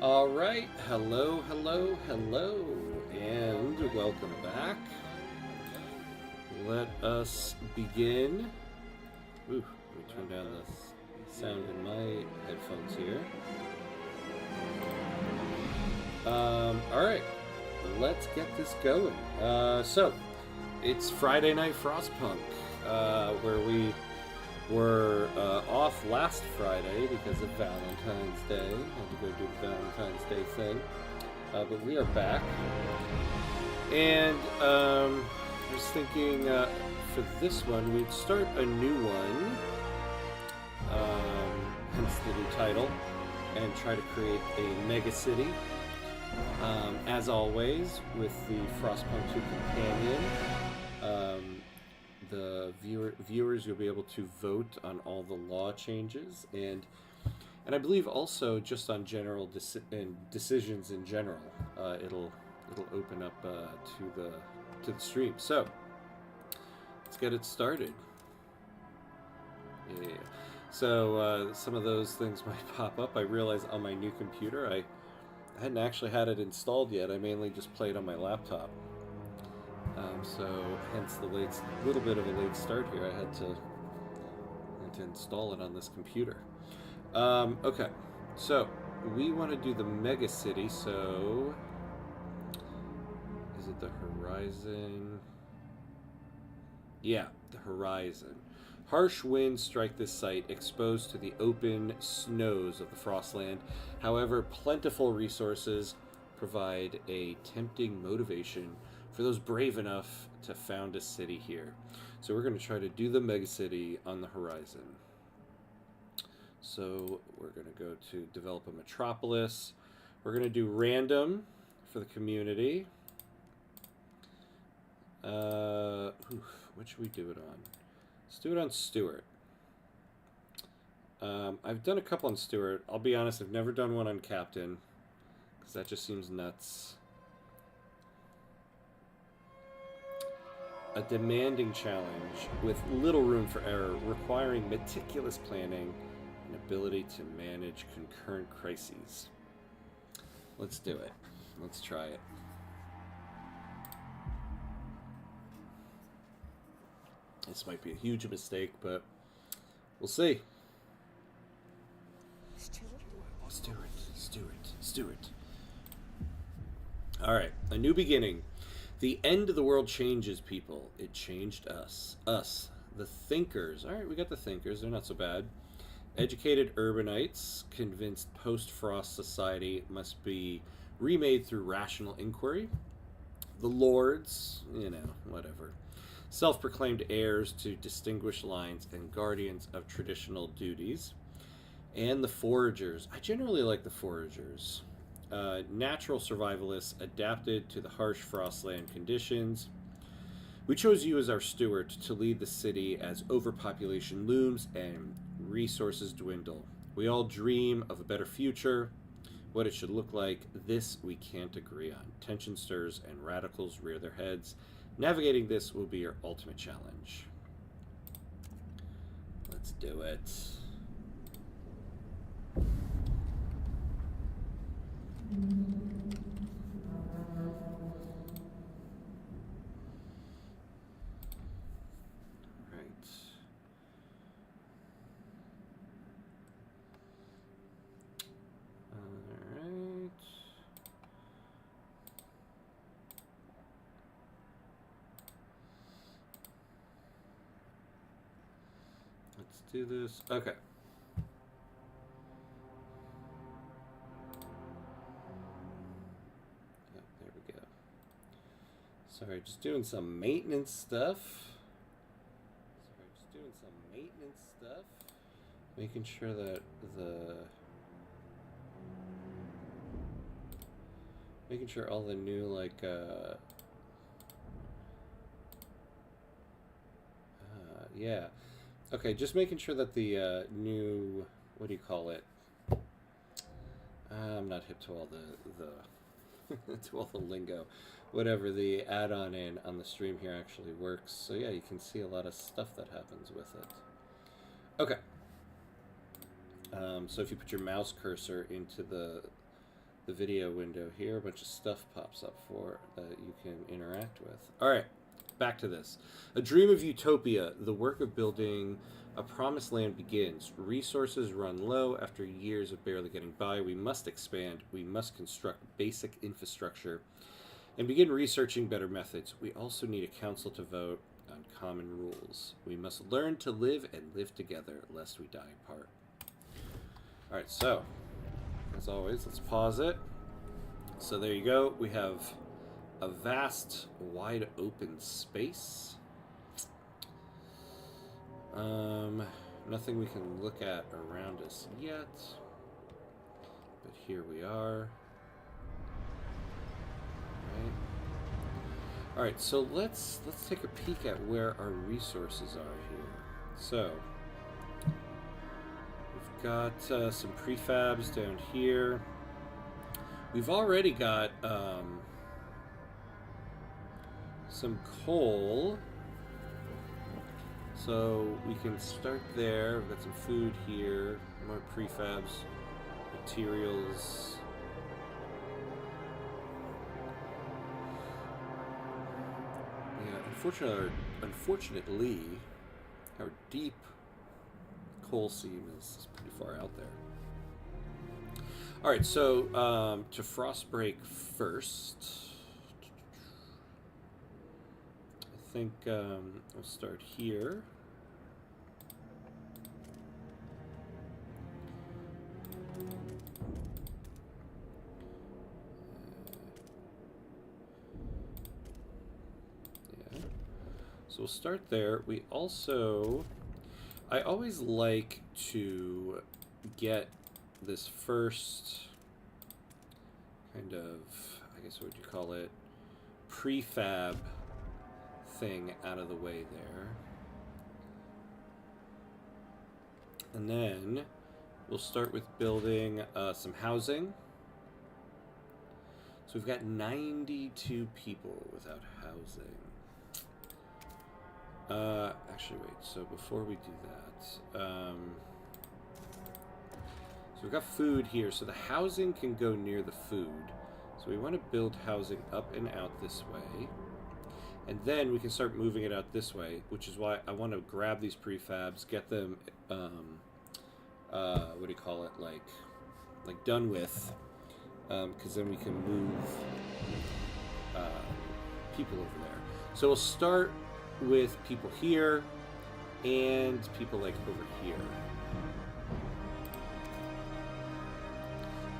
All right, hello, hello, hello, and welcome back. Let us begin. Ooh, let me turn down the sound in my headphones here. All right, let's get this going. So, it's Friday Night Frostpunk, where we were off last Friday because of Valentine's Day. Had to go do the Valentine's Day thing. But we are back. And I was thinking for this one, we'd start a new one, hence the new title, and try to create a megacity. As always, with the Frostpunk 2 companion. The viewers, you'll be able to vote on all the law changes, and I believe also just on general decisions in general. It'll open up to the stream. So let's get it started. Yeah. So some of those things might pop up. I realize on my new computer I hadn't actually had it installed yet. I mainly just played on my laptop. So hence the little bit of a late start here. I had to install it on this computer. Okay, so we want to do the mega city. So is it the horizon? Yeah, the horizon. Harsh winds strike this site, exposed to the open snows of the Frostland. However, plentiful resources provide a tempting motivation for those brave enough to found a city here. So we're going to try to do the megacity on the horizon. So we're going to go to develop a metropolis. We're going to do random for the community. What should we do it on? Let's do it on Stewart. I've done a couple on Stewart. I'll be honest, I've never done one on Captain, because that just seems nuts. A demanding challenge with little room for error, requiring meticulous planning and ability to manage concurrent crises. Let's do it. Let's try it. This might be a huge mistake, but we'll see. Stewart. All right, a new beginning. The end of the world changes people. It changed us. Us, the thinkers. All right, we got the thinkers. They're not so bad. Educated urbanites convinced post-Frost society must be remade through rational inquiry. The lords, whatever. Self-proclaimed heirs to distinguished lines and guardians of traditional duties. And the foragers. I generally like the foragers. Natural survivalists adapted to the harsh Frostland conditions. We chose you as our steward to lead the city as overpopulation looms and resources dwindle. We all dream of a better future, what it should look like. This we can't agree on. Tension stirs and radicals rear their heads. Navigating this will be your ultimate challenge. Let's do it. Let's do this. Okay. Yep, there we go. Sorry, just doing some maintenance stuff. Making sure that making sure all the new yeah. Okay, just making sure that the new, what do you call it? I'm not hip to all the to all the lingo. Whatever, the add-on in on the stream here actually works. So yeah, you can see a lot of stuff that happens with it. Okay. So if you put your mouse cursor into the the video window here. A bunch of stuff pops up for that you can interact with. All right, back to this. A dream of utopia. The work of building a promised land begins. Resources run low after years of barely getting by. We must expand. We must construct basic infrastructure and begin researching better methods. We also need a council to vote on common rules. We must learn to live and live together, lest we die apart. All right, so, as always, let's pause it. So there you go. We have a vast, wide open space. Nothing we can look at around us yet. But here we are. All right, so let's take a peek at where our resources are here. So we've got some prefabs down here. We've already got some coal, so we can start there. We've got some food here, more prefabs, materials. Unfortunately, our deep coal seam is pretty far out there. All right, so to Frostbreak first, I think we'll start here. So we'll start there. We also, I always like to get this first kind of, I guess what would you call it, prefab thing out of the way there. And then we'll start with building some housing. So we've got 92 people without housing. Actually, wait, so before we do that, so we've got food here, so the housing can go near the food. So we want to build housing up and out this way, and then we can start moving it out this way, which is why I want to grab these prefabs, get them, what do you call it, like done with, because then we can move people over there. So we'll start with people here and people like over here.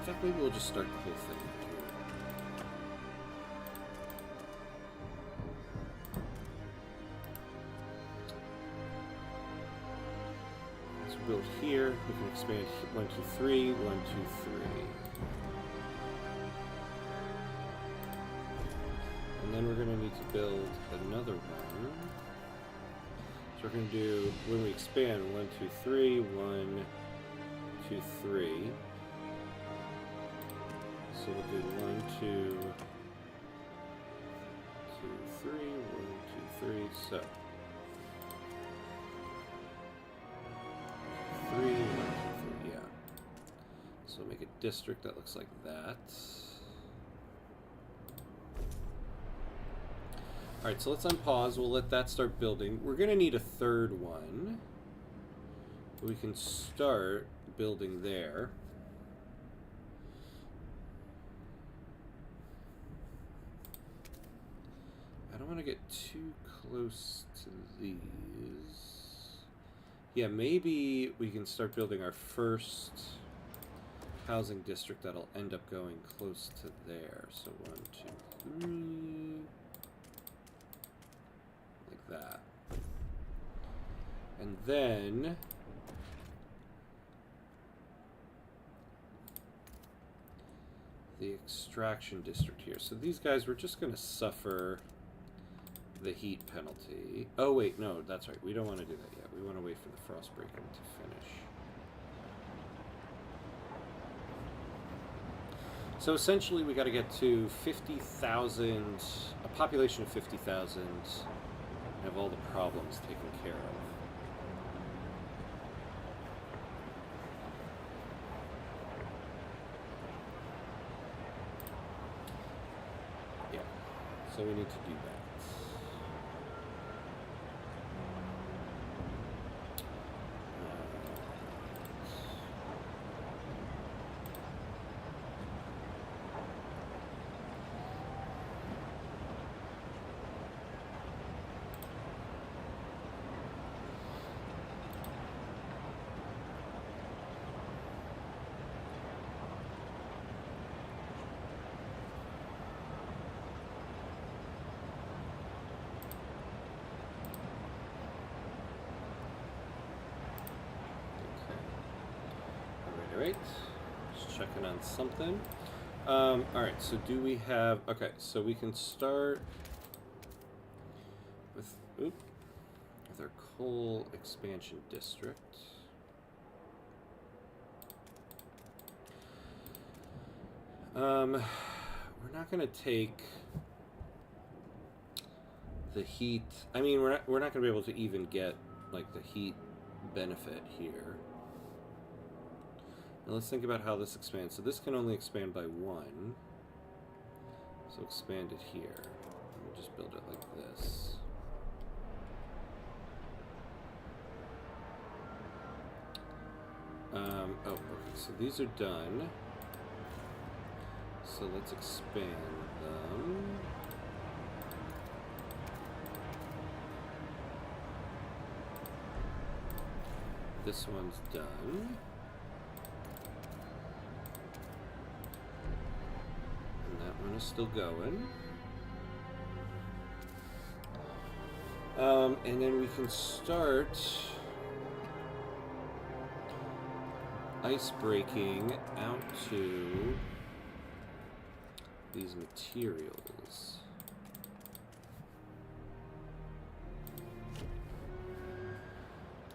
In fact, maybe we'll just start the whole thing here. Let's build here. We can expand 1, 2, 3, 1, 2, 3. And then we're going to need to build another one. So we're going to do, when we expand, 1, 2, 3, 1, 2, 3. So we'll do 1, 2, 2, 3, 1, 2, 3. So 3, 1, 2, 3, yeah. So make a district that looks like that. Alright, so let's unpause. We'll let that start building. We're going to need a third one. We can start building there. I don't want to get too close to these. Yeah, maybe we can start building our first housing district that'll end up going close to there. So 1, 2, 3... that. And then the extraction district here. So these guys, we're just going to suffer the heat penalty. Oh wait, no, that's right. We don't want to do that yet. We want to wait for the Frostbreaker to finish. So essentially we got to get to 50,000, a population of 50,000, have all the problems taken care of. So we need to do that. Alright, just checking on something. Alright, so do we have... Okay, so we can start with our coal expansion district. We're not going to take the heat... I mean, we're not going to be able to even get, like, the heat benefit here. Now let's think about how this expands. So this can only expand by 1. So expand it here. We'll just build it like this. Oh, okay. So these are done. So let's expand them. This one's done. Is still going. And then we can start ice breaking out to these materials.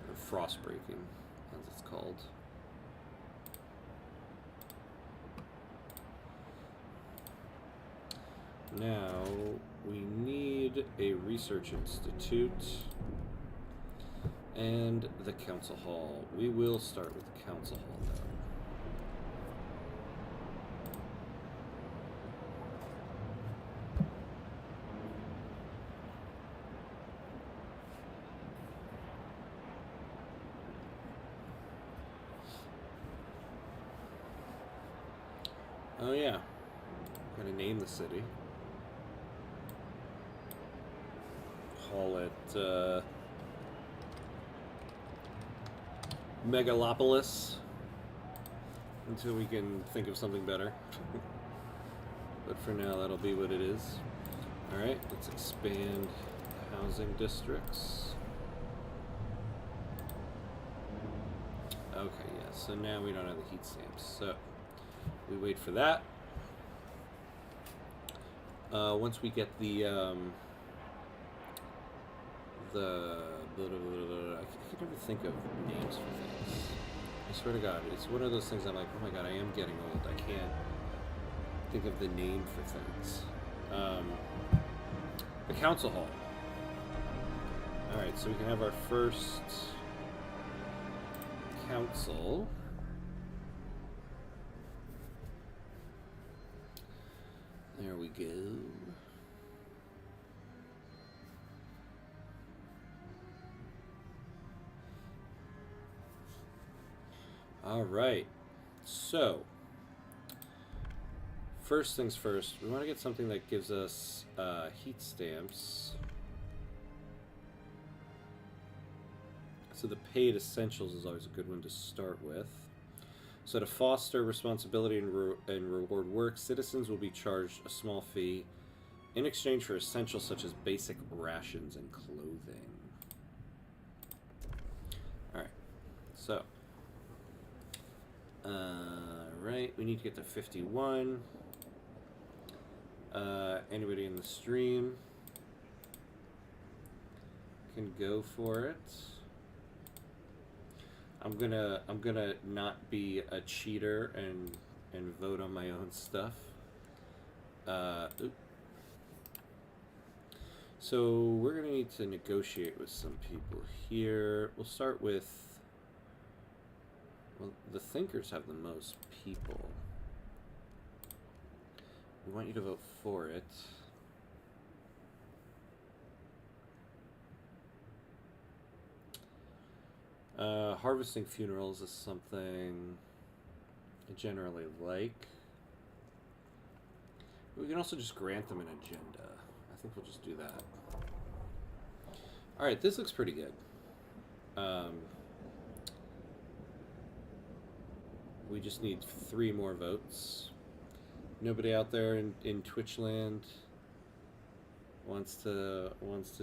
Or frost breaking, as it's called. Now, we need a research institute and the council hall. We will start with the council hall, though. Oh yeah, I'm gonna name the city. Call it Megalopolis until we can think of something better. But for now, that'll be what it is. Alright, let's expand housing districts. Okay, yeah, so now we don't have the heat stamps. So we wait for that. Once we get the I can never think of names for things. I swear to God, it's one of those things I'm like, oh my God, I am getting old. I can't think of the name for things. The council hall. Alright, so we can have our first council. There we go. All right, so first things first, we want to get something that gives us heat stamps. So the paid essentials is always a good one to start with. So to foster responsibility and reward work, citizens will be charged a small fee in exchange for essentials such as basic rations and clothing. All right, so. Right, we need to get to 51. Anybody in the stream can go for it. I'm gonna not be a cheater and vote on my own stuff. So we're gonna need to negotiate with some people here. We'll start with. Well, the thinkers have the most people. We want you to vote for it. Harvesting funerals is something I generally like. We can also just grant them an agenda. I think we'll just do that. Alright, this looks pretty good. We just need 3 more votes. Nobody out there in Twitch land wants to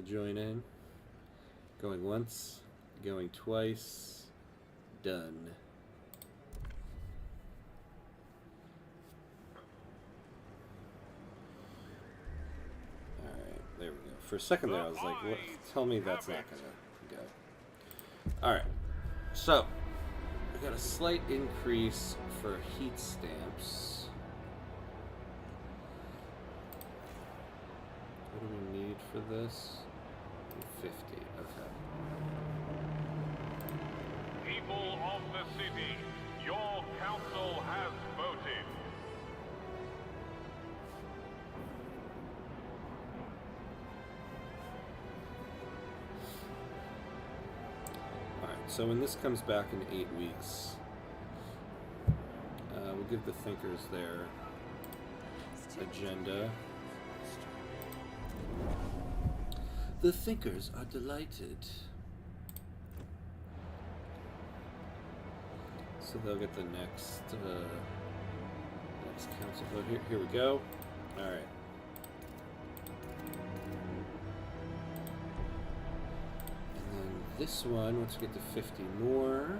join in. Going once, going twice, done. Alright, there we go. For a second there I was like, what? Tell me that's not gonna go. Alright, so we got a slight increase for heat stamps. What do we need for this? 50, okay. People of the city, your council has voted. Alright, so when this comes back in 8 weeks, we'll give the thinkers their agenda. The thinkers are delighted. So they'll get the next council vote. Here we go. All right. And then this one, once we get to 50 more.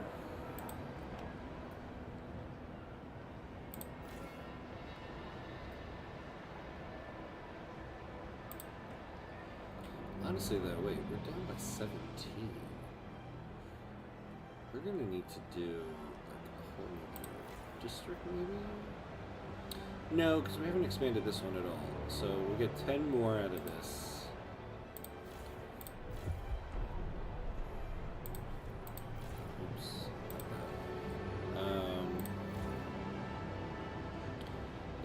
Honestly, though, wait, we're down by 17. We're gonna need to do like a whole new district, maybe? No, because we haven't expanded this one at all. So we'll get 10 more out of this. Oops.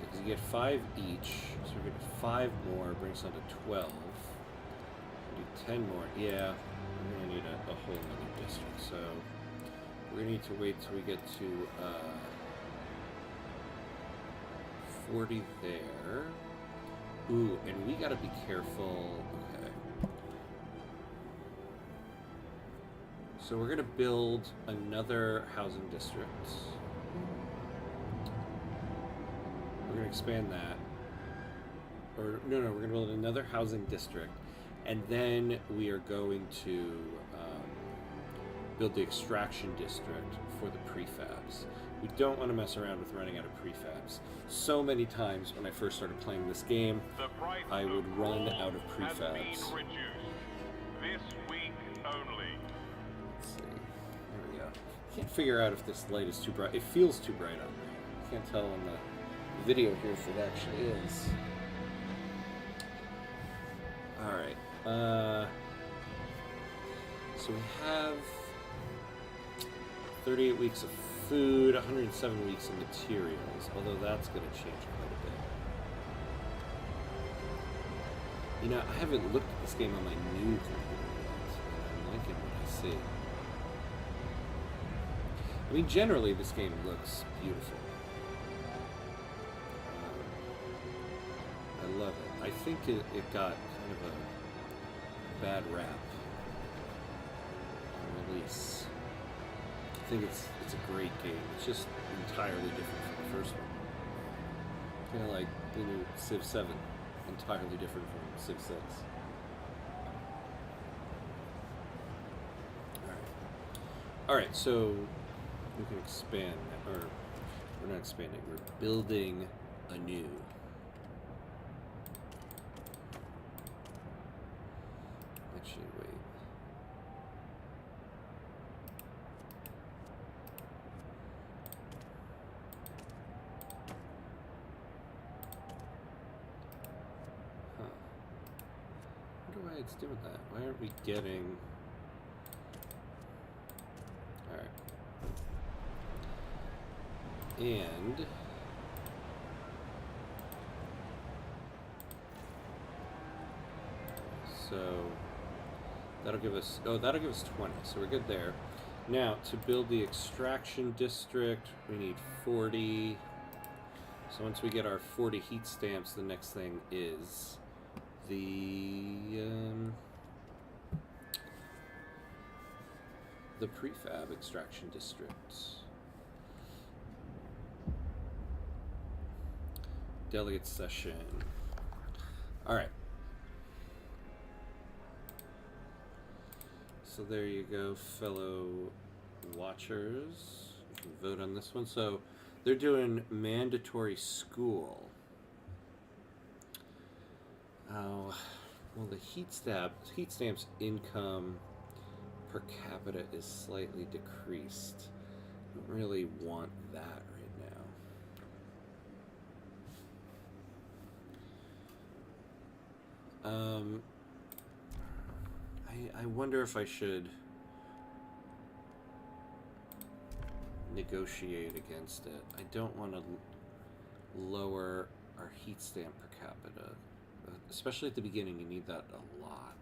Because you get 5 each, so we get 5 more, brings us down to 12. Do 10 more. Yeah, we're gonna need a whole other district. So we're gonna need to wait till we get to 40 there. Ooh, and we gotta be careful. Okay. So we're gonna build another housing district. We're gonna expand that. Or no, we're gonna build another housing district. And then we are going to build the extraction district for the prefabs. We don't want to mess around with running out of prefabs. So many times when I first started playing this game, I would run out of prefabs. This week only. Let's see. There we go. Can't figure out if this light is too bright. It feels too bright on me. Can't tell on the video here if it actually is. Alright. So we have 38 weeks of food, 107 weeks of materials, although that's going to change quite a bit. You know, I haven't looked at this game on my new computer yet, and I'm liking what I see. I mean, generally, this game looks beautiful. I love it. I think it got kind of a bad rap on release. I think it's a great game. It's just entirely different from the first one. Kind of like the new Civ 7, entirely different from Civ 6. Alright, so we can expand, or we're not expanding, we're building anew. Actually, wait. Huh. I wonder why it's doing that. Why aren't we getting... Alright. And... So... That'll give us... Oh, that'll give us 20, so we're good there. Now, to build the extraction district, we need 40. So once we get our 40 heat stamps, the next thing is the prefab extraction district. Delegate session. All right. So there you go, fellow watchers. You can vote on this one. So they're doing mandatory school. Oh, well, the heat stamps income per capita is slightly decreased. I don't really want that right now. I wonder if I should negotiate against it. I don't want to lower our heat stamp per capita. Especially at the beginning, you need that a lot.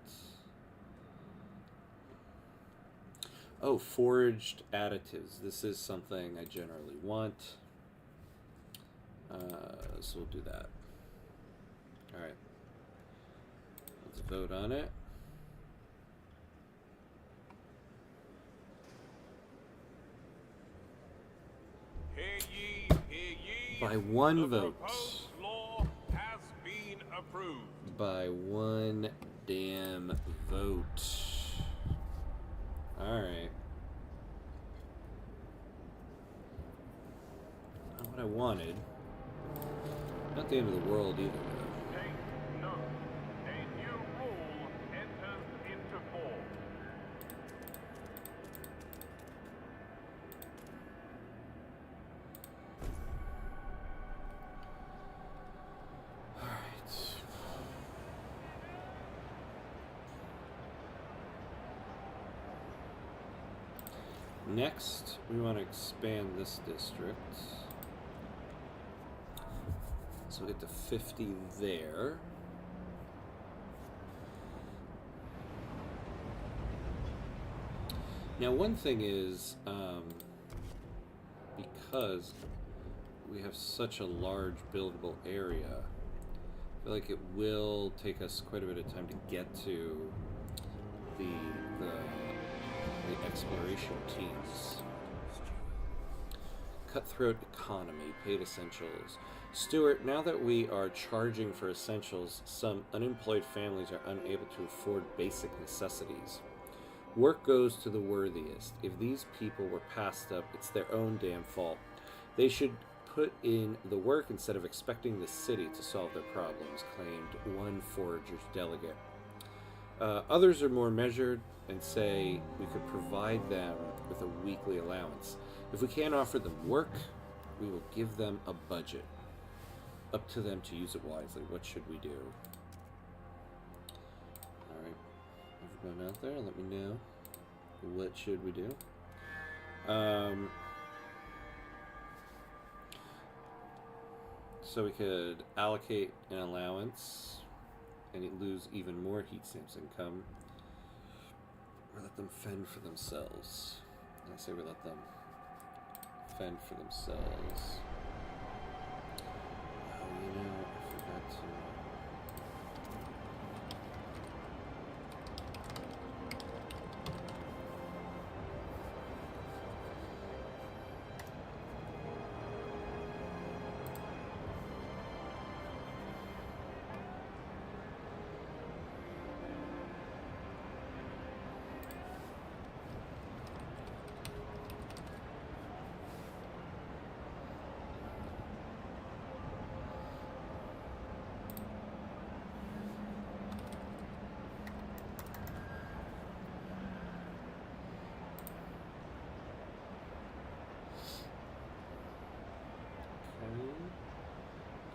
Oh, foraged additives. This is something I generally want. So we'll do that. Alright. Let's vote on it. Hear ye, hear ye. By one The vote. proposed law has been approved. By one damn vote. Alright. Not what I wanted. Not the end of the world either, though. Take note. A new rule enters into force. Alright. Next, we want to expand this district. So we get to 50 there. Now, one thing is, because we have such a large buildable area, I feel like it will take us quite a bit of time to get to the exploration teams. Cutthroat economy, paid essentials. Stuart, now that we are charging for essentials, some unemployed families are unable to afford basic necessities. Work goes to the worthiest. If these people were passed up, it's their own damn fault. They should put in the work instead of expecting the city to solve their problems, claimed one forager's delegate. Others are more measured and say we could provide them with a weekly allowance. If we can't offer them work, we will give them a budget. Up to them to use it wisely. What should we do? Alright. Everyone out there, let me know. What should we do? So we could allocate an allowance and lose even more heat stamps income. Or let them fend for themselves. And I say we let them fend for themselves. Oh, you know, I forgot to...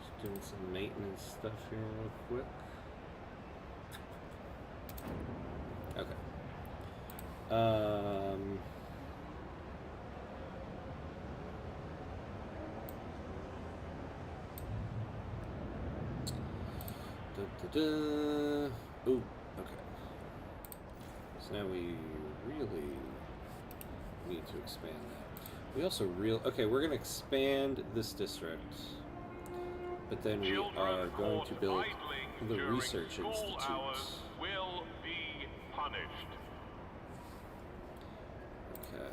Just doing some maintenance stuff here real quick. Okay. Ooh, okay. So now we really need to expand that. We also okay, we're going to expand this district, but then we are going to build the research institute. Will be punished. Okay.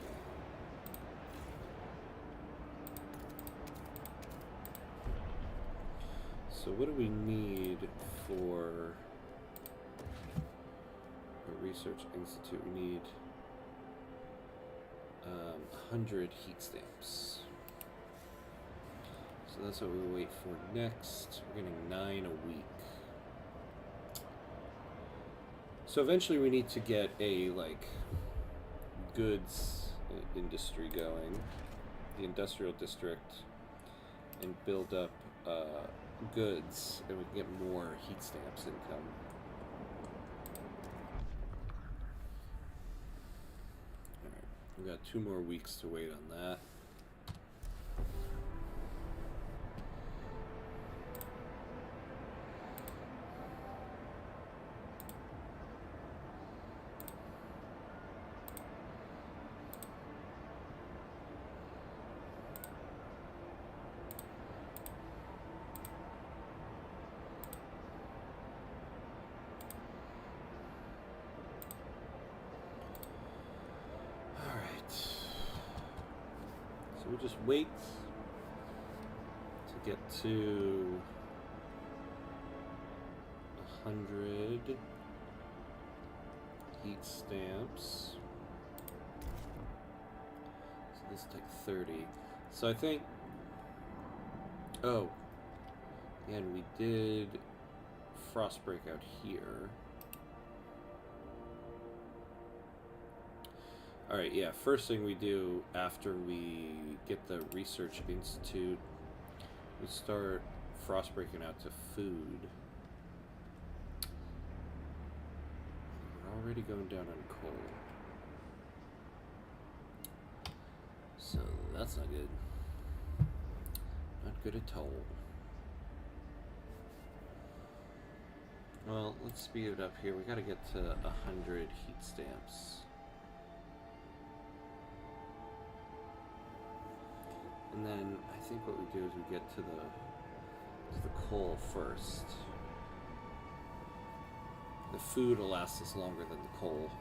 So what do we need for a research institute? We need 100 heat stamps. So that's what we wait for next. We're getting 9 a week. So eventually we need to get a, like, goods industry going, the industrial district, and build up goods, and we can get more heat stamps income. Alright, we've got 2 more weeks to wait on that. So we'll just wait to get to 100 heat stamps. So this will take 30. So I think, oh, and we did Frostbreak out here. Alright, yeah, first thing we do after we get the Research Institute, we start Frostbreaking out to food. We're already going down on coal. So that's not good. Not good at all. Well, let's speed it up here. We gotta get to 100 heat stamps. And then I think what we do is we get to the coal first. The food will last us longer than the coal.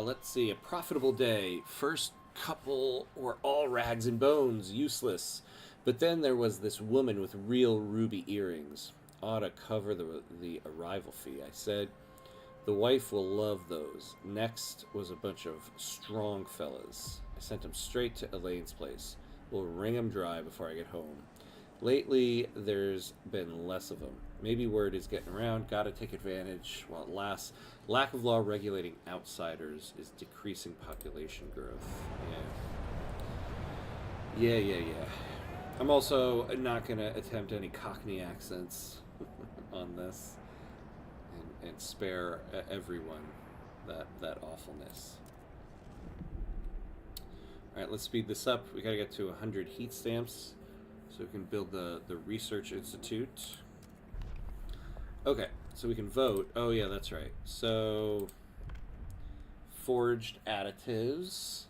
Let's see, a profitable day. First couple were all rags and bones, useless. But then there was this woman with real ruby earrings. Ought to cover the arrival fee, I said. The wife will love those. Next was a bunch of strong fellas. I sent them straight to Elaine's place. We'll wring them dry before I get home. Lately, there's been less of them. Maybe word is getting around. Gotta take advantage while it lasts. Lack of law regulating outsiders is decreasing population growth. Yeah. I'm also not gonna attempt any Cockney accents on this. And spare everyone that awfulness. Alright, let's speed this up. We gotta get to 100 heat stamps so we can build the Research Institute. Okay, so we can vote. Oh yeah, that's right. So, forged additives.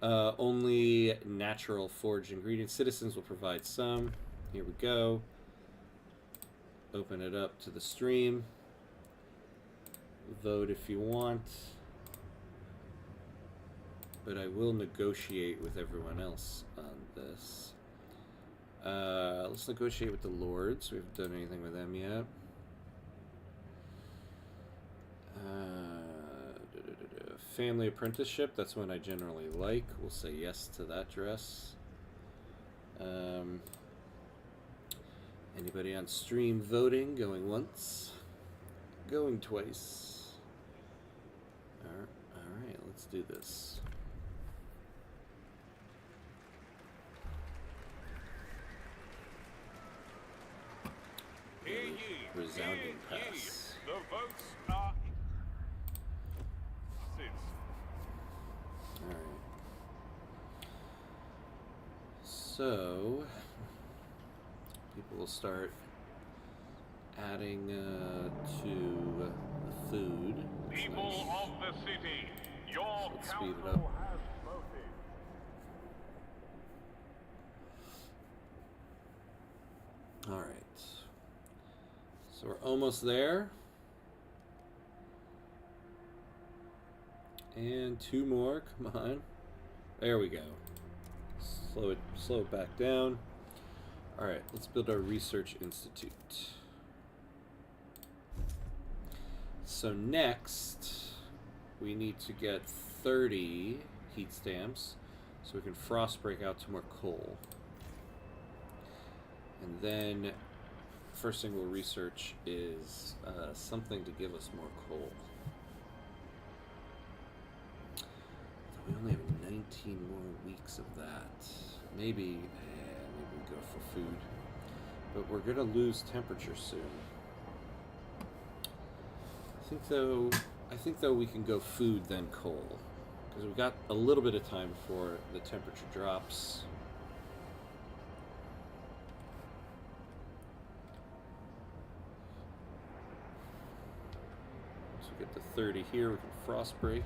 Only natural forged ingredients. Citizens will provide some. Here we go. Open it up to the stream. Vote if you want, but I will negotiate with everyone else on this. Let's negotiate with the lords. We haven't done anything with them yet. Family apprenticeship, that's one I generally like. We'll say yes to that dress. Anybody on stream voting? Going once, going twice. Alright, let's do this. Hear ye, resounding hear ye. pass. The votes are Alright. So, people will start adding to the food. People of the city, your Let's speed it council up. has voted. All right. So we're almost there. And 2 more. Come on. There we go. Slow it back down. All right, let's build our research institute. So next, we need to get 30 heat stamps so we can frost break out to more coal. And then first thing we'll research is something to give us more coal. We only have 19 more weeks of that. Maybe we go for food. But we're gonna lose temperature soon. I think though we can go food then coal. Because we've got a little bit of time before the temperature drops. So we get to 30 here, we can frost break.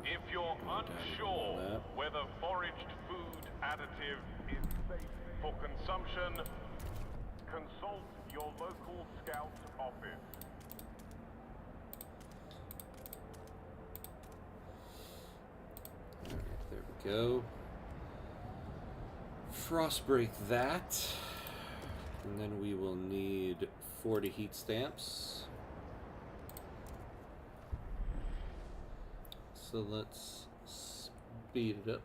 If you're unsure whether foraged food additive is safe for consumption, consult your local scout office. Alright, there we go. Frost break that. And then we will need 40 heat stamps. So let's speed it up.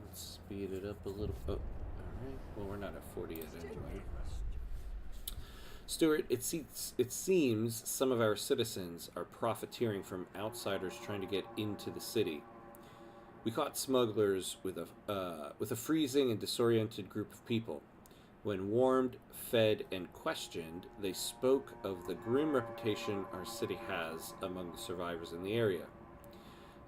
Let's speed it up a little. Oh, all right. Well, we're not at 40 yet anyway. Stuart, it seems some of our citizens are profiteering from outsiders trying to get into the city. We caught smugglers with a freezing and disoriented group of people. When warmed, fed, and questioned, they spoke of the grim reputation our city has among the survivors in the area.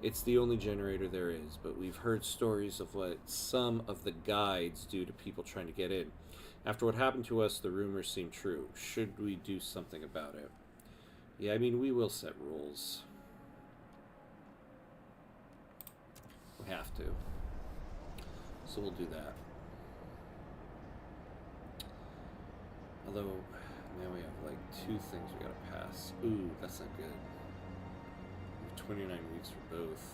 It's the only generator there is, but we've heard stories of what some of the guides do to people trying to get in. After what happened to us, the rumors seem true. Should we do something about it? Yeah, I mean, we will set rules. We have to. So we'll do that. Although, now we have like 2 things we gotta pass. Ooh, that's not good. We have 29 weeks for both.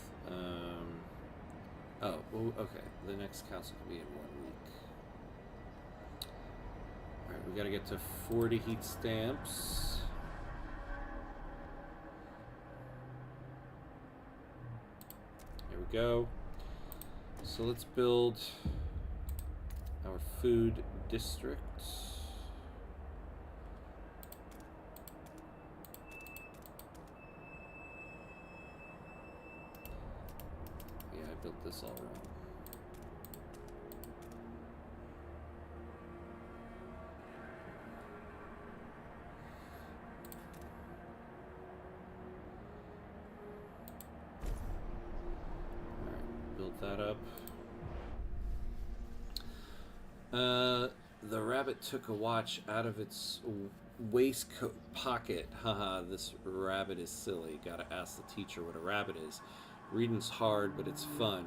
Oh, well, okay. The next council can be in 1 week. Alright, we gotta get to 40 heat stamps. Here we go. So let's build our food district. Built this all wrong. Alright, built that up. The rabbit took a watch out of its waistcoat pocket. Haha, this rabbit is silly. Gotta ask the teacher what a rabbit is. Reading's hard, but it's fun.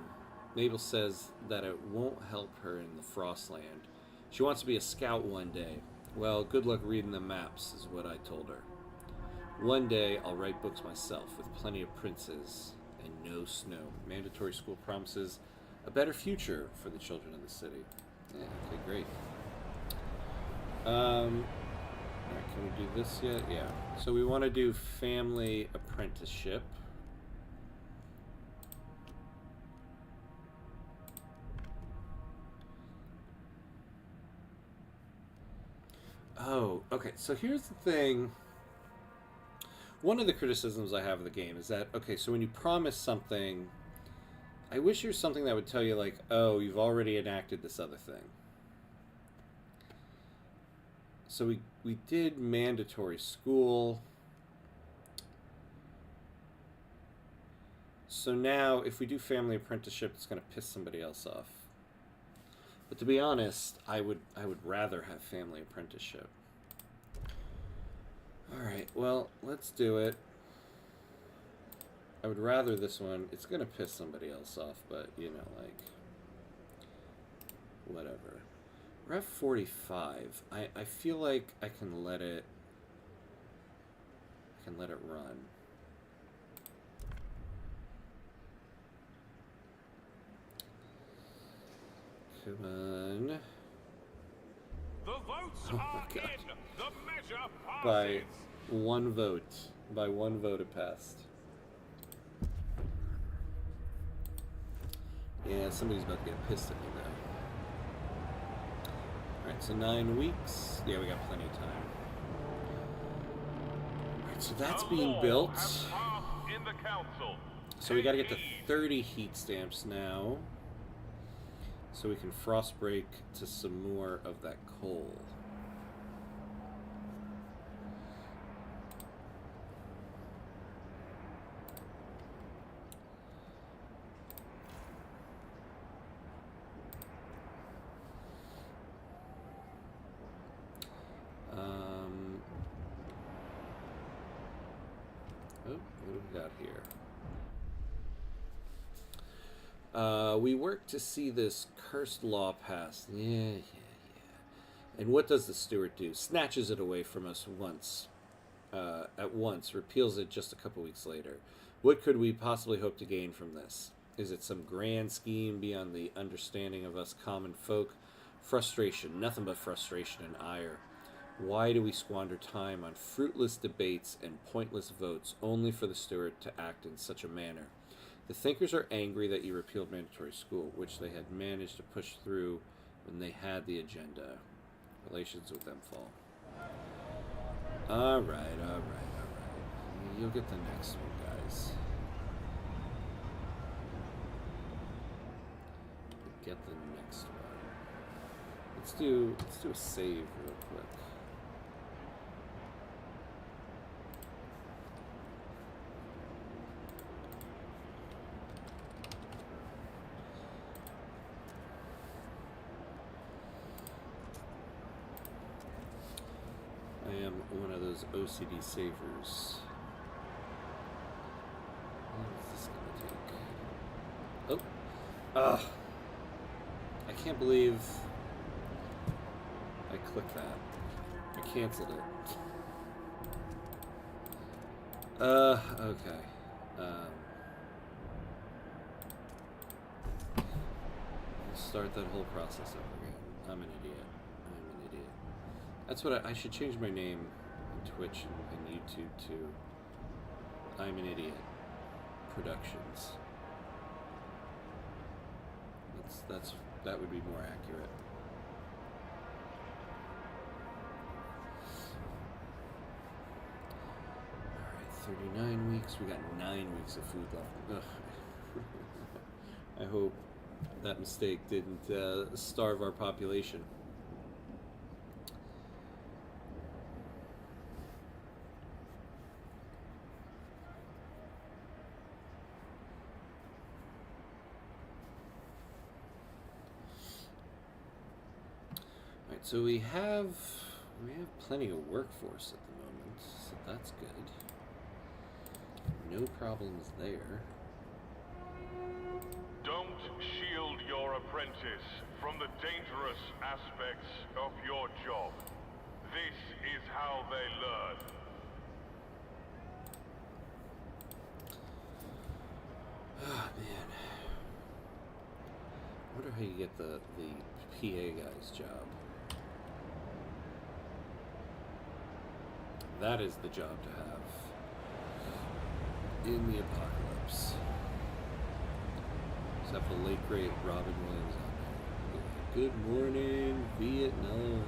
Mabel says that it won't help her in the Frostland. She wants to be a scout one day. Well, good luck reading the maps, is what I told her. One day, I'll write books myself, with plenty of princes and no snow. Mandatory school promises a better future for the children of the city. Yeah, okay, great. Alright, can we do this yet? Yeah. So we want to do family apprenticeship. Oh, okay. So here's the thing. One of the criticisms I have of the game is that, okay, so when you promise something, I wish there was something that would tell you, like, oh, you've already enacted this other thing. So we did mandatory school. So now, if we do family apprenticeship, it's going to piss somebody else off. But to be honest, I would rather have family apprenticeship. All right, well, let's do it. I would rather this one. It's going to piss somebody else off, but, you know, like, whatever. We're at 45. I feel like I can let it run. Come on. The votes are in. The measure passes. By one vote. By one vote it passed. Yeah, somebody's about to get pissed at me though. Alright, so 9 weeks. Yeah, we got plenty of time. Alright, so that's being built. In the council. So we gotta get to 30 heat stamps now. So we can frost break to some more of that coal. Oh, what have we got here? We work to see this cursed law passed. Yeah. And what does the steward do? Snatches it away from us at once, repeals it just a couple weeks later. What could we possibly hope to gain from this? Is it some grand scheme beyond the understanding of us common folk? Frustration, nothing but frustration and ire. Why do we squander time on fruitless debates and pointless votes only for the steward to act in such a manner? The thinkers are angry that you repealed mandatory school, which they had managed to push through when they had the agenda. Relations with them fall. All right. You'll get the next one, guys. Get the next one. Let's do a save real quick. I am one of those OCD savers. What is this gonna take? Oh! I can't believe I clicked that. I canceled it. Okay. Let's start that whole process over again. I'm an idiot. That's what I should change my name on Twitch and YouTube to I'm an Idiot Productions. That would be more accurate. Alright, 39 weeks. We got 9 weeks of food left. Ugh. I hope that mistake didn't starve our population. So we have plenty of workforce at the moment, so that's good. No problems there. Don't shield your apprentice from the dangerous aspects of your job. This is how they learn. Oh man. I wonder how you get the PA guy's job. That is the job to have in the apocalypse. Except the late great Robin Williams on there. Good morning, Vietnam.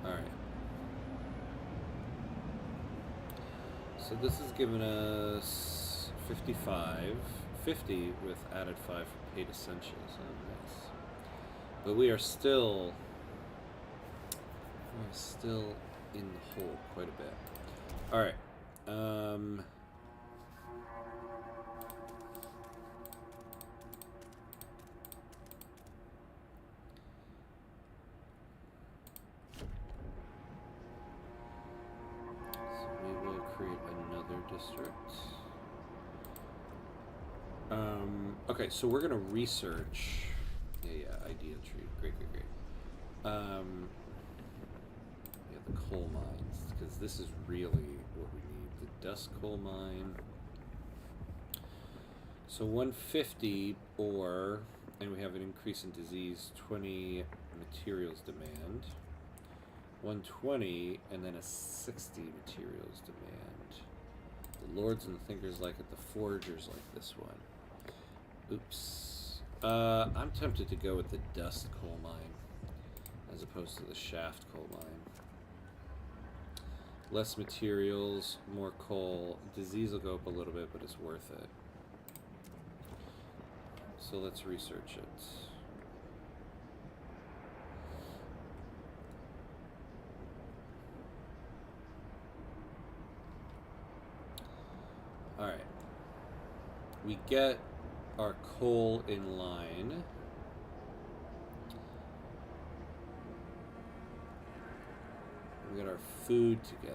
Alright. So this is giving us 55. 50 with added 5 for paid essentials. Oh, nice. But we are still in the hole quite a bit. Alright. Okay, so we're gonna research. Yeah, idea tree. Great. Yeah, the coal mines, because this is really what we need. The dust coal mine. So 150 ore, and we have an increase in disease, 20 materials demand. 120, and then a 60 materials demand. The lords and the thinkers like it, the foragers like this one. Oops. I'm tempted to go with the dust coal mine as opposed to the shaft coal mine. Less materials, more coal. Disease will go up a little bit, but it's worth it. So let's research it. Alright. We get our coal in line. We got our food together.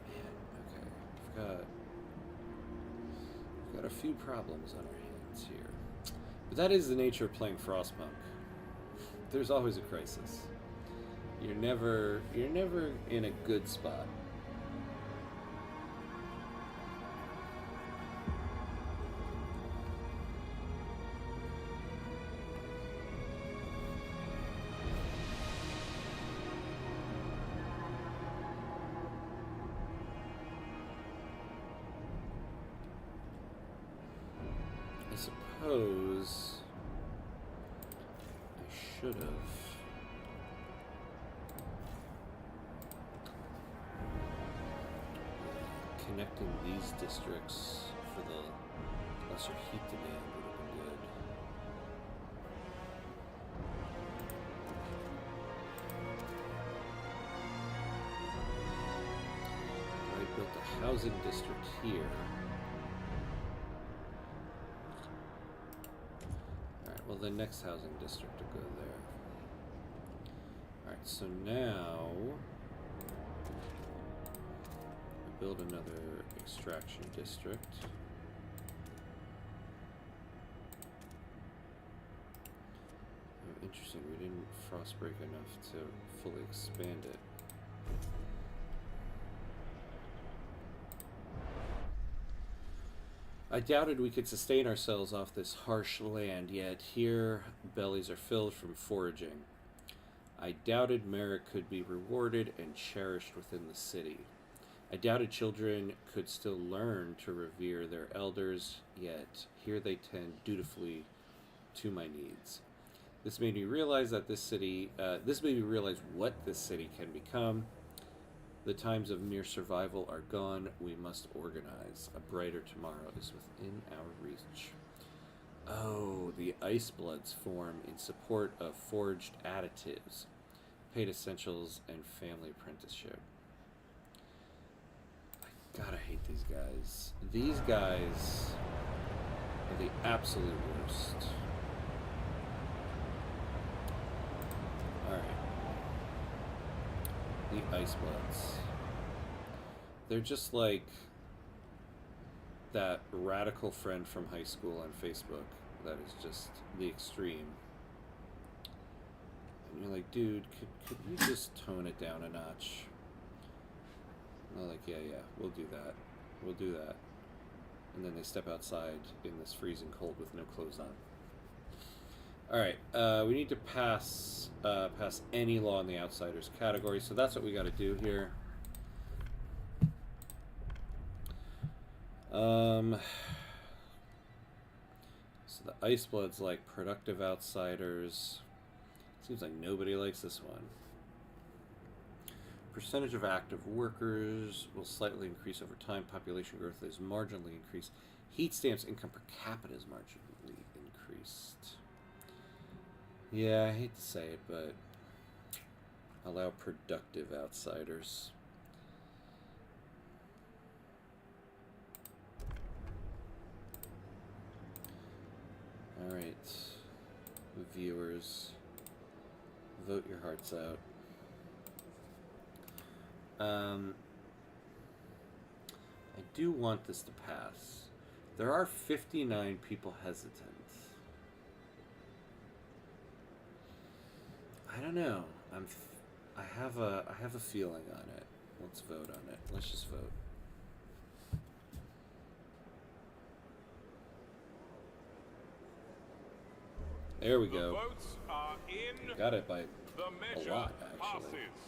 Man, okay. We've got a few problems on our hands here. But that is the nature of playing Frostpunk. There's always a crisis. You're never in a good spot. I suppose I should have. Connecting these districts for the lesser heat demand would have been good. I built a housing district here. Alright, well the next housing district will go there. Alright, so now build another extraction district. Oh, interesting, we didn't frostbreak enough to fully expand it. I doubted we could sustain ourselves off this harsh land, yet here bellies are filled from foraging. I doubted merit could be rewarded and cherished within the city. I doubted children could still learn to revere their elders, yet here they tend dutifully to my needs. This made me realize that this made me realize what this city can become. The times of mere survival are gone. We must organize. A brighter tomorrow is within our reach. Oh, the Ice Bloods form in support of forged additives, paid essentials, and family apprenticeship. God, I hate these guys. These guys are the absolute worst. Alright. The Ice Bloods. They're just like that radical friend from high school on Facebook that is just the extreme. And you're like, dude, could you just tone it down a notch? And they're like, yeah, we'll do that. We'll do that. And then they step outside in this freezing cold with no clothes on. Alright, we need to pass any law in the Outsiders category, so that's what we gotta do here. So the Ice Bloods like productive outsiders. Seems like nobody likes this one. Percentage of active workers will slightly increase over time. Population growth is marginally increased. Heat stamps income per capita is marginally increased. Yeah, I hate to say it, but allow productive outsiders. Alright, viewers, vote your hearts out. I do want this to pass. There are 59 people hesitant. I don't know. I have a feeling on it. Let's vote on it. Let's just vote. There we go. The votes are in. Got it by the a measure lot, actually. passes.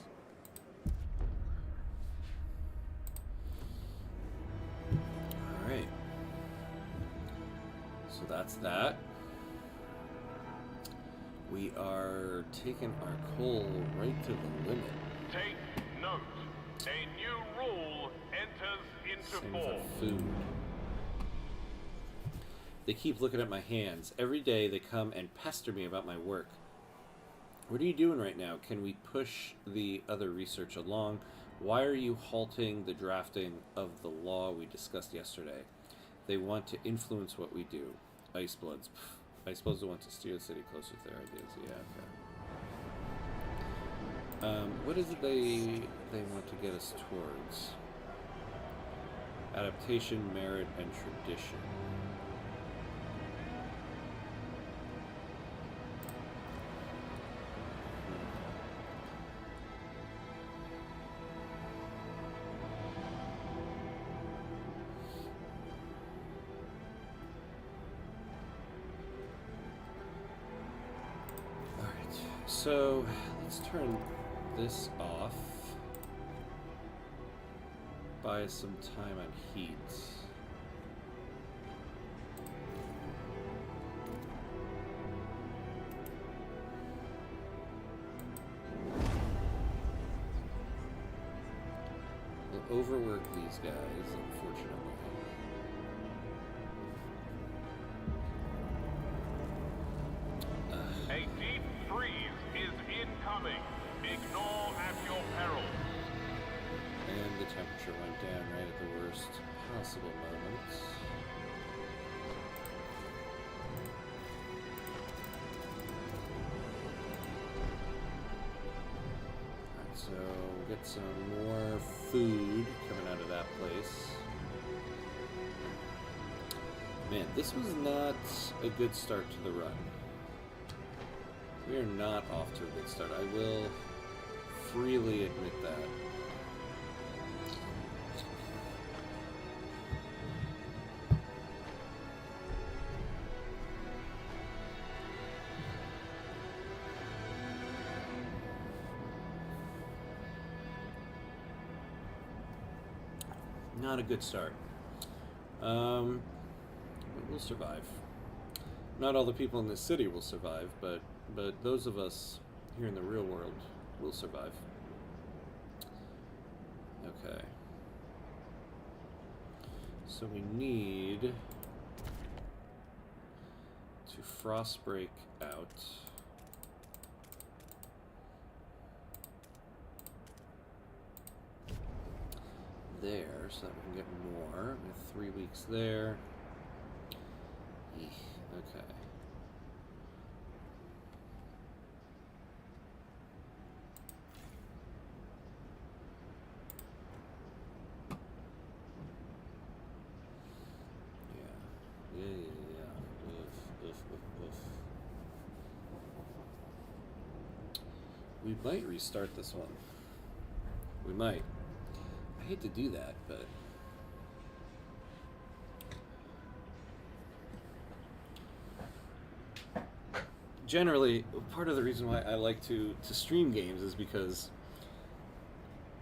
All right. So that's that. We are taking our coal right to the limit. Take note. A new rule enters into Same force. for food. They keep looking at my hands. Every day they come and pester me about my work. What are you doing right now? Can we push the other research along? Why are you halting the drafting of the law we discussed yesterday? They want to influence what we do. Icebloods. I suppose they want to steer the city closer to their ideas. Yeah, okay. What is it they want to get us towards? Adaptation, merit, and tradition. So, let's turn this off. Buy some time on heat. We'll overwork these guys, unfortunately. A deep freeze is incoming. Ignore at your peril. And the temperature went down right at the worst possible moment. Alright, so we'll get some more food coming out of that place. Man, this was not a good start to the run. We are not off to a good start. I will freely admit that. Not a good start. But we'll survive. Not all the people in this city will survive, but those of us here in the real world will survive. Okay. So we need to frost break out. There, so that we can get more. We have 3 weeks there. Eek, okay. Yeah. Oof. We might restart this one. We might. I hate to do that, but generally, part of the reason why I like to stream games is because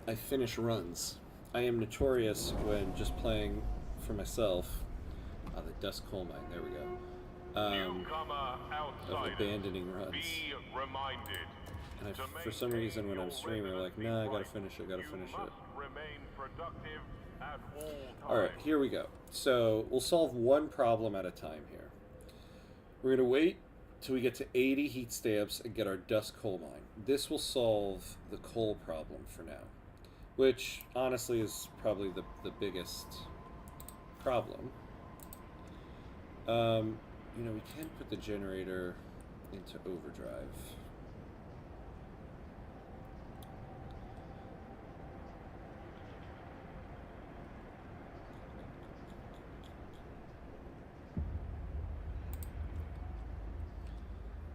I finish runs. I am notorious when just playing for myself. The Dust Coal Mine, there we go. Newcomer Of outsider. abandoning runs. Be reminded. And To for some maintain reason when I'm your streaming, I'm like, residency nah, I gotta right, finish it, you must remain productive at all times. Alright, here we go. So, we'll solve one problem at a time here. We're gonna wait till we get to 80 heat stamps and get our dust coal mine. This will solve the coal problem for now. Which, honestly, is probably the biggest problem. You know, we can put the generator into overdrive.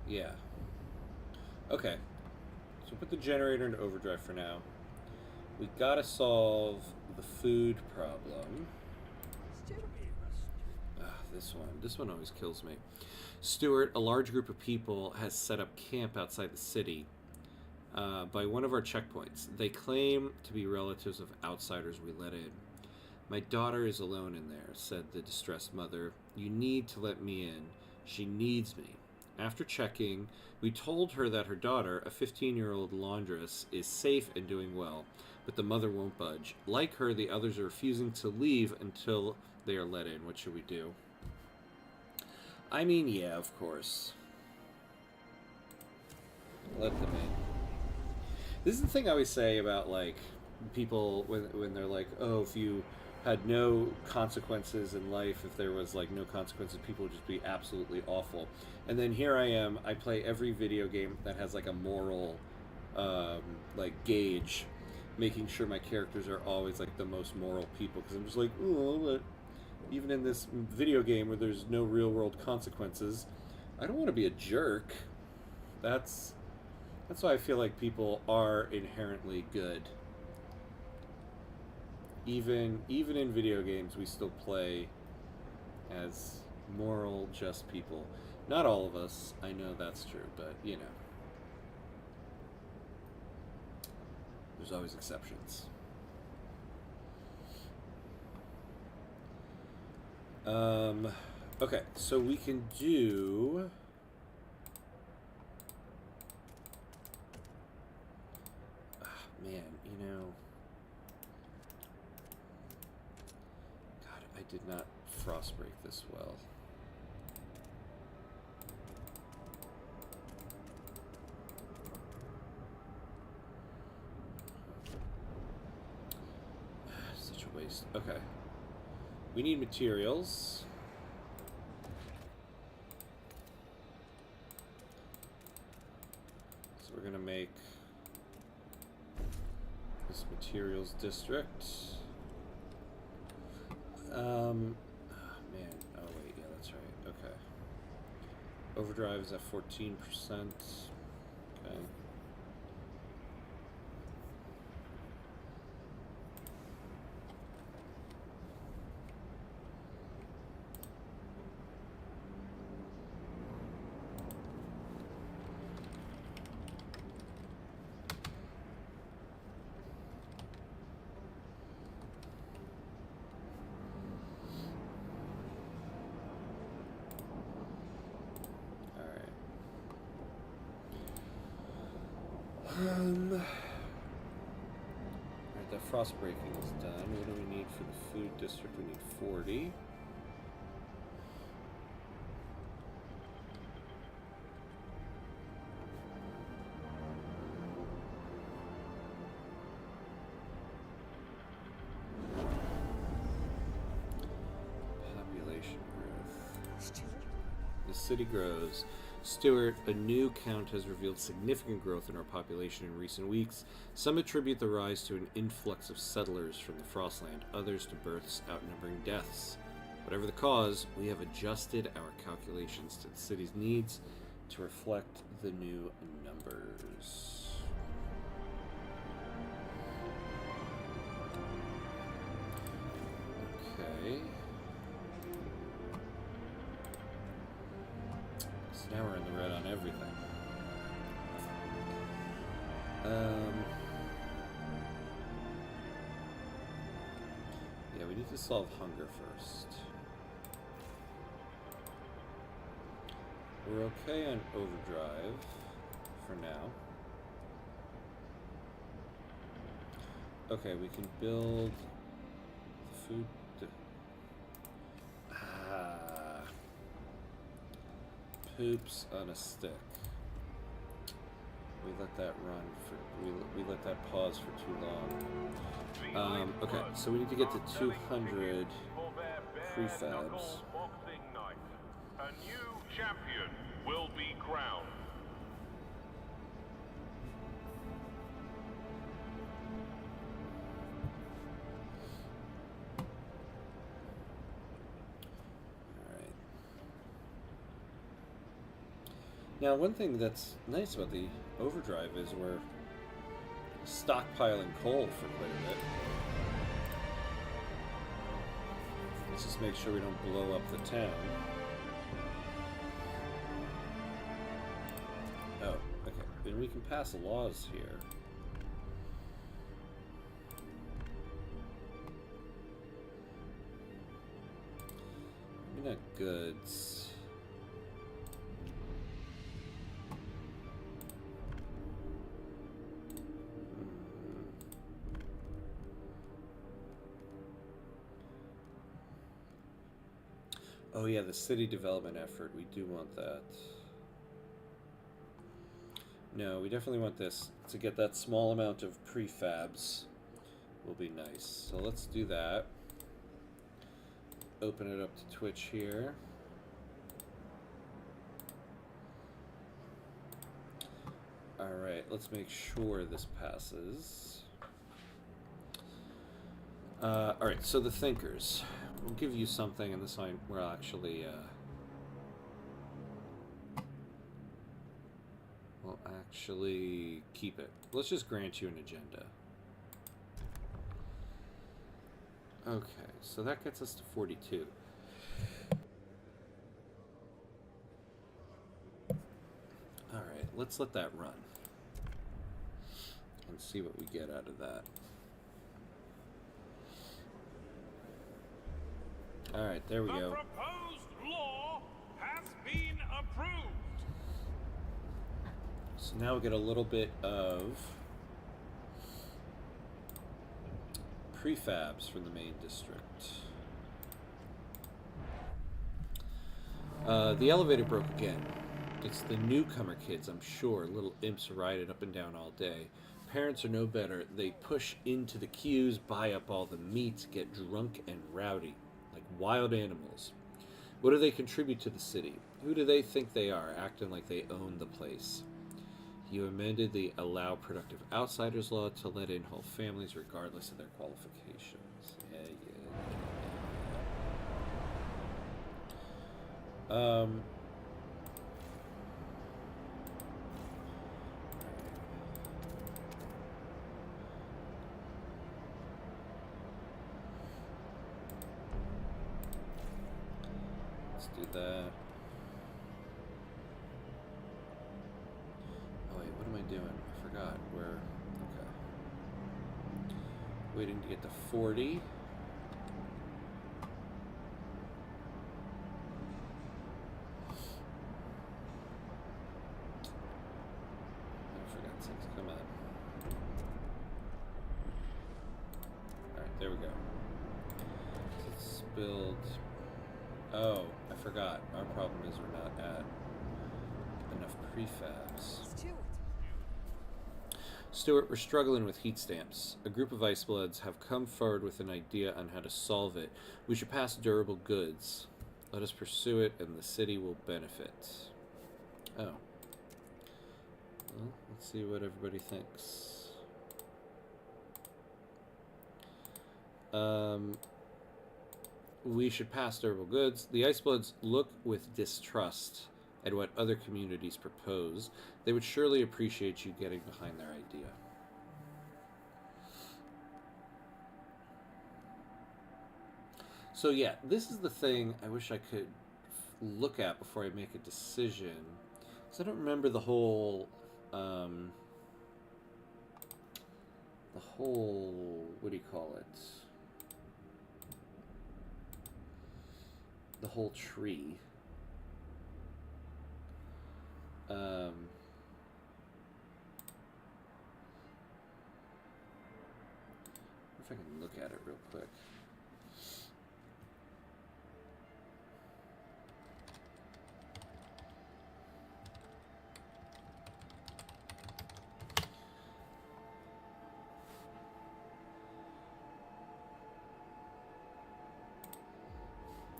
Yeah. Okay. So put the generator into overdrive for now. We gotta solve the food problem. This one. This one always kills me. Stuart, a large group of people has set up camp outside the city by one of our checkpoints. They claim to be relatives of outsiders we let in. My daughter is alone in there, said the distressed mother. You need to let me in. She needs me. After checking, we told her that her daughter, a 15-year-old laundress, is safe and doing well, but the mother won't budge. Like her, the others are refusing to leave until they are let in. What should we do? I mean, yeah, of course. Let them in. This is the thing I always say about, like, people when they're like, oh, if you had no consequences in life, if there was, like, no consequences, people would just be absolutely awful. And then here I am, I play every video game that has, like, a moral, like, gauge, making sure my characters are always, like, the most moral people, because I'm just like, oh, but even in this video game where there's no real-world consequences, I don't want to be a jerk. That's why I feel like people are inherently good. Even in video games, we still play as moral, just people. Not all of us, I know that's true, but, you know. There's always exceptions. Okay, so we can do... Man, you know... God, I did not frostbreak this well. Such a waste. Okay. We need materials. So we're gonna make this materials district. Oh man, oh wait, yeah, that's right, okay. Overdrive is at 14%, okay. Alright, that frost breaking is done. What do we need for the food district? We need 40. Population growth. The city grows. Stuart, a new count has revealed significant growth in our population in recent weeks. Some attribute the rise to an influx of settlers from the Frostland, others to births outnumbering deaths. Whatever the cause, we have adjusted our calculations to the city's needs to reflect the new numbers. Okay. Now we're in the red on everything. Yeah, we need to solve hunger first. We're okay on overdrive for now. Okay, we can build food. Poops on a stick. We let that run for we let that pause for too long. Okay, so we need to get to 200 prefabs. A new champion will be crowned. Now, one thing that's nice about the overdrive is we're stockpiling coal for quite a bit. Let's just make sure we don't blow up the town. Oh, okay. And we can pass laws here. Maybe not goods. Oh yeah, the city development effort. We do want that. No, we definitely want this. To get that small amount of prefabs will be nice. So let's do that. Open it up to Twitch here. Alright, let's make sure this passes. Alright, so the thinkers. We'll give you something, and this line will actually, we'll actually keep it. Let's just grant you an agenda. Okay, so that gets us to 42. Alright, let's let that run. And see what we get out of that. Alright, there we go. The proposed law has been approved. So now we get a little bit of prefabs from the main district. The elevator broke again. It's the newcomer kids, I'm sure. Little imps ride it up and down all day. Parents are no better. They push into the queues, buy up all the meat, get drunk and rowdy, like wild animals. What do they contribute to the city? Who do they think they are, acting like they own the place? You amended the Allow Productive Outsiders law to let in whole families regardless of their qualifications. Let's do that. Oh wait, what am I doing? I forgot. We're okay. Waiting to get to 40. Oh, for God's sakes, come on. Alright, there we go. Let's build. Oh, I forgot. Our problem is we're not at enough prefabs. Stuart, we're struggling with heat stamps. A group of ice bloods have come forward with an idea on how to solve it. We should pass durable goods. Let us pursue it, and the city will benefit. Oh. Well, let's see what everybody thinks. We should pass durable goods. The ice bloods look with distrust at what other communities propose. They would surely appreciate you getting behind their idea. So yeah, this is the thing I wish I could look at before I make a decision. Because I don't remember the whole, what do you call it? The whole tree. If I can look at it real quick.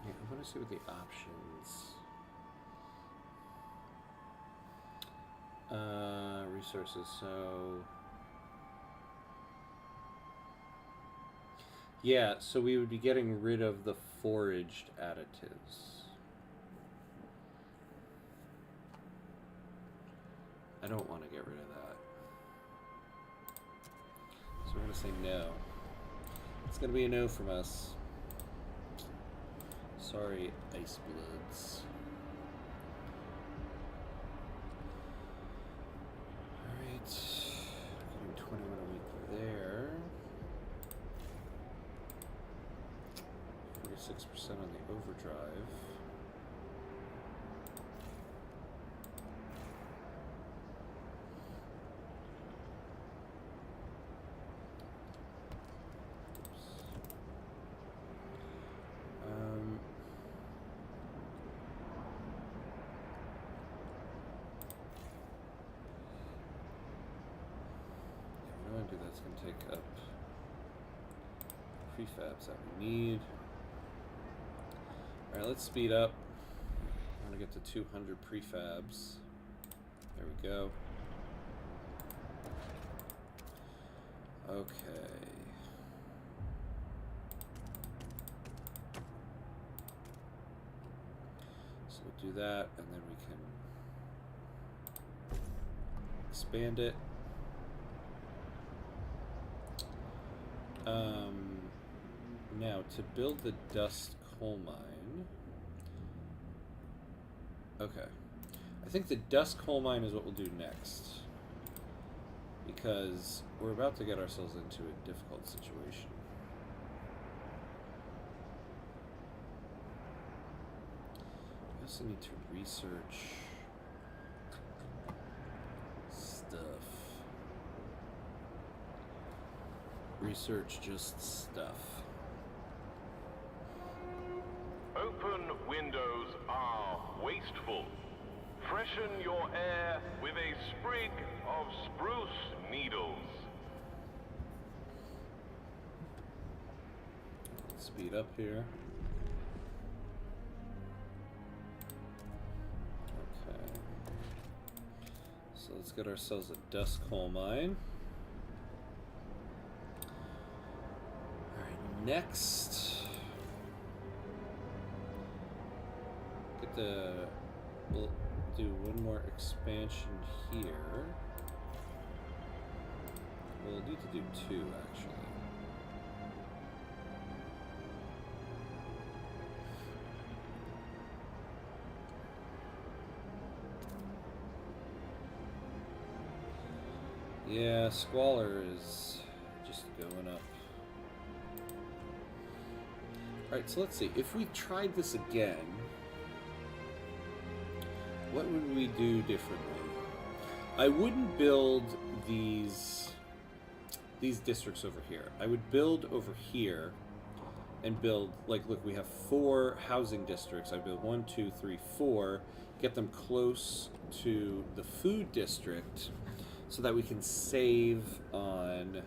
Yeah, I want to see what the options. Resources, so yeah, so we would be getting rid of the foraged additives. I don't want to get rid of that. So we're going to say no. It's going to be a no from us. Sorry, Ice Bloods. Alright. Getting 21 a week there. 46% on the overdrive. That's going to take up prefabs that we need. Alright, let's speed up. I want to get to 200 prefabs. There we go. Okay. So we'll do that, and then we can expand it. Now, to build the dust coal mine... Okay. I think the dust coal mine is what we'll do next. Because we're about to get ourselves into a difficult situation. We also need to research stuff. Research just stuff. Open windows are wasteful. Freshen your air with a sprig of spruce needles. Let's speed up here. Okay. So let's get ourselves a dust coal mine. Alright, next. We'll do one more expansion here. We'll need to do two, actually. Yeah, Squalor is just going up. Alright, so let's see. If we tried this again, what would we do differently? I wouldn't build these districts over here. I would build over here and build, like, look, we have 4 housing districts. I build 1, 2, 3, 4, get them close to the food district so that we can save on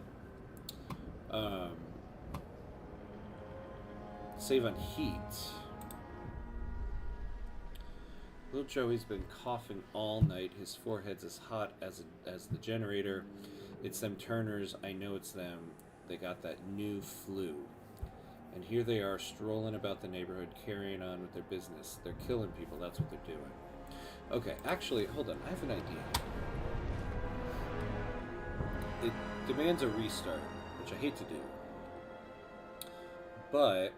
heat. Little Joey's been coughing all night. His forehead's as hot as the generator. It's them Turners. I know it's them. They got that new flu. And here they are strolling about the neighborhood, carrying on with their business. They're killing people. That's what they're doing. Okay, actually, hold on. I have an idea. It demands a restart, which I hate to do. But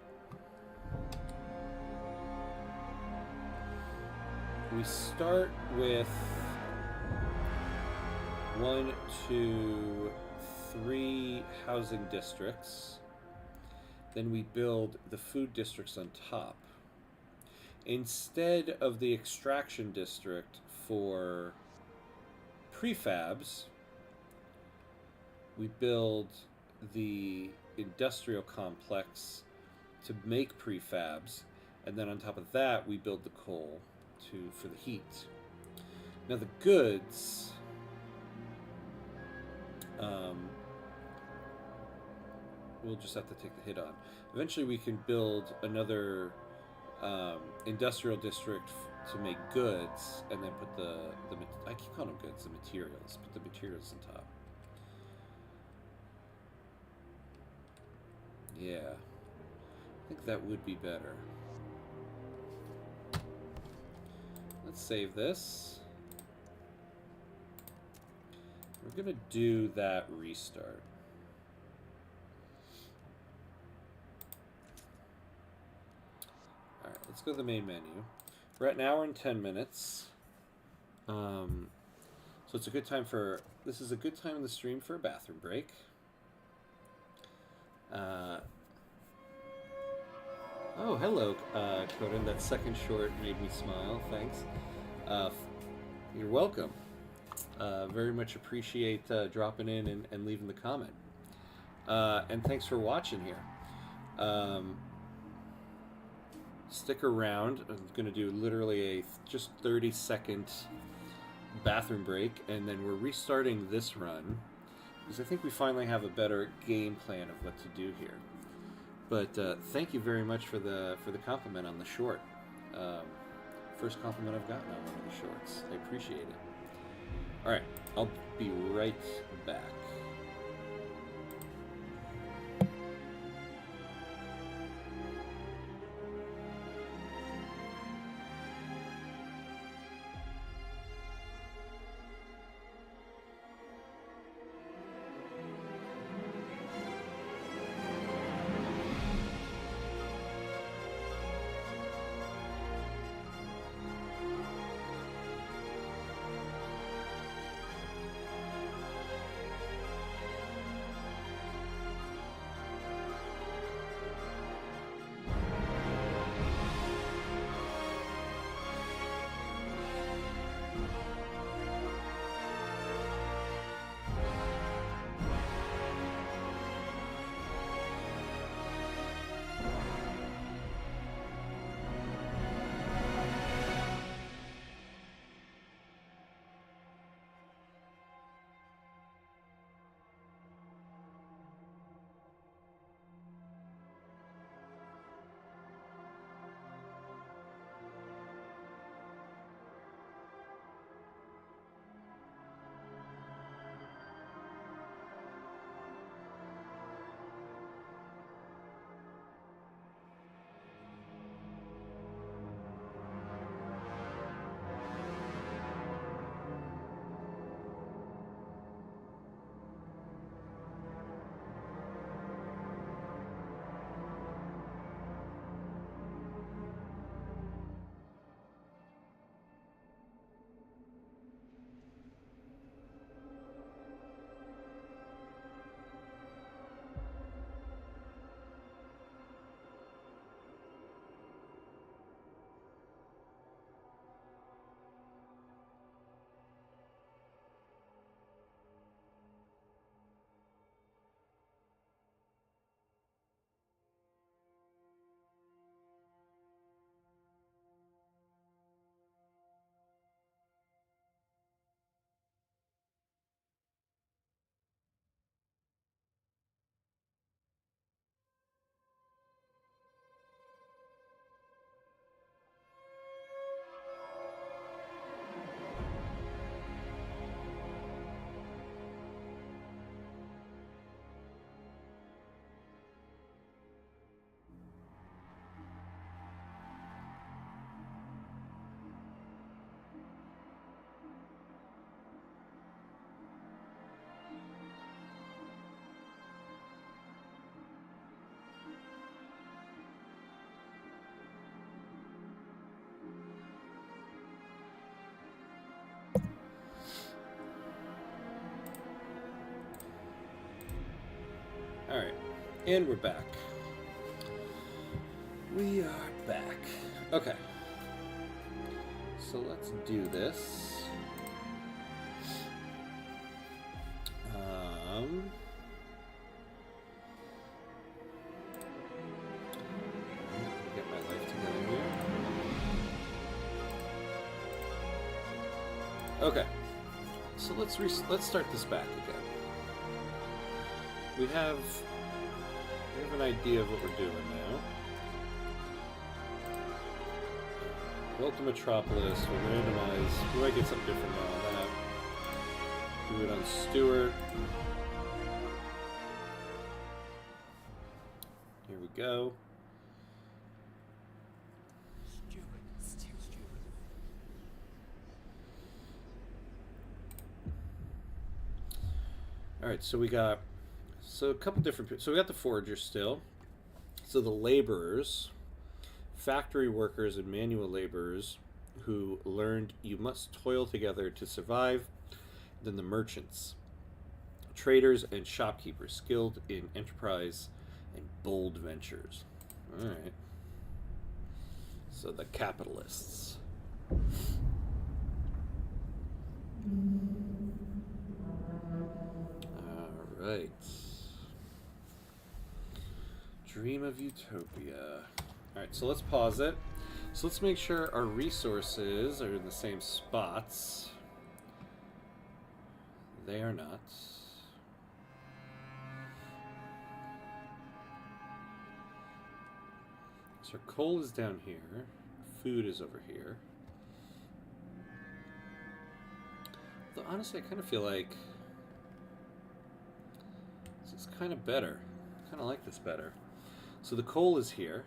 we start with 1, 2, 3 housing districts. Then we build the food districts on top. Instead of the extraction district for prefabs, we build the industrial complex to make prefabs, and then on top of that we build the coal for the heat. Now the goods, we'll just have to take the hit on. Eventually we can build another industrial district to make goods, and then put the I keep calling them goods, the materials. Put the materials on top. Yeah, I think that would be better. Let's save this. We're gonna do that restart. Alright, let's go to the main menu. We're at an hour and 10 minutes. So it's a good time for... This is a good time in the stream for a bathroom break. Oh, hello, Coden. That second short made me smile. Thanks. You're welcome. Very much appreciate dropping in and leaving the comment. And thanks for watching here. Stick around. I'm going to do literally a just 30-second bathroom break, and then we're restarting this run because I think we finally have a better game plan of what to do here. But thank you very much for the compliment on the short. First compliment I've gotten on one of the shorts. I appreciate it. All right, I'll be right back. Alright, and we're back. We are back. Okay. So let's do this. Get my life together here. Okay. So let's start this back again. We have an idea of what we're doing now. Built the Metropolis, we'll randomize. We might get something different now on that. Do it on Stewart. Here we go. All right, so we got a couple different. So we got the foragers still. So the laborers, factory workers, and manual laborers who learned you must toil together to survive. Then the merchants, traders, and shopkeepers skilled in enterprise and bold ventures. All right. So the capitalists. All right. Dream of utopia. All right, so let's pause it. So let's make sure our resources are in the same spots. They are not. So our coal is down here. Food is over here. Though honestly, I kind of feel like this is kind of better. I kind of like this better. So the coal is here.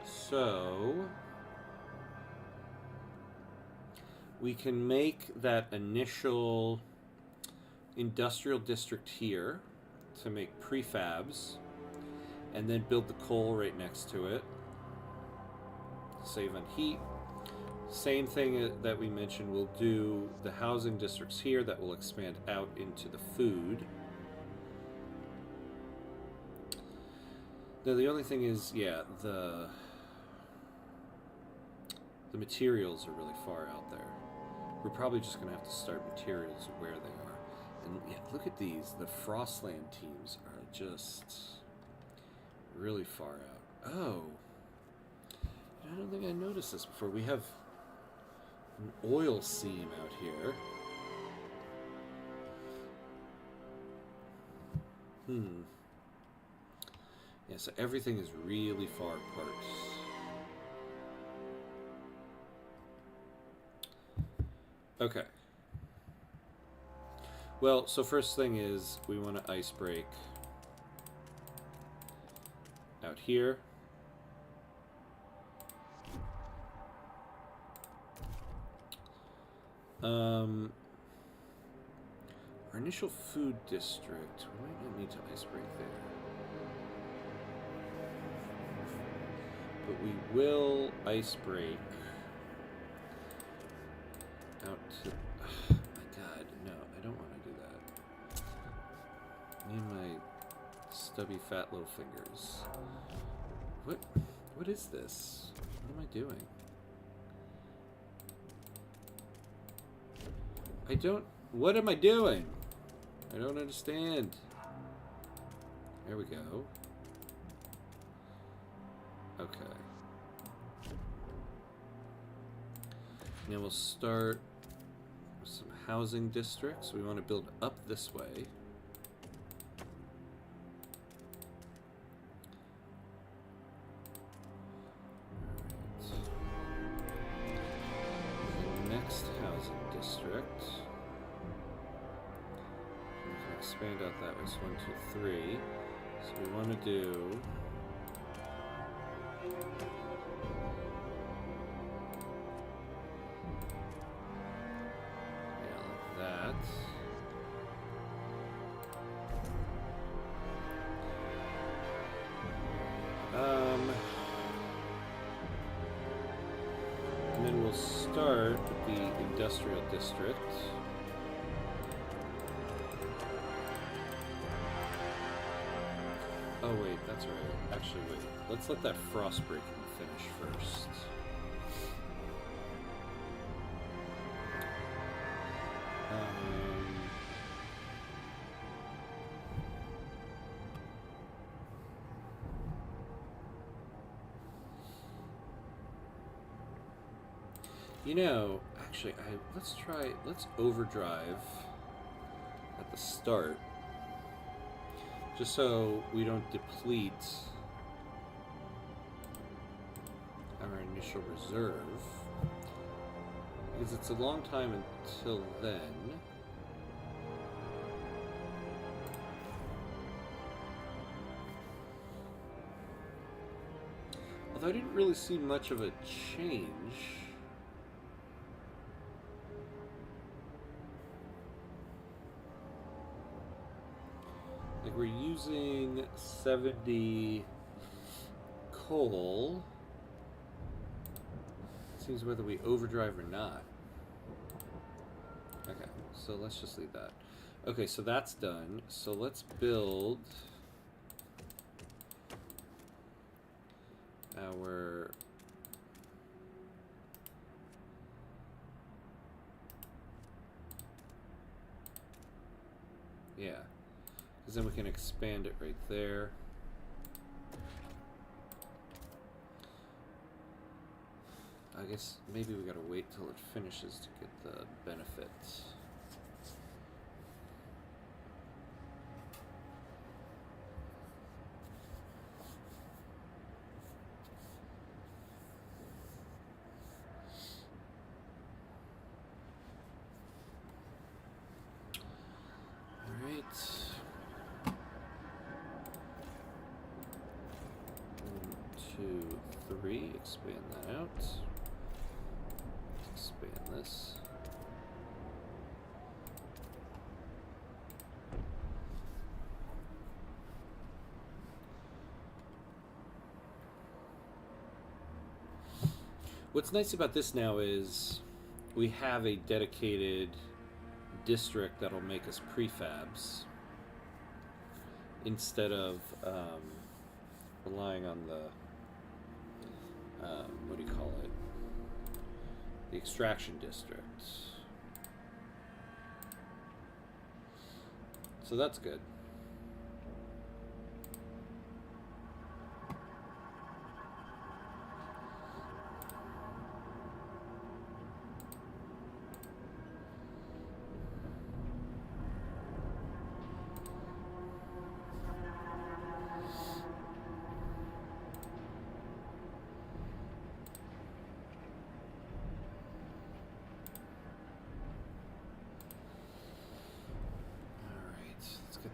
So we can make that initial industrial district here to make prefabs, and then build the coal right next to it. Save on heat. Same thing that we mentioned, we'll do the housing districts here that will expand out into the food. Now the only thing is, yeah, the materials are really far out there. We're probably just going to have to start materials where they are. And yeah, look at these. The Frostland teams are just really far out. Oh. I don't think I noticed this before. We have an oil seam out here. Yeah, so everything is really far apart. Okay. Well, so first thing is we want to ice break out here. Our initial food district, we might not need to ice break there. But we will ice break out to... Oh my god, no, I don't want to do that. Me and my stubby fat little fingers. What is this? What am I doing? What am I doing? I don't understand. There we go. Okay. Now we'll start with some housing districts. We want to build up this way. Alright. The next housing district. We can expand out that way. So 1, 2, 3. So we want to do... and then we'll start with the industrial district. Oh wait, that's right. Actually, wait. Let's let that frost breaking finish first. You know, actually, let's overdrive at the start, just so we don't deplete our initial reserve, because it's a long time until then. Although I didn't really see much of a change. like we're using 70 coal. Seems whether we overdrive or not. Okay, so let's just leave that. Okay, so that's done. So let's build our yeah, because then we can expand it right there. I guess maybe we gotta wait till it finishes to get the benefits. Alright. 1, 2, 3. Expand that out. Expand this. What's nice about this now is we have a dedicated district that'll make us prefabs instead of relying on the what do you call it? The extraction district. So that's good.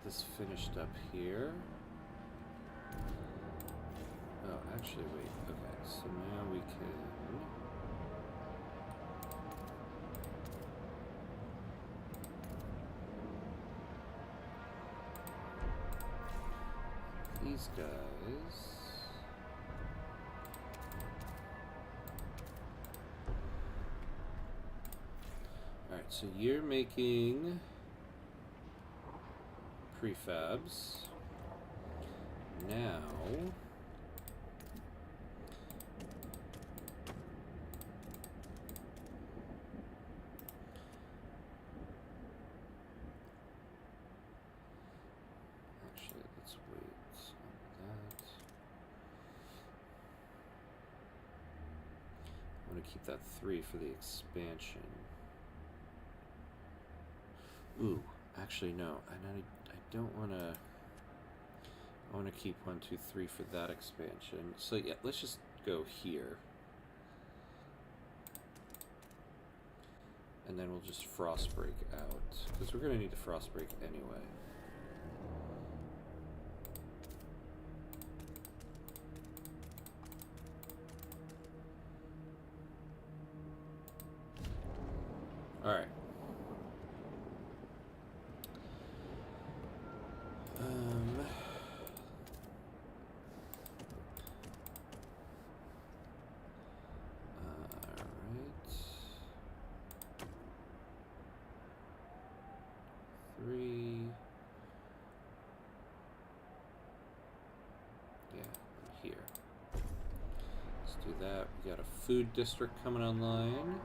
This finished up here. Oh, actually, wait. Okay, so now we can these guys. All right, so you're making prefabs. Now actually let's wait on that. I want to keep that 3 for the expansion. Ooh, actually no, I don't want to. I want to keep 1, 2, 3 for that expansion. So yeah, let's just go here, and then we'll just frost break out because we're going to need to frost break anyway. All right. That we got a food district coming online.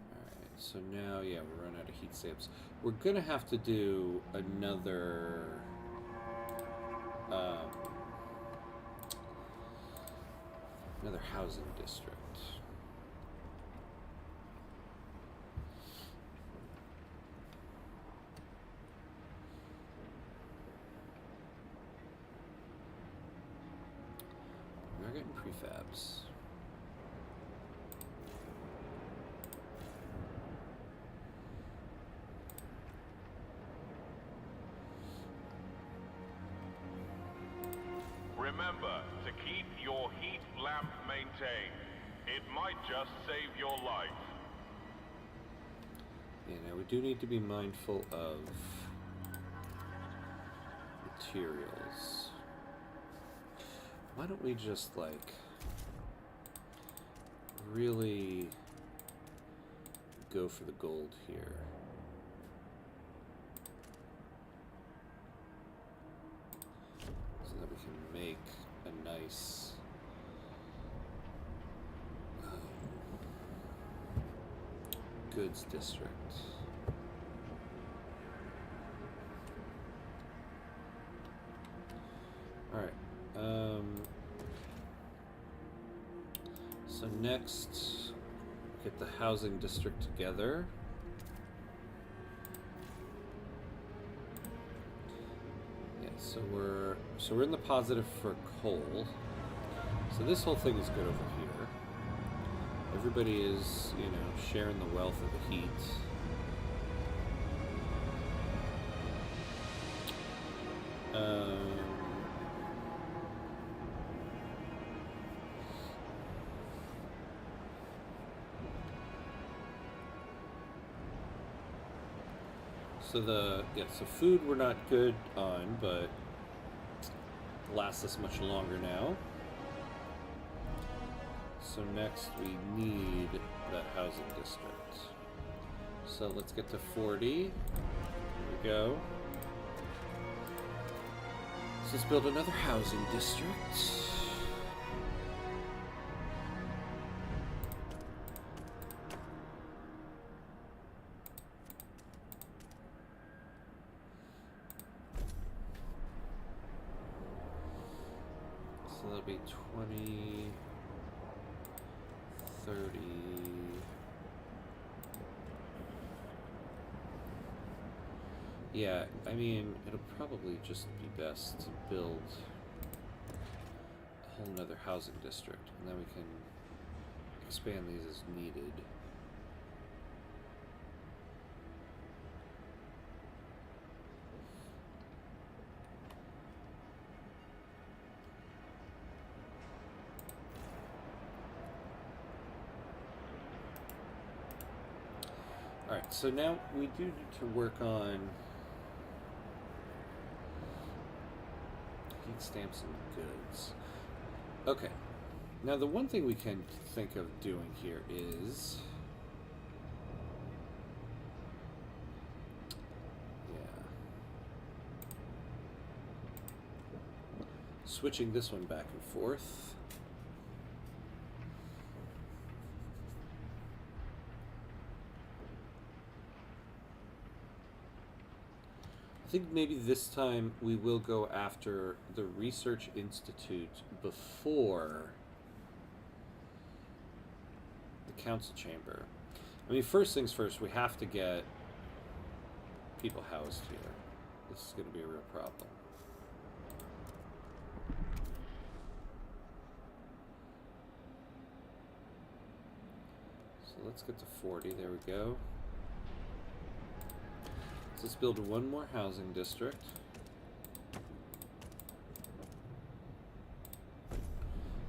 Alright, so now yeah, we're running out of heat saves. We're gonna have to do another another housing district. Prefabs. Remember to keep your heat lamp maintained. It might just save your life. Yeah, now we do need to be mindful of materials. Why don't we just, like, really go for the gold here? So that we can make a nice goods district. Alright. So next, get the housing district together. Yeah, so we're in the positive for coal. So this whole thing is good over here. Everybody is, you know, sharing the wealth of the heat. So food we're not good on, but lasts us much longer now. So next we need that housing district. So let's get to 40. Here we go. So let's build another housing district. So that'll be 20, 30. Yeah, I mean, it'll probably just be best to build a whole nother housing district, and then we can expand these as needed. Alright, so now we do need to work on heat stamps and goods. Okay, now the one thing we can think of doing here is... switching this one back and forth. I think maybe this time we will go after the Research Institute before the Council Chamber. I mean, first things first, we have to get people housed here. This is going to be a real problem. So let's get to 40. There we go. So let's build one more housing district.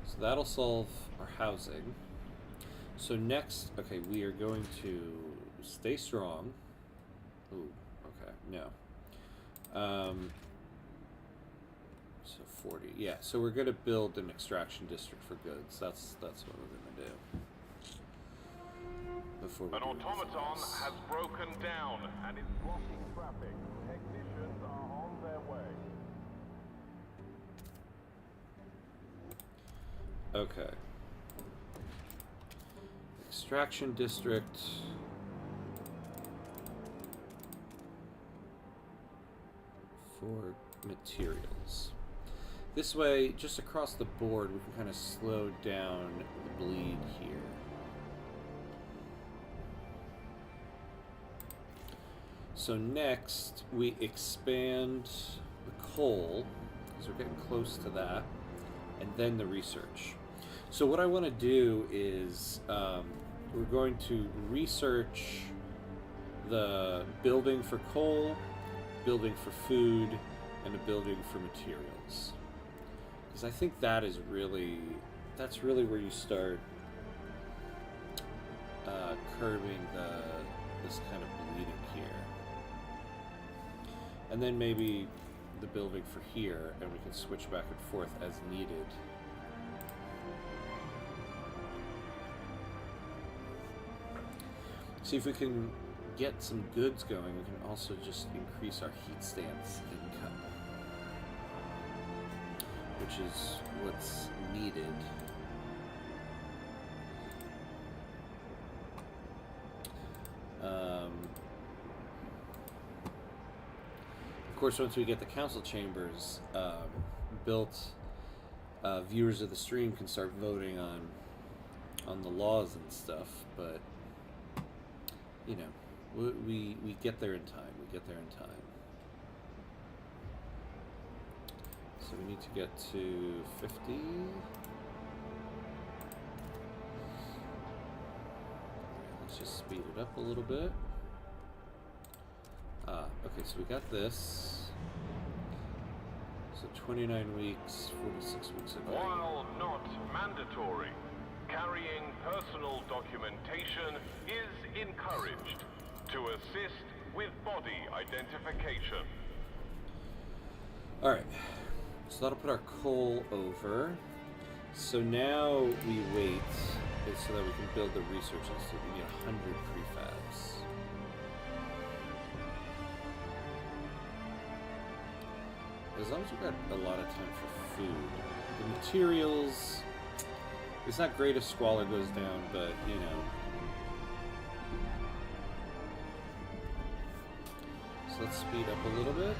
So that'll solve our housing. So next, okay, we are going to stay strong. Ooh, okay, no. So 40, yeah. So we're going to build an extraction district for goods. That's what we're going to do. Before we An automaton has broken down and is blocking traffic. Technicians are on their way. Okay. Extraction district. For materials. This way, just across the board, we can kind of slow down the bleed here. So next, we expand the coal, because we're getting close to that, and then the research. So what I want to do is, we're going to research the building for coal, building for food, and a building for materials. Because I think that is really, that's really where you start curbing this kind of bleeding here. And then maybe the building for here, and we can switch back and forth as needed. See if we can get some goods going. We can also just increase our heat stamps income, which is what's needed. Of course, once we get the council chambers built, viewers of the stream can start voting on the laws and stuff. But you know, we get there in time. We get there in time. So we need to get to 50. Let's just speed it up a little bit. Okay, so we got this. So 29 weeks, 46 weeks ago. While not mandatory, carrying personal documentation is encouraged to assist with body identification. Alright, so that'll put our coal over. So now we wait so that we can build the research institute. We need 100 prefabs. As long as we've got a lot of time for food. The materials, it's not great if squalor goes down, but you know. So let's speed up a little bit.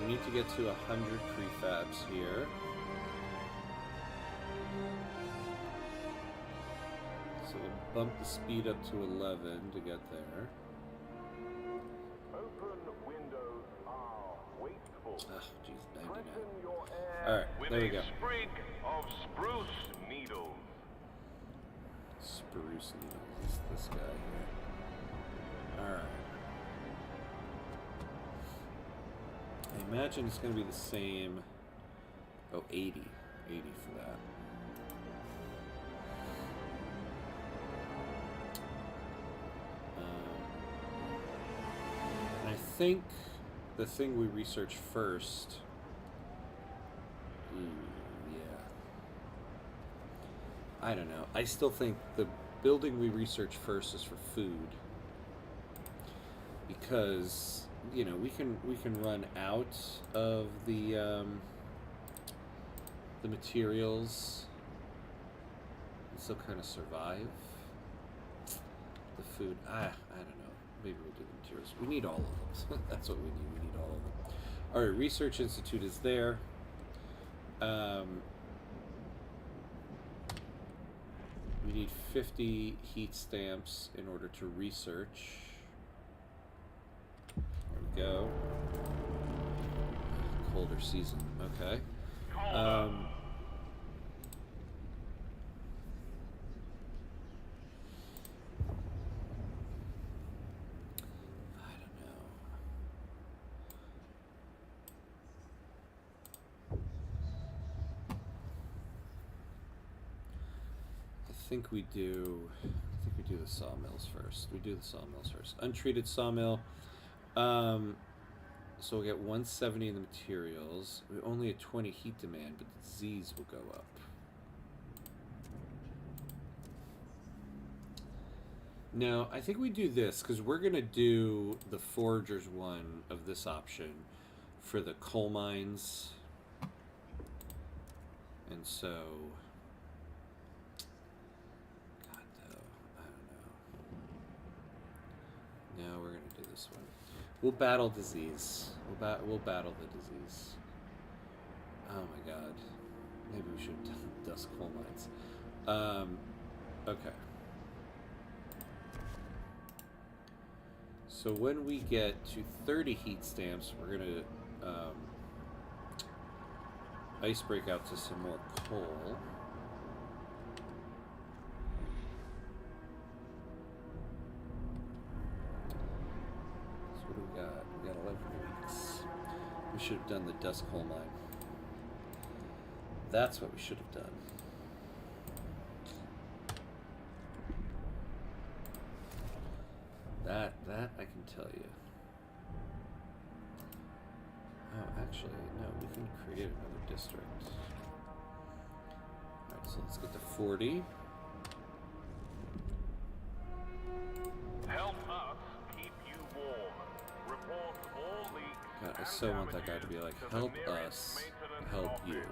We need to get to 100 prefabs here. So we'll bump the speed up to 11 to get there. Open windows are wasteful. Oh, jeez, 99. Freshen your air Alright, with there we a go. sprig of spruce needles. Spruce needles, this guy here. Alright. I imagine it's going to be the same. Oh, 80. 80 for that. And I think the thing we research first. Yeah. I don't know. I still think the building we research first is for food. Because, you know, we can run out of the materials and still kind of survive. The food, I don't know. Maybe we'll do the materials. We need all of them. That's what we need. We need all of them. All right, Research Institute is there. We need 50 heat stamps in order to research. There we go. Colder season. Okay. I don't know. I think we do the sawmills first. We do the sawmills first. Untreated sawmill. So we'll get 170 in the materials. We only had 20 heat demand, but the Z's will go up. No, I think we do this because we're gonna do the foragers one of this option for the coal mines, and so. God, though, I don't know. No, we're gonna do this one. We'll battle disease. We'll battle the disease. Oh my god. Maybe we should have done dust coal mines. Okay. So when we get to 30 heat stamps, we're gonna ice break out to some more coal. What do we got? We got 11 weeks. We should have done the dust coal mine. That's what we should have done. That I can tell you. Oh, actually, no, we can create another district. Alright, so let's get to 40. Help us keep you warm. Report all leaks. God, I and so want that guy to be damages like, to the help nearest us, maintenance help office. you.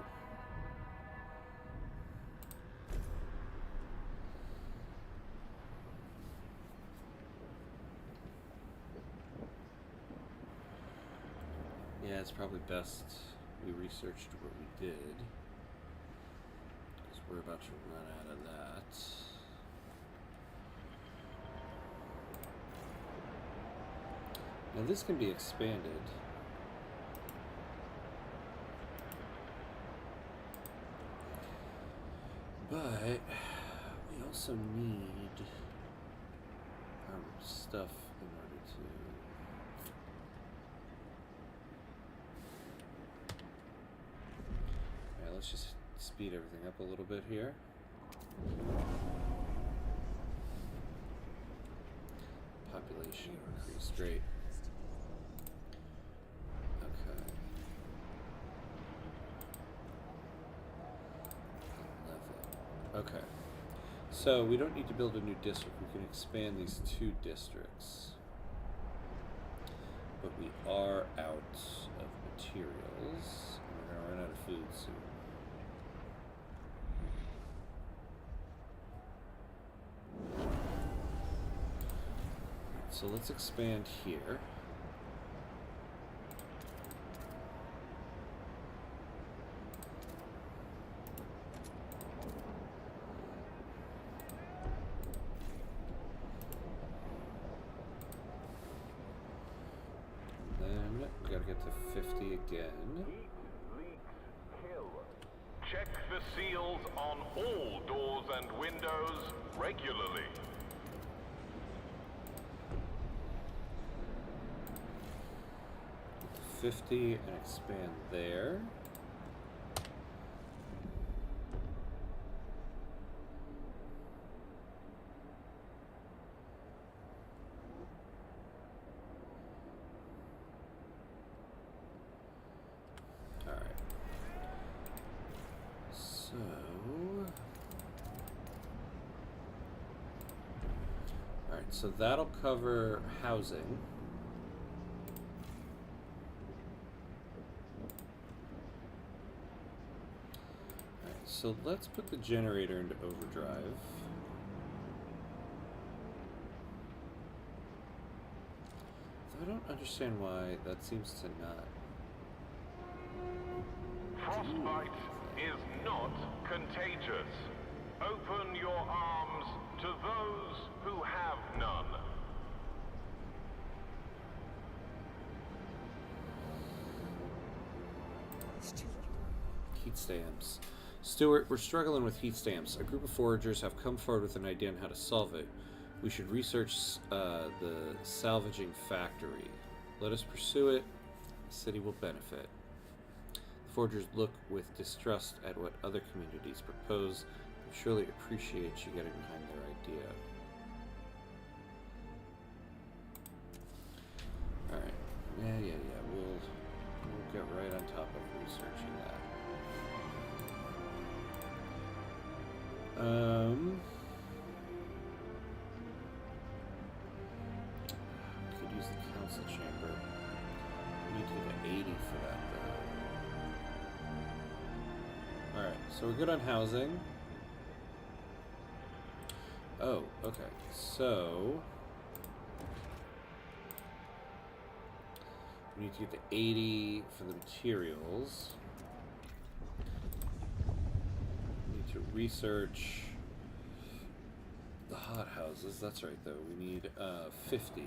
Yeah, it's probably best we researched what we did, because we're about to run out of that. Now this can be expanded. But we also need our stuff in order to... Alright, let's just speed everything up a little bit here. Population increased, great. Okay. 11. Okay. So we don't need to build a new district. We can expand these 2 districts. But we are out of materials. And we're going to run out of food soon. So let's expand here. Then we gotta get to 50 again. Heat, leaks, kill. Check the seals on all doors and windows regularly. 50 and expand there. All right. So all right, so that'll cover housing. So let's put the generator into overdrive. I don't understand why that seems to not. Frostbite is not contagious. Open your arms to those who have none. Heat stamps. Stuart, we're struggling with heat stamps. A group of foragers have come forward with an idea on how to solve it. We should research the salvaging factory. Let us pursue it. The city will benefit. The foragers look with distrust at what other communities propose, but surely appreciate you getting behind their idea. Alright. Yeah. We'll get right on top of researching that. Could use the council chamber. We need to get an 80 for that though. Alright, so we're good on housing. Oh, okay. So we need to get the 80 for the materials. To research the hothouses. That's right, though. We need 50.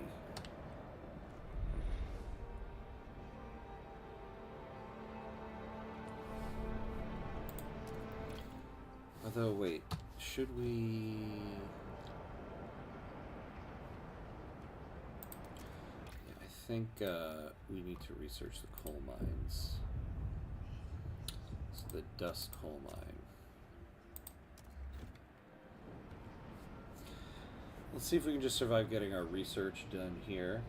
Although, wait, should we? Yeah, I think we need to research the coal mines. So the dust coal mine. Let's see if we can just survive getting our research done here.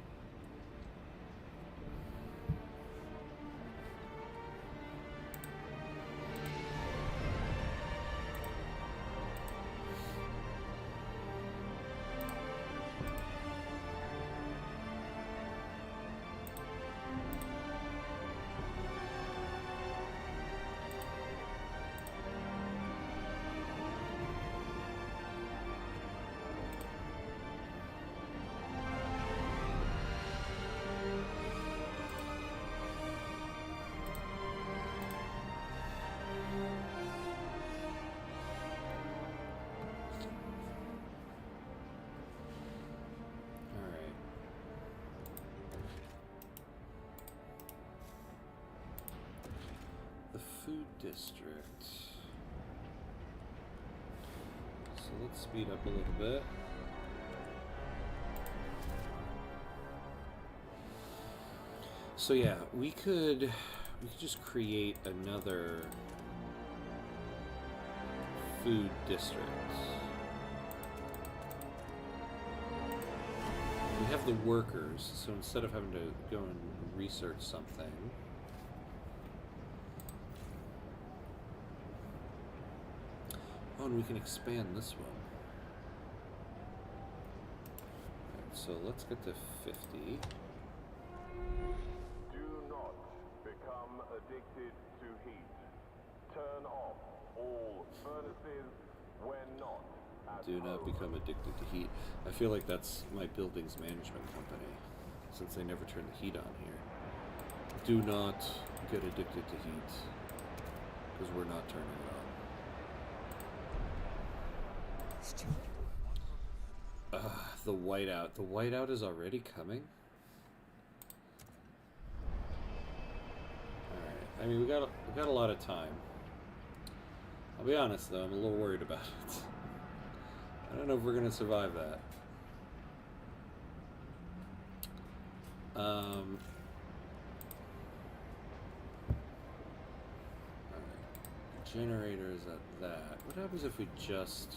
Food district. So let's speed up a little bit. So yeah, we could just create another food district. We have the workers, so instead of having to go and research something, and we can expand this one. Right, so let's get to 50. Do not become addicted to heat. Turn off all furnaces when not at Do not home. become addicted to heat. I feel like that's my buildings management company, since they never turn the heat on here. Do not get addicted to heat, because we're not turning it on. The whiteout. The whiteout is already coming? Alright. I mean, we got a lot of time. I'll be honest, though. I'm a little worried about it. I don't know if we're going to survive that. Alright. Generator is at that. What happens if we just...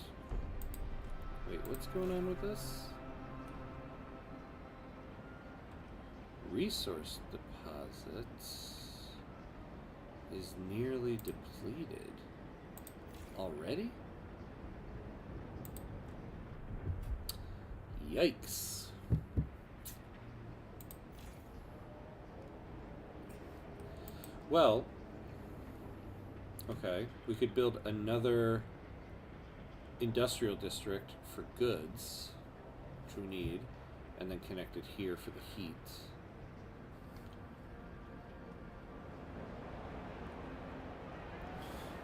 Wait, what's going on with this? Resource deposits is nearly depleted. Already? Yikes. Well, okay, we could build another industrial district for goods, which we need, and then connect it here for the heat.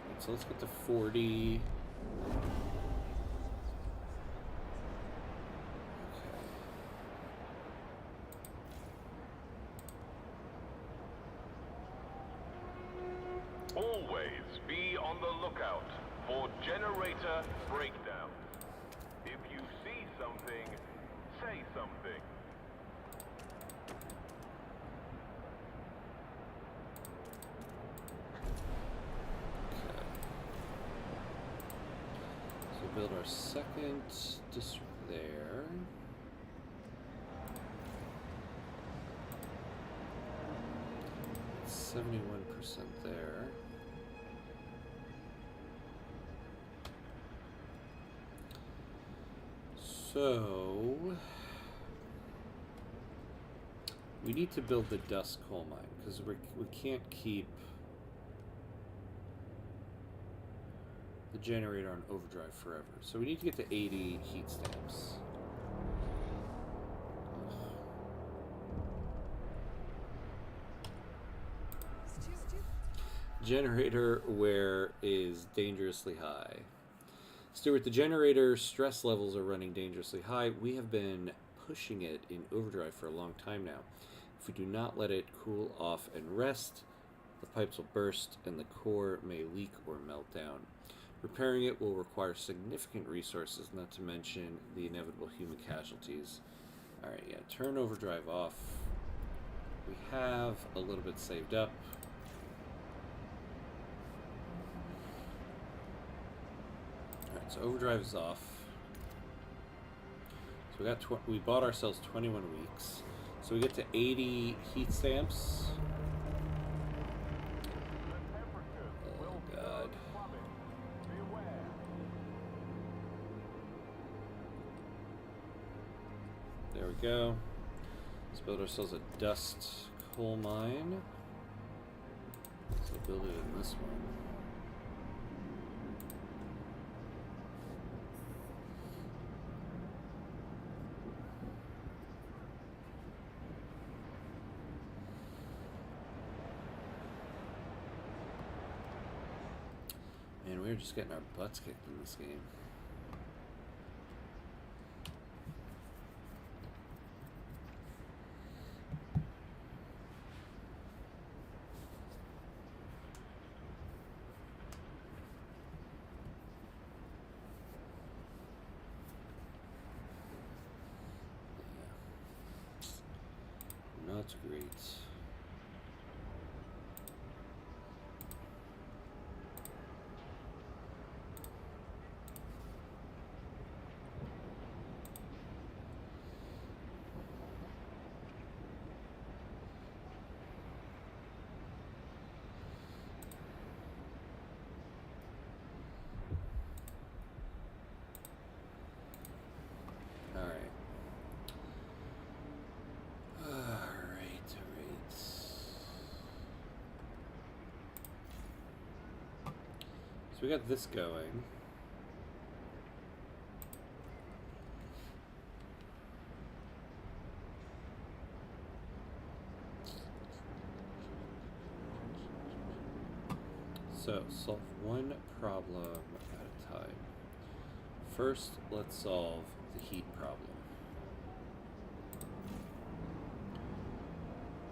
Right, so let's get to 40. Always be on the lookout for generator breakdown. If you see something, say something. So build our second district there. It's 71% there. So we need to build the dust coal mine because we can't keep the generator on overdrive forever. So we need to get to 80 heat stamps. Generator wear is dangerously high. Stuart, the generator stress levels are running dangerously high. We have been pushing it in overdrive for a long time now. If we do not let it cool off and rest, the pipes will burst and the core may leak or melt down. Repairing it will require significant resources, not to mention the inevitable human casualties. Alright, yeah, turn overdrive off. We have a little bit saved up. Alright, so overdrive is off. So we bought ourselves 21 weeks. So we get to 80 heat stamps. Oh god. There we go. Let's build ourselves a dust coal mine. So build it in this one. Man, we're just getting our butts kicked in this game. Not great. So we got this going. So, solve one problem at a time. First, let's solve the heat problem.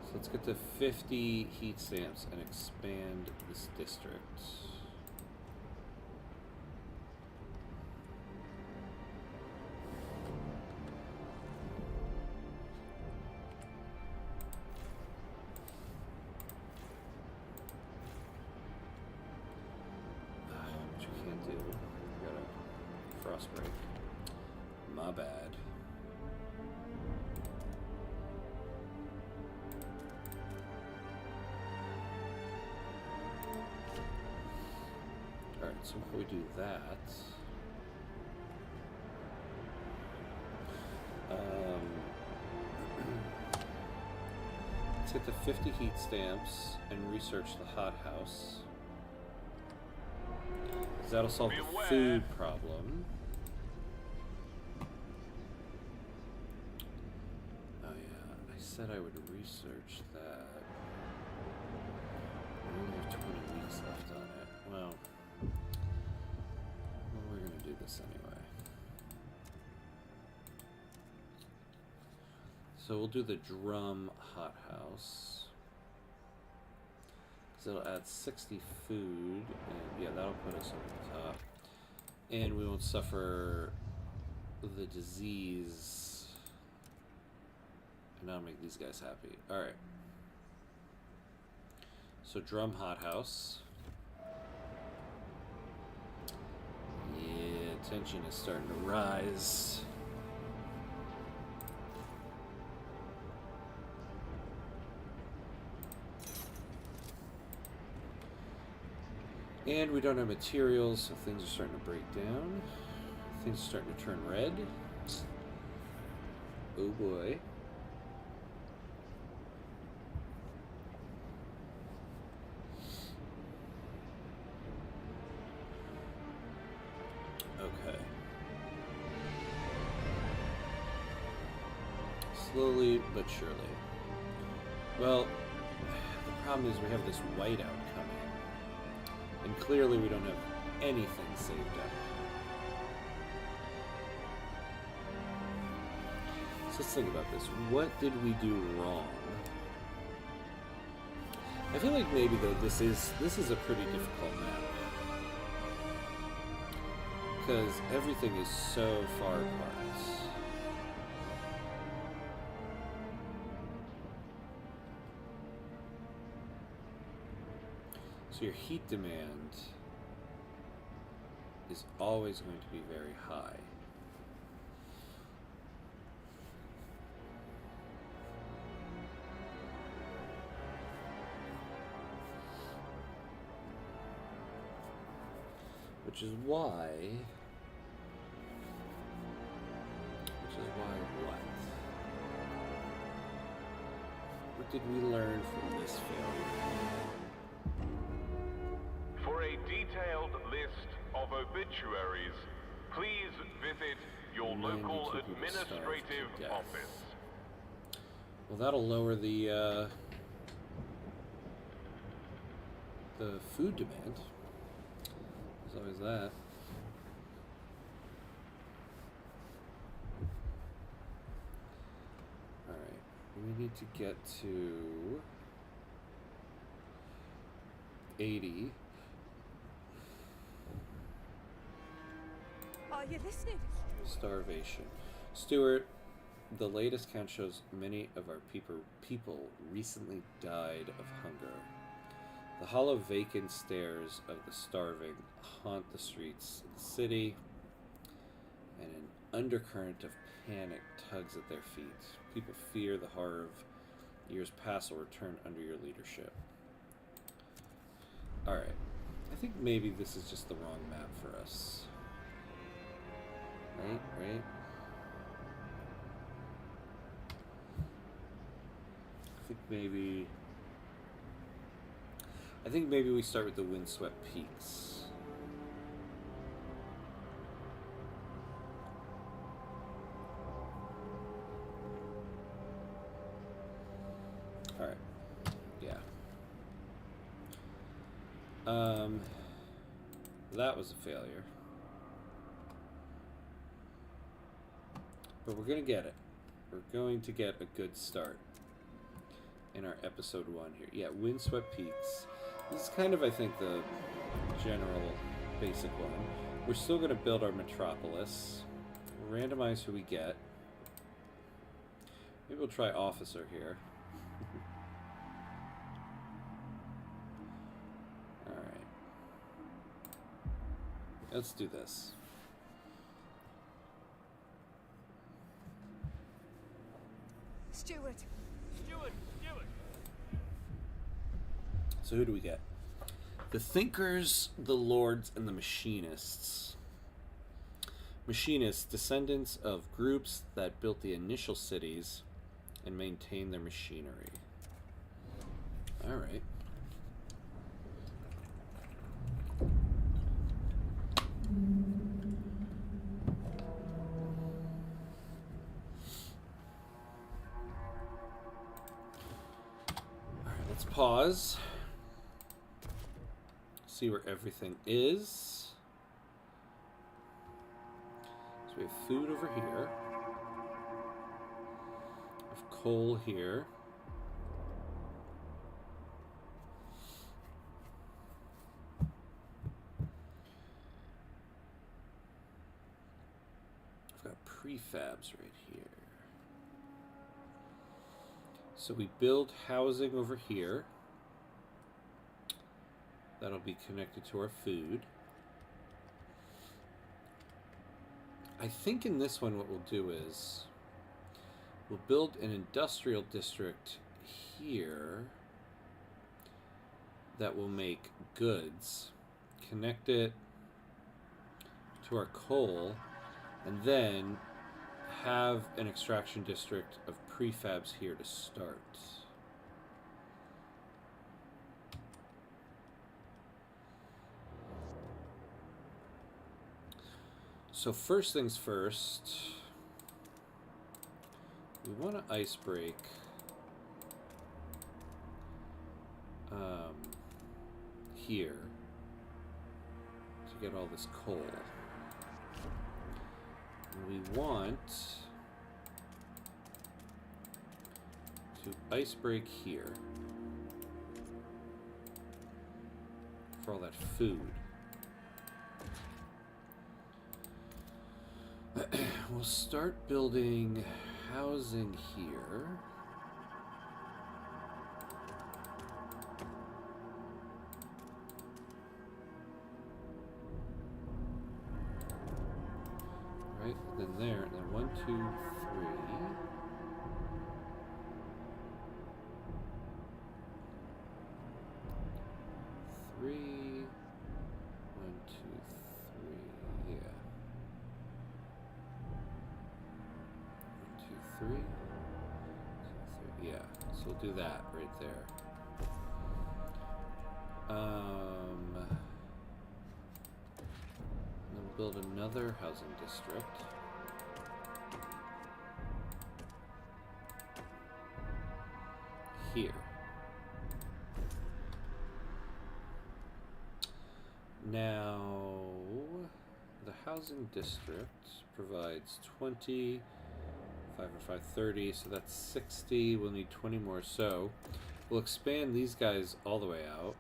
So let's get to 50 heat stamps and expand this district. Which we can't do. We got a frost break. My bad. Alright, so how we do that? Let's get to 50 heat stamps and research the hothouse. That'll solve the food problem. Oh yeah, I said I would research that. We only have 20 weeks left on it. Well, we're gonna do this anyway. So we'll do the drum hothouse. It'll add 60 food, and yeah, that'll put us on the top. And we won't suffer the disease. And that'll make these guys happy. Alright. So drum hothouse. Yeah, tension is starting to rise. And we don't have materials, so things are starting to break down. Things are starting to turn red. Oh boy. Okay. Slowly but surely. Well, the problem is we have this whiteout coming. And clearly we don't have anything saved up. So let's think about this. What did we do wrong? I feel like maybe though this is a pretty difficult map. Because everything is so far apart. So your heat demand is always going to be very high. Which is why what? What did we learn from this failure? For a detailed list of obituaries, please visit your local 92 people starved to administrative death. office. Well, that'll lower the food demand. There's always that. Alright, we need to get to 80. Are you listening? Starvation. Stuart, the latest count shows many of our people recently died of hunger. The hollow, vacant stares of the starving haunt the streets of the city, and an undercurrent of panic tugs at their feet. People fear the horror of years past will return under your leadership. Alright. I think maybe this is just the wrong map for us. Right? I think maybe we start with the windswept peaks. Alright. Yeah. That was a failure. But we're gonna get it. We're going to get a good start in our episode 1 here. Yeah, windswept peaks. This is kind of, I think, the general basic one. We're still going to build our metropolis. Randomize who we get. Maybe we'll try officer here. Alright. Let's do this. Stuart. So who do we get? The thinkers, the lords, and the machinists. Machinists, descendants of groups that built the initial cities and maintained their machinery. Alright. Alright, let's pause. See where everything is. So we have food over here. We have coal here. I've got prefabs right here. So we build housing over here. That'll be connected to our food. I think in this one what we'll do is we'll build an industrial district here that will make goods, connect it to our coal, and then have an extraction district of prefabs here to start. So first things first, we want to ice break here to get all this coal. And we want to ice break here for all that food. We'll start building housing here. Right, then there, and then 1, 2, 3. 3, 1, 2, three. Yeah, so we'll do that right there. And then build another housing district. Here. Now, the housing district provides 20, 5 or 5, 30, so that's 60. We'll need 20 more, so we'll expand these guys all the way out,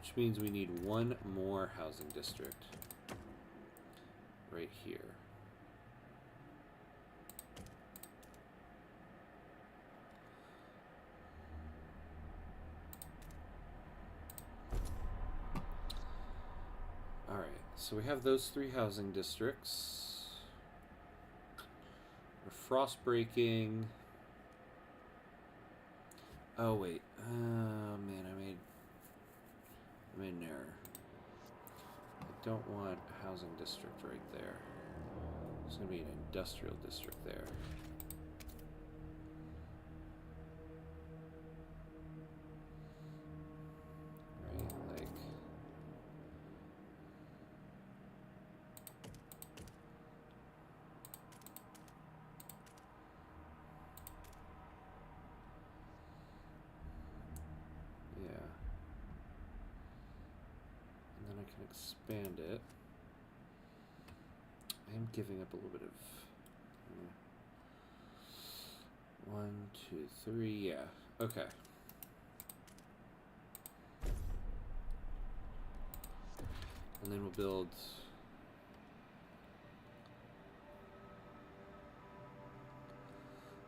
which means we need one more housing district right here. Alright, so we have those 3 housing districts. We're frost breaking. Oh wait, man, I made an error. I don't want a housing district right there. There's going to be an industrial district there. Right, like... yeah. And then I can expand it. I am giving up a little bit of... 1, 2, 3, yeah. Okay. And then we'll build...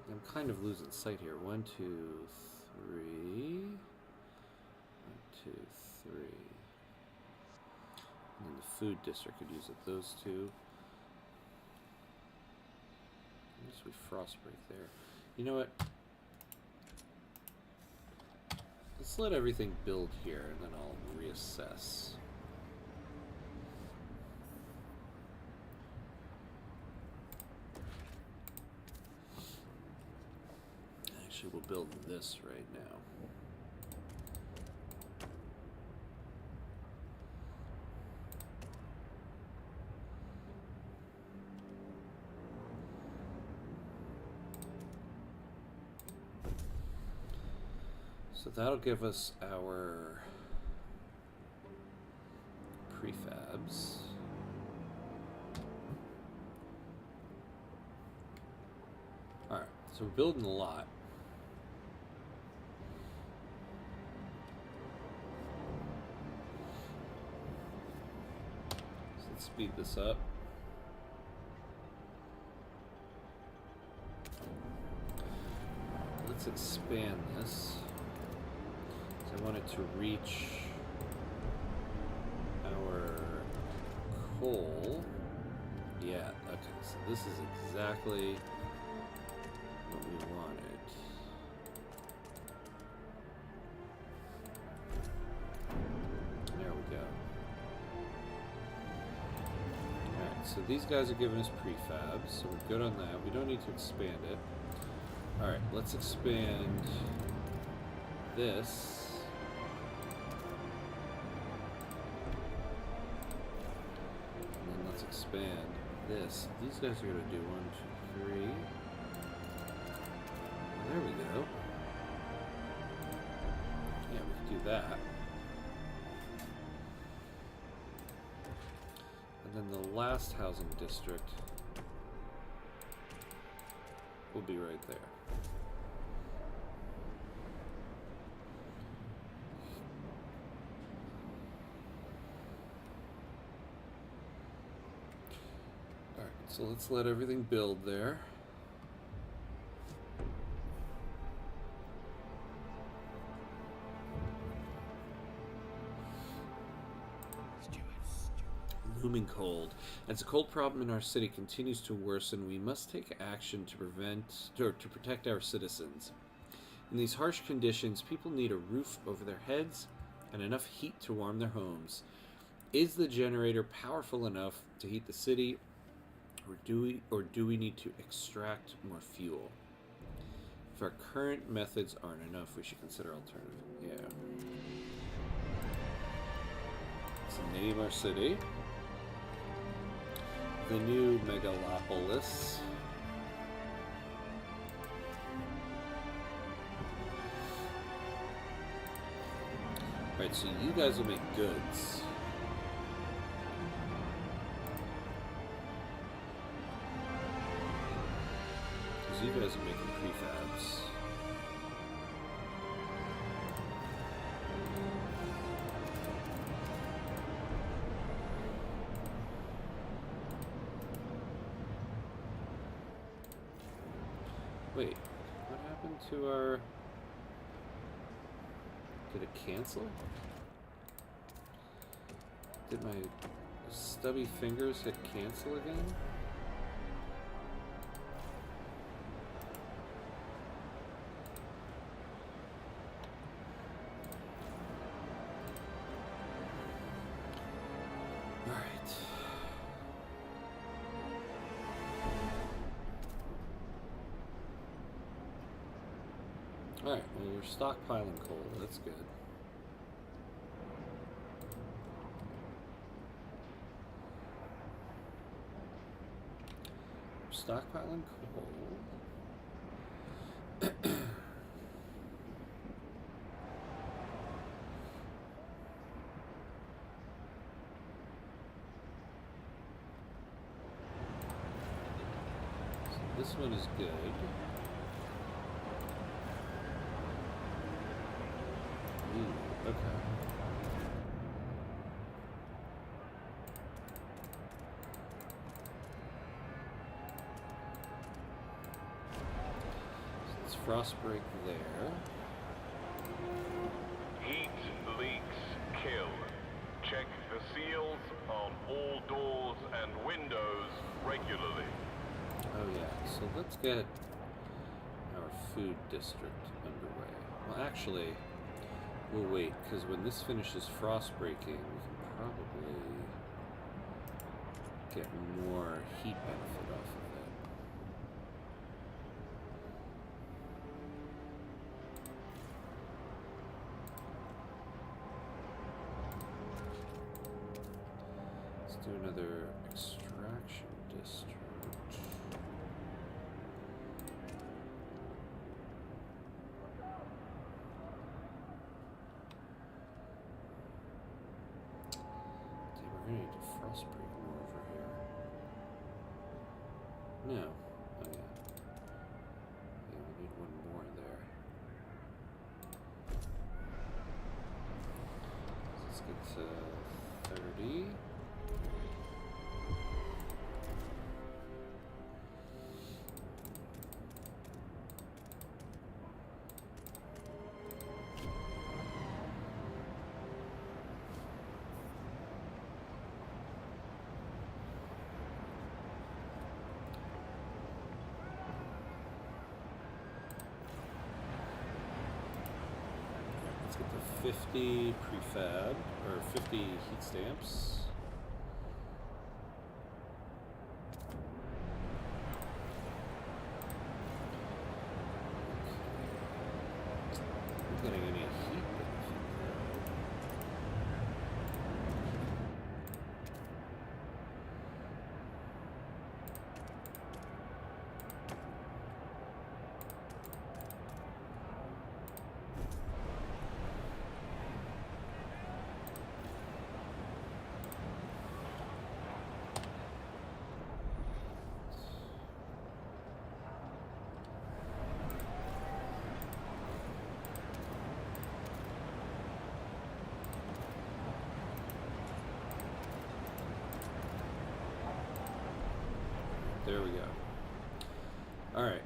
I'm kind of losing sight here. 1, 2, 3... 1, 2, 3... And then the food district could use it. Those two. I guess we frost break there. You know what? Let's let everything build here and then I'll reassess. Actually, we'll build this right now. So that'll give us our prefabs. Alright, so we're building a lot. So let's speed this up. Let's expand this. I want it to reach our coal. Yeah, okay, so this is exactly what we wanted. There we go. Alright, so these guys are giving us prefabs, so we're good on that. We don't need to expand it. Alright, let's expand this. Expand this. These guys are going to do 1, 2, 3. There we go. Yeah, we can do that. And then the last housing district will be right there. So let's let everything build there. Looming cold. As the cold problem in our city continues to worsen, we must take action to protect our citizens. In these harsh conditions, people need a roof over their heads and enough heat to warm their homes. Is the generator powerful enough to heat the city? do we need to extract more fuel? If our current methods aren't enough, we should consider alternative. Yeah. Let's name our city. The new megalopolis. Right, so you guys will make goods. Because you guys are making prefabs. Wait, what happened to our... Did it cancel? Did my stubby fingers hit cancel again? Alright. Alright, well, we're stockpiling coal. That's good. Stockpiling coal. So this one is good. Ooh, okay. Frostbreak there. Heat leaks kill. Check the seals on all doors and windows regularly. Oh yeah, so let's get our food district underway. Well, actually, we'll wait, because when this finishes frostbreaking, we can probably get more heat benefit off of it. Do another extraction district. Damn, we're gonna need to frostbreak more over here. No. Oh yeah. Yeah, we need one more there. So let's get to 30. Let's get to 50 prefab, or 50 heat stamps. Not getting any heat benefit there. There we go. Alright.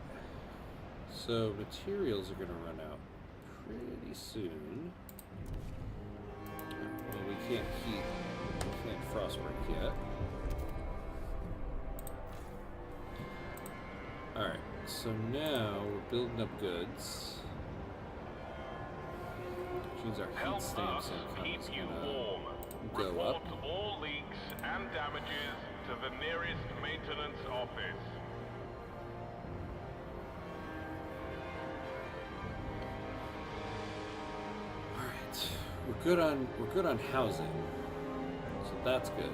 So materials are going to run out pretty soon. Well, we can't frostbreak yet. Alright, so now we're building up goods. Which means our heat stamps income is going to go up. Report all leaks and damages to the nearest maintenance office. All right, we're good on housing, so that's good.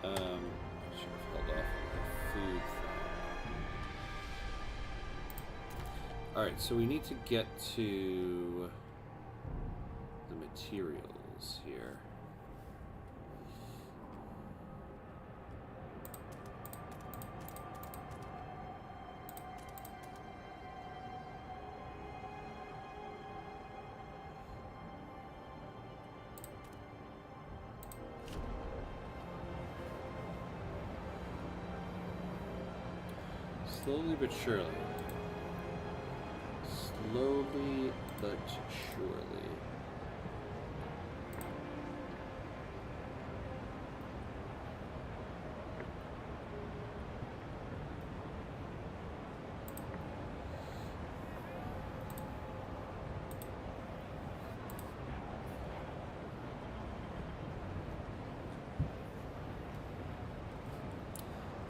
I should have held off on that food thing. Alright, so we need to get to the materials here. Slowly but surely. Slowly but surely.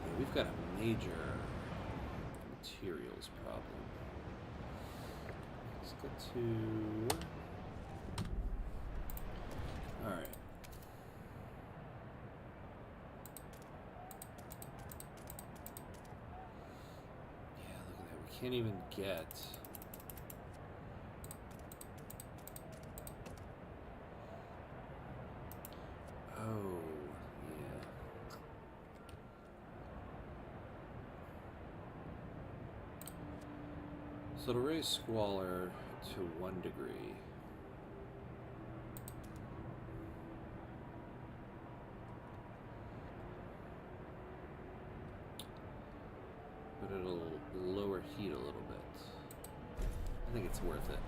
Yeah, we've got a major materials problem. Let's get to... Alright. Yeah, look at that. We can't even get... Oh, yeah. So to raise squalor to 1 degree. But it'll lower heat a little bit. I think it's worth it.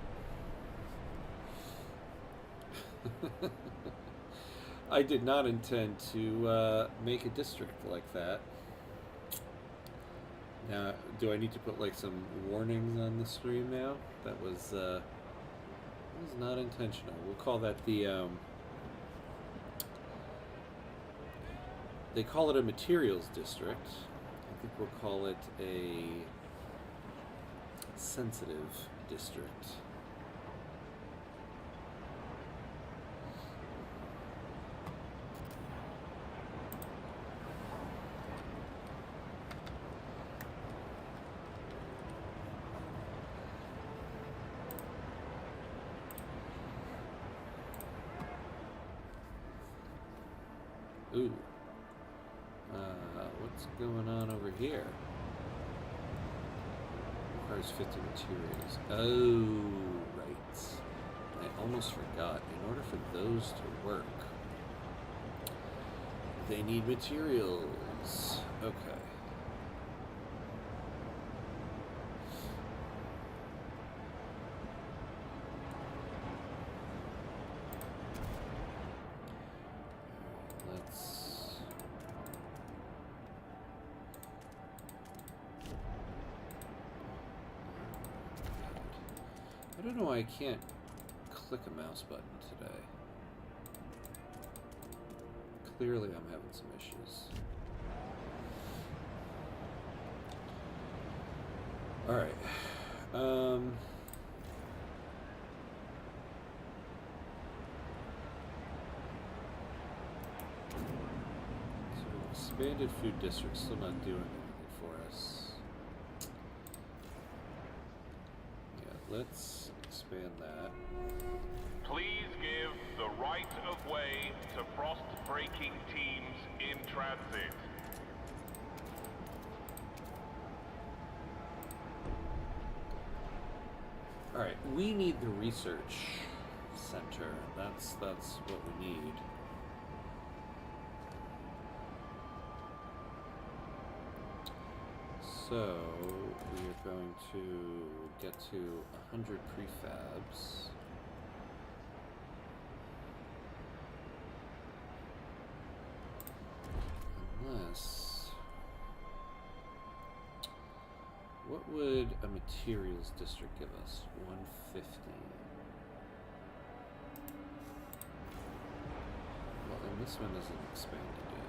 I did not intend to make a district like that. Now, do I need to put like some warnings on the stream now? That was not intentional. We'll call that the they call it a materials district. I think we'll call it a sensitive district. Ooh. What's going on over here? Requires 50 materials. Oh, right. I almost forgot. In order for those to work, they need materials. Okay. I don't know why I can't click a mouse button today. Clearly I'm having some issues. Alright. So expanded food district still not doing anything for us. Yeah, let's expand that. Please give the right of way to frost breaking teams in transit. All right, we need the research center. That's what we need. So we are going to get to 100 prefabs. Unless What would a materials district give us? 150. Well, and this one isn't expanded yet.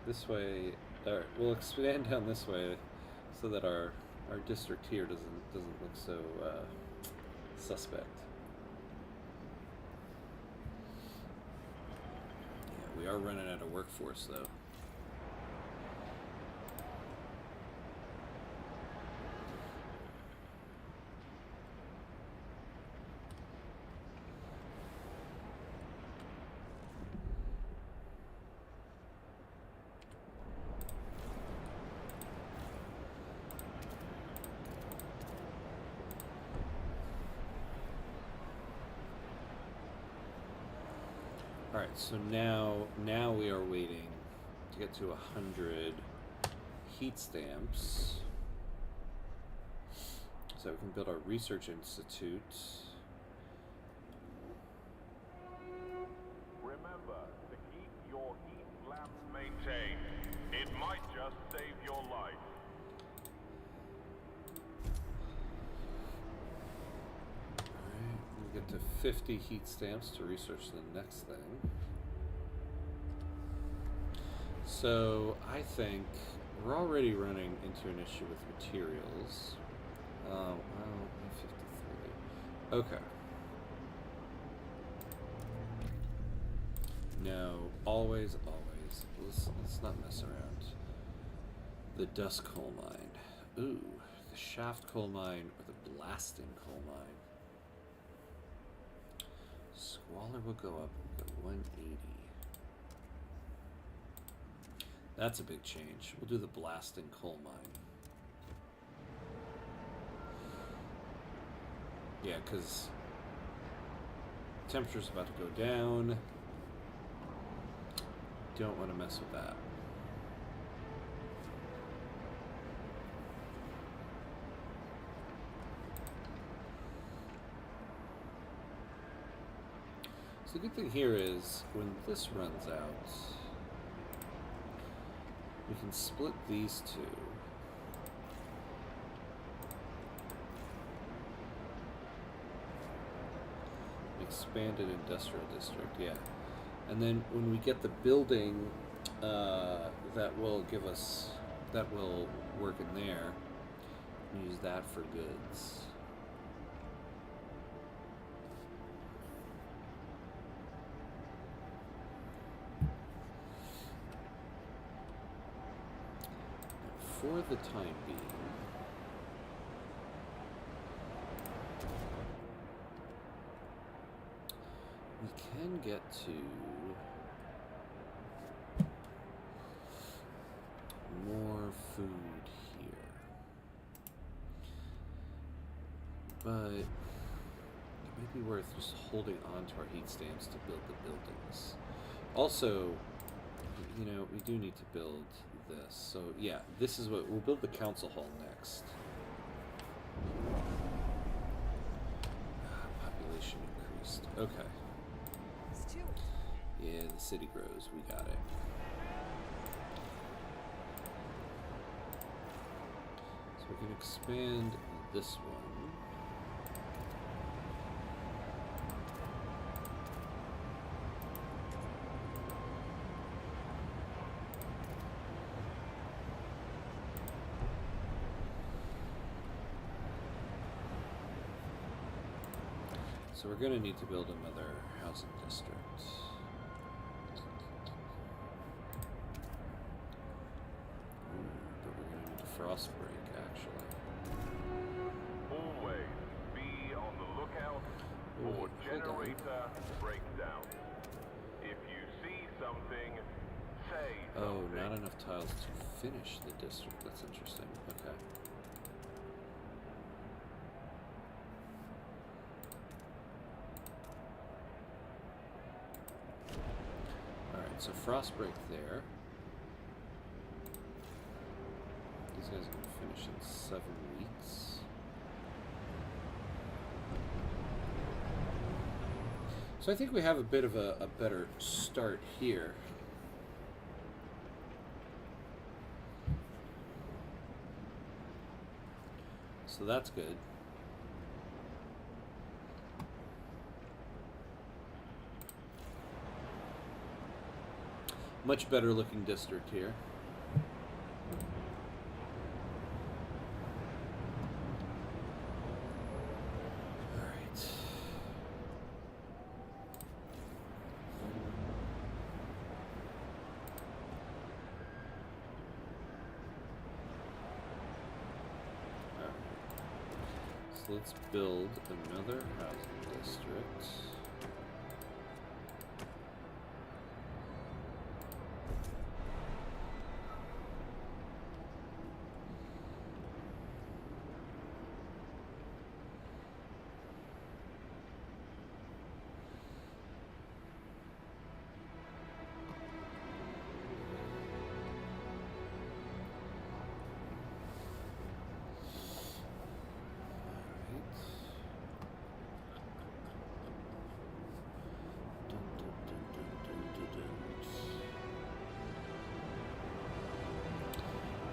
This way, we'll expand down this way so that our district here doesn't look so suspect. Yeah, we are running out of workforce though. Alright, so now we are waiting to get to 100 heat stamps so we can build our research institute. Remember to keep your heat lamps maintained. It might just save your life. Alright, we'll get to 50 heat stamps to research the next thing. So I think we're already running into an issue with materials. Well, 53. Okay. No, always. Let's not mess around. The dust coal mine. Ooh, the shaft coal mine or the blasting coal mine. Squalor will go up at 180. That's a big change. We'll do the blasting coal mine. Yeah, because temperature's about to go down. Don't want to mess with that. So the good thing here is when this runs out, we can split these two. Expanded industrial district, yeah. And then when we get the building that will work in there, use that for goods. For the time being, we can get to more food here, but it might be worth just holding on to our heat stamps to build the buildings. Also, you know, we do need to build this. So yeah, this is what we'll build. The council hall next. Population increased. Okay. Yeah, the city grows. We got it. So we can expand this one. So we're going to need to build another housing district. But we're going to need a frost break, actually. Always be on the lookout for generator breakdown. If you see something, say something. Oh, not enough tiles to finish the district. That's interesting. Okay. Alright, so frost break there. Is This guy's going to finish in 7 weeks. So I think we have a bit of a better start here. So that's good. Much better looking district here. All right. So let's build another housing district.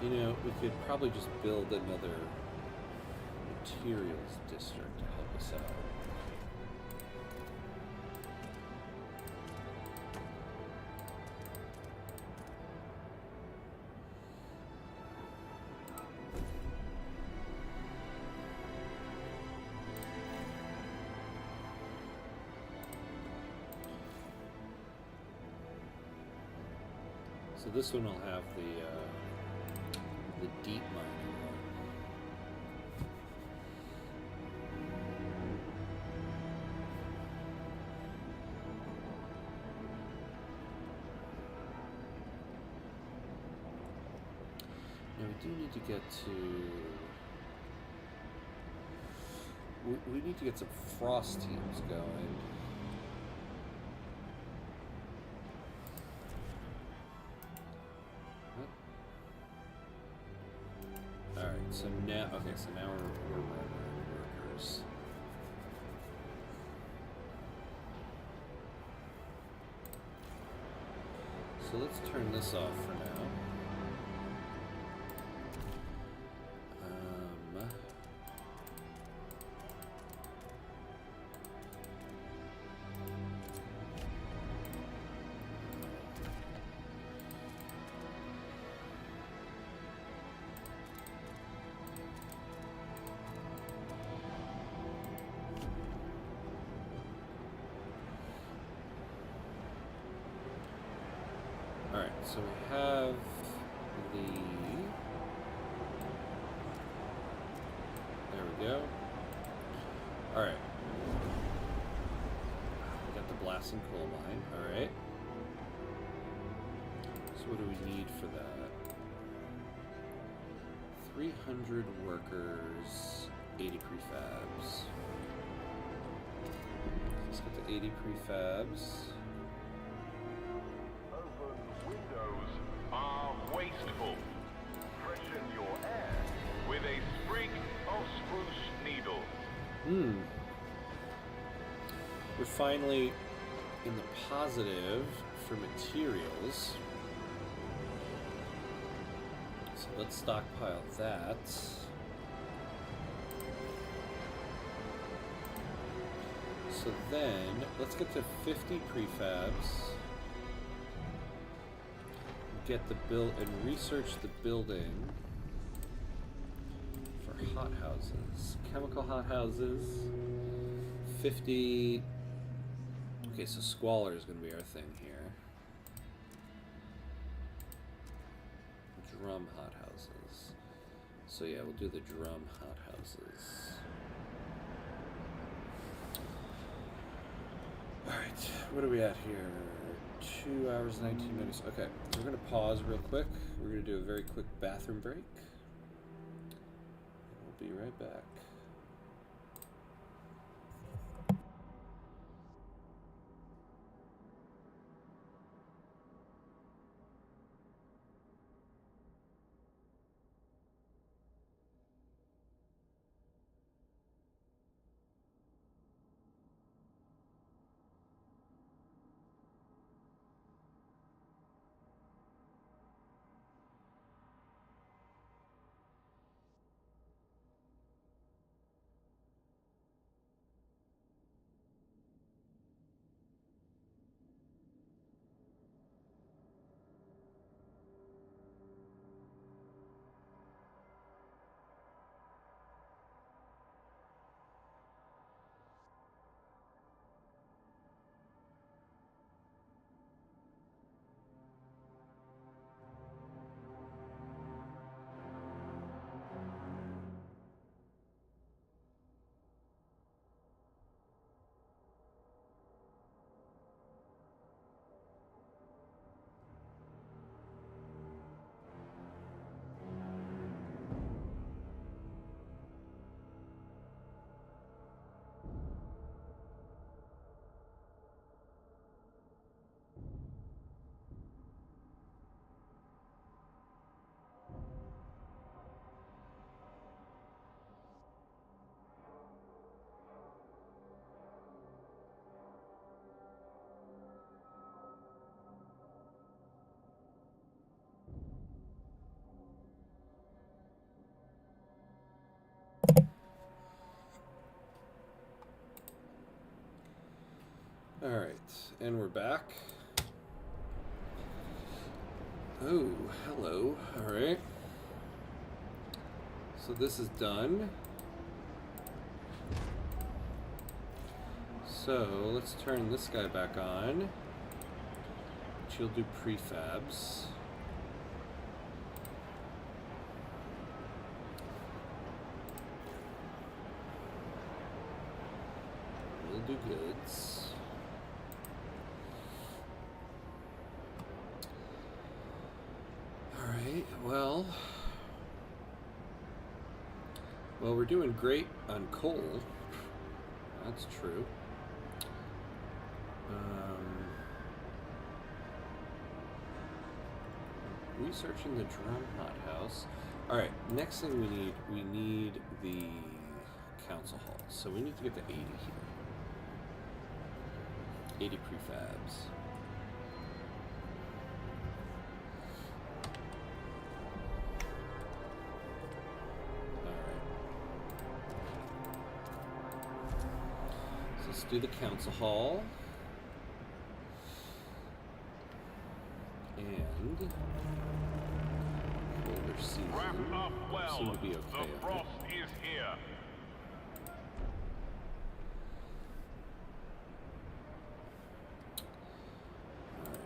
You know, we could probably just build another materials district to help us out. So this one will have the deep mining one. Now we do need to get to... We need to get some frost teams going. So now, okay, so now we're running workers. So let's turn this off for now. Alright, so we have the... There we go. Alright. We got the blasting coal mine, alright. So what do we need for that? 300 workers, 80 prefabs. Let's get the 80 prefabs. Wasteful. Freshen your air with a sprig of spruce needle. We're finally in the positive for materials. So let's stockpile that. So then, let's get to 50 prefabs. Get the build and research the building for hothouses. Chemical hothouses. 50. Okay, so squalor is going to be our thing here. Drum hothouses. So yeah, we'll do the drum hothouses. Alright, what are we at here? 2 hours, 19 minutes. Okay, we're going to pause real quick. We're going to do a very quick bathroom break. We'll be right back. and we're back. Oh, hello. Alright. So this is done. So let's turn this guy back on. She'll do prefabs. We'll do goods. Alright, well, we're doing great on coal. That's true. Researching the drum hothouse. Alright, next thing we need the council hall. So we need to get to 80 here. 80 prefabs. Alright. So let's do the council hall. And colder season seem to be okay. The frost is here. Alright.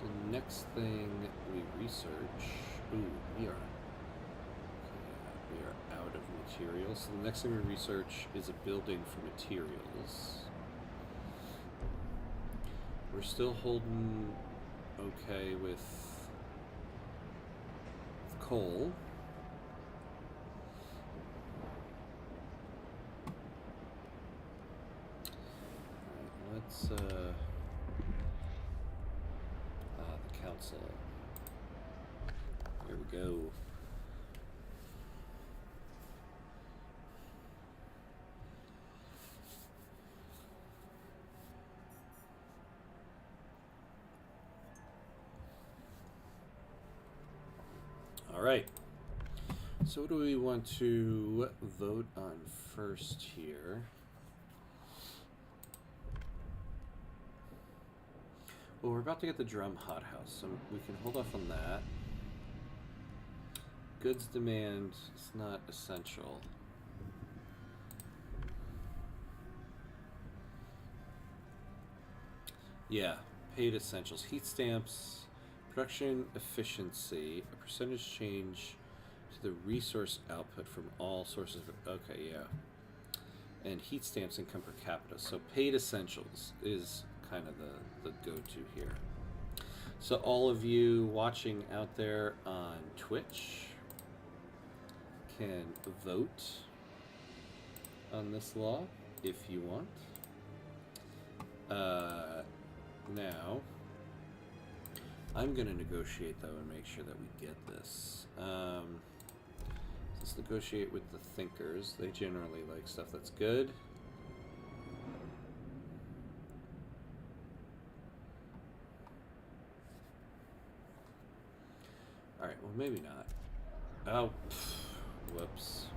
The next thing we research. Ooh, we are out of materials. So the next thing we research is a building for materials. We're still holding okay with coal. Alright, let's the council. Here we go. Alright, so what do we want to vote on first here? Well, we're about to get the drum hothouse, so we can hold off on that. Goods demand is not essential. Yeah, paid essentials. Heat stamps. Production efficiency, a percentage change to the resource output from all sources of, okay, yeah. And heat stamps income per capita. So paid essentials is kind of the go-to here. So all of you watching out there on Twitch can vote on this law if you want. Now, I'm going to negotiate, though, and make sure that we get this. Let's negotiate with the thinkers. They generally like stuff that's good. Alright, well, maybe not. Oh, whoops.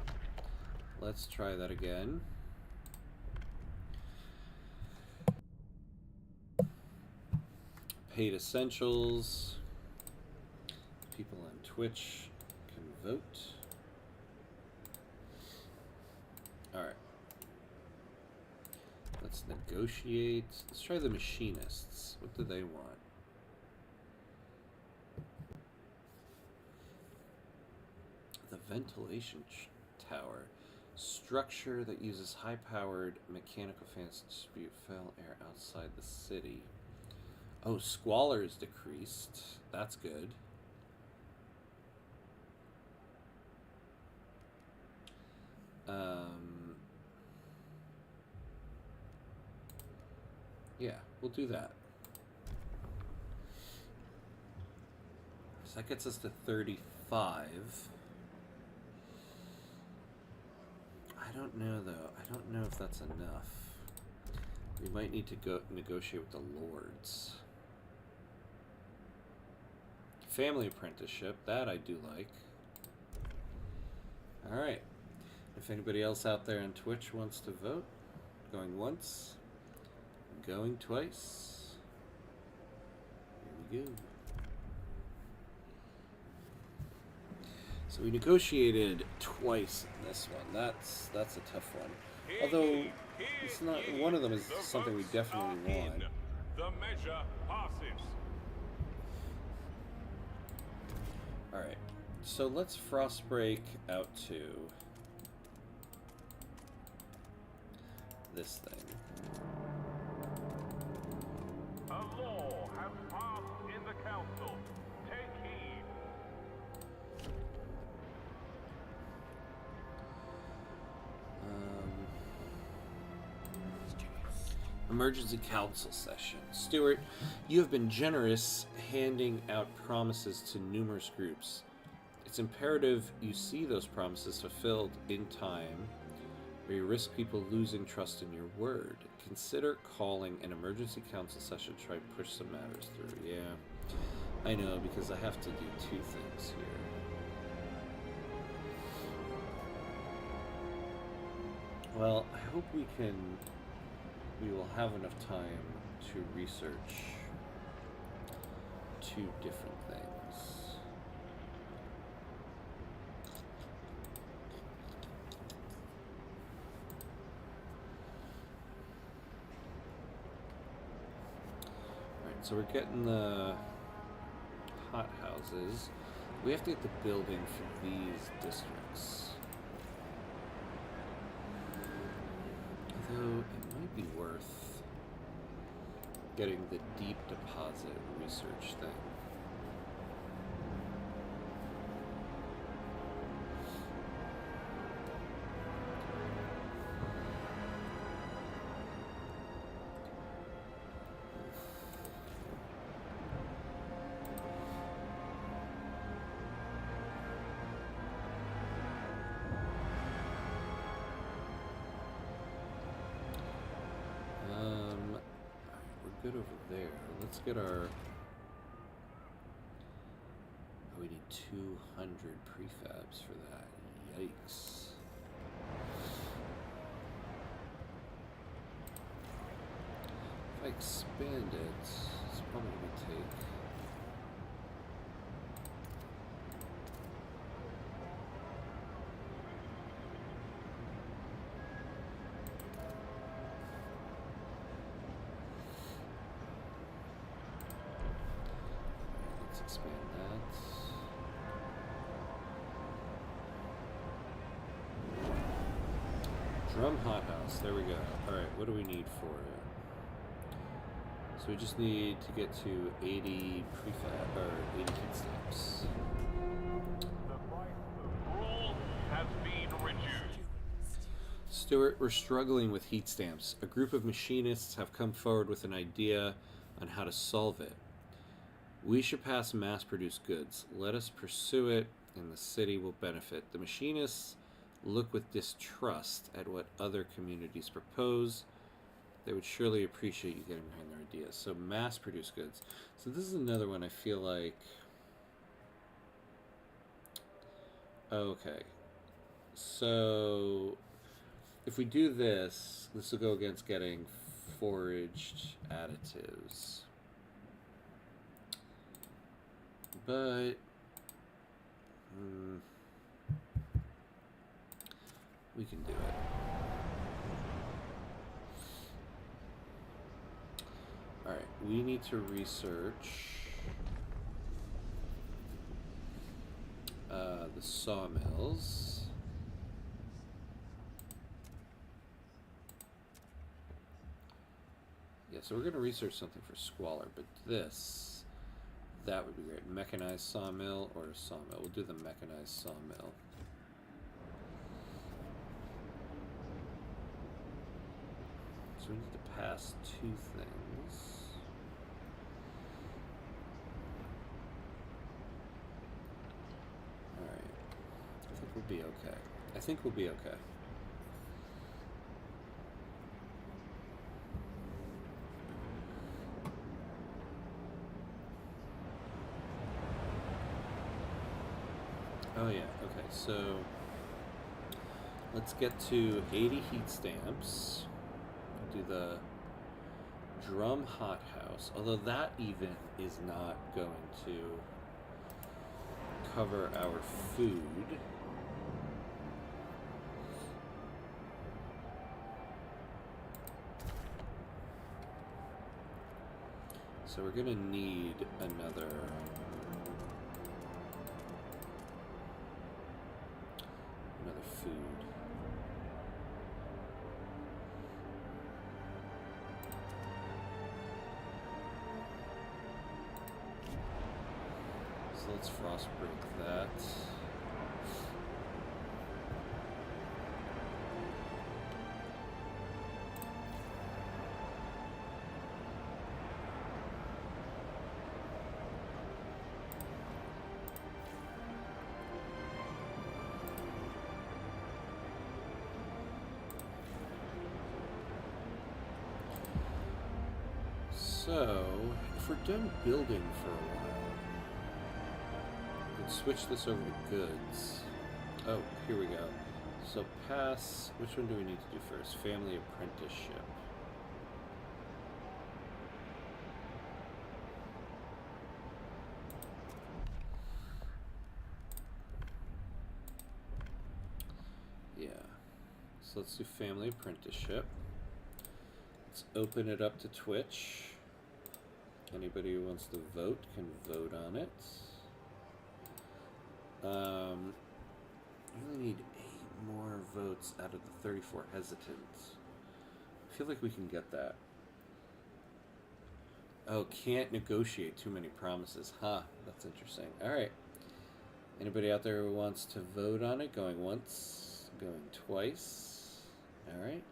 Let's try that again. Paid essentials. People on Twitch can vote. Alright. Let's negotiate. Let's try the machinists. What do they want? The ventilation tower. Structure that uses high-powered mechanical fans to distribute foul air outside the city. Oh, squalor is decreased. That's good. Yeah, we'll do that. So that gets us to 35. I don't know, though. I don't know if that's enough. We might need to go negotiate with the lords. Family apprenticeship, that I do like. Alright. If anybody else out there on Twitch wants to vote, going once, going twice. Here we go. So we negotiated twice in this one. That's a tough one. Although it's not, one of them is something we definitely want. The measure passes. All right. So let's Frostbreak out to this thing. A law has passed in the council. Take heed. Emergency council session. Stuart, you have been generous handing out promises to numerous groups. It's imperative you see those promises fulfilled in time, or you risk people losing trust in your word. Consider calling an emergency council session to try to push some matters through. Yeah, I know, because I have to do two things here. Well, I hope we will have enough time to research two different things. Alright, so we're getting the hot houses. We have to get the building for these districts. Although it might be worth getting the deep deposit research thing. Good over there. Let's get our... Oh, we need 200 prefabs for that. Yikes. If I expand it, it's probably going to take... expand that. Drum hothouse. There we go. Alright, what do we need for it? So we just need to get to 80 prefab, or 80 heat stamps. The price of gruel has been reduced. Stuart, we're struggling with heat stamps. A group of machinists have come forward with an idea on how to solve it. We should pass mass-produced goods. Let us pursue it, and the city will benefit. The machinists look with distrust at what other communities propose. They would surely appreciate you getting behind their ideas. So mass-produced goods. So this is another one I feel like... Okay. So if we do this, this will go against getting foraged additives. But we can do it. Alright, we need to research the sawmills. Yeah, so we're going to research something for squalor, but this... That would be great. Mechanized sawmill or a sawmill. We'll do the mechanized sawmill. So we need to pass two things. Alright. I think we'll be okay. I think we'll be okay. Oh yeah, okay, so Let's get to 80 heat stamps. Do the drum hothouse, although that even is not going to cover our food. So we're gonna need another food. So let's frost break that. So, if we're done building for a while, we can switch this over to goods. Oh, here we go. So pass, which one do we need to do first? Family apprenticeship. Yeah. So let's do family apprenticeship. Let's open it up to Twitch. Anybody who wants to vote can vote on it. We only need 8 more votes out of the 34 hesitant. I feel like we can get that. Oh, can't negotiate too many promises. Huh, that's interesting. Alright. Anybody out there who wants to vote on it? Going once, going twice. Alright.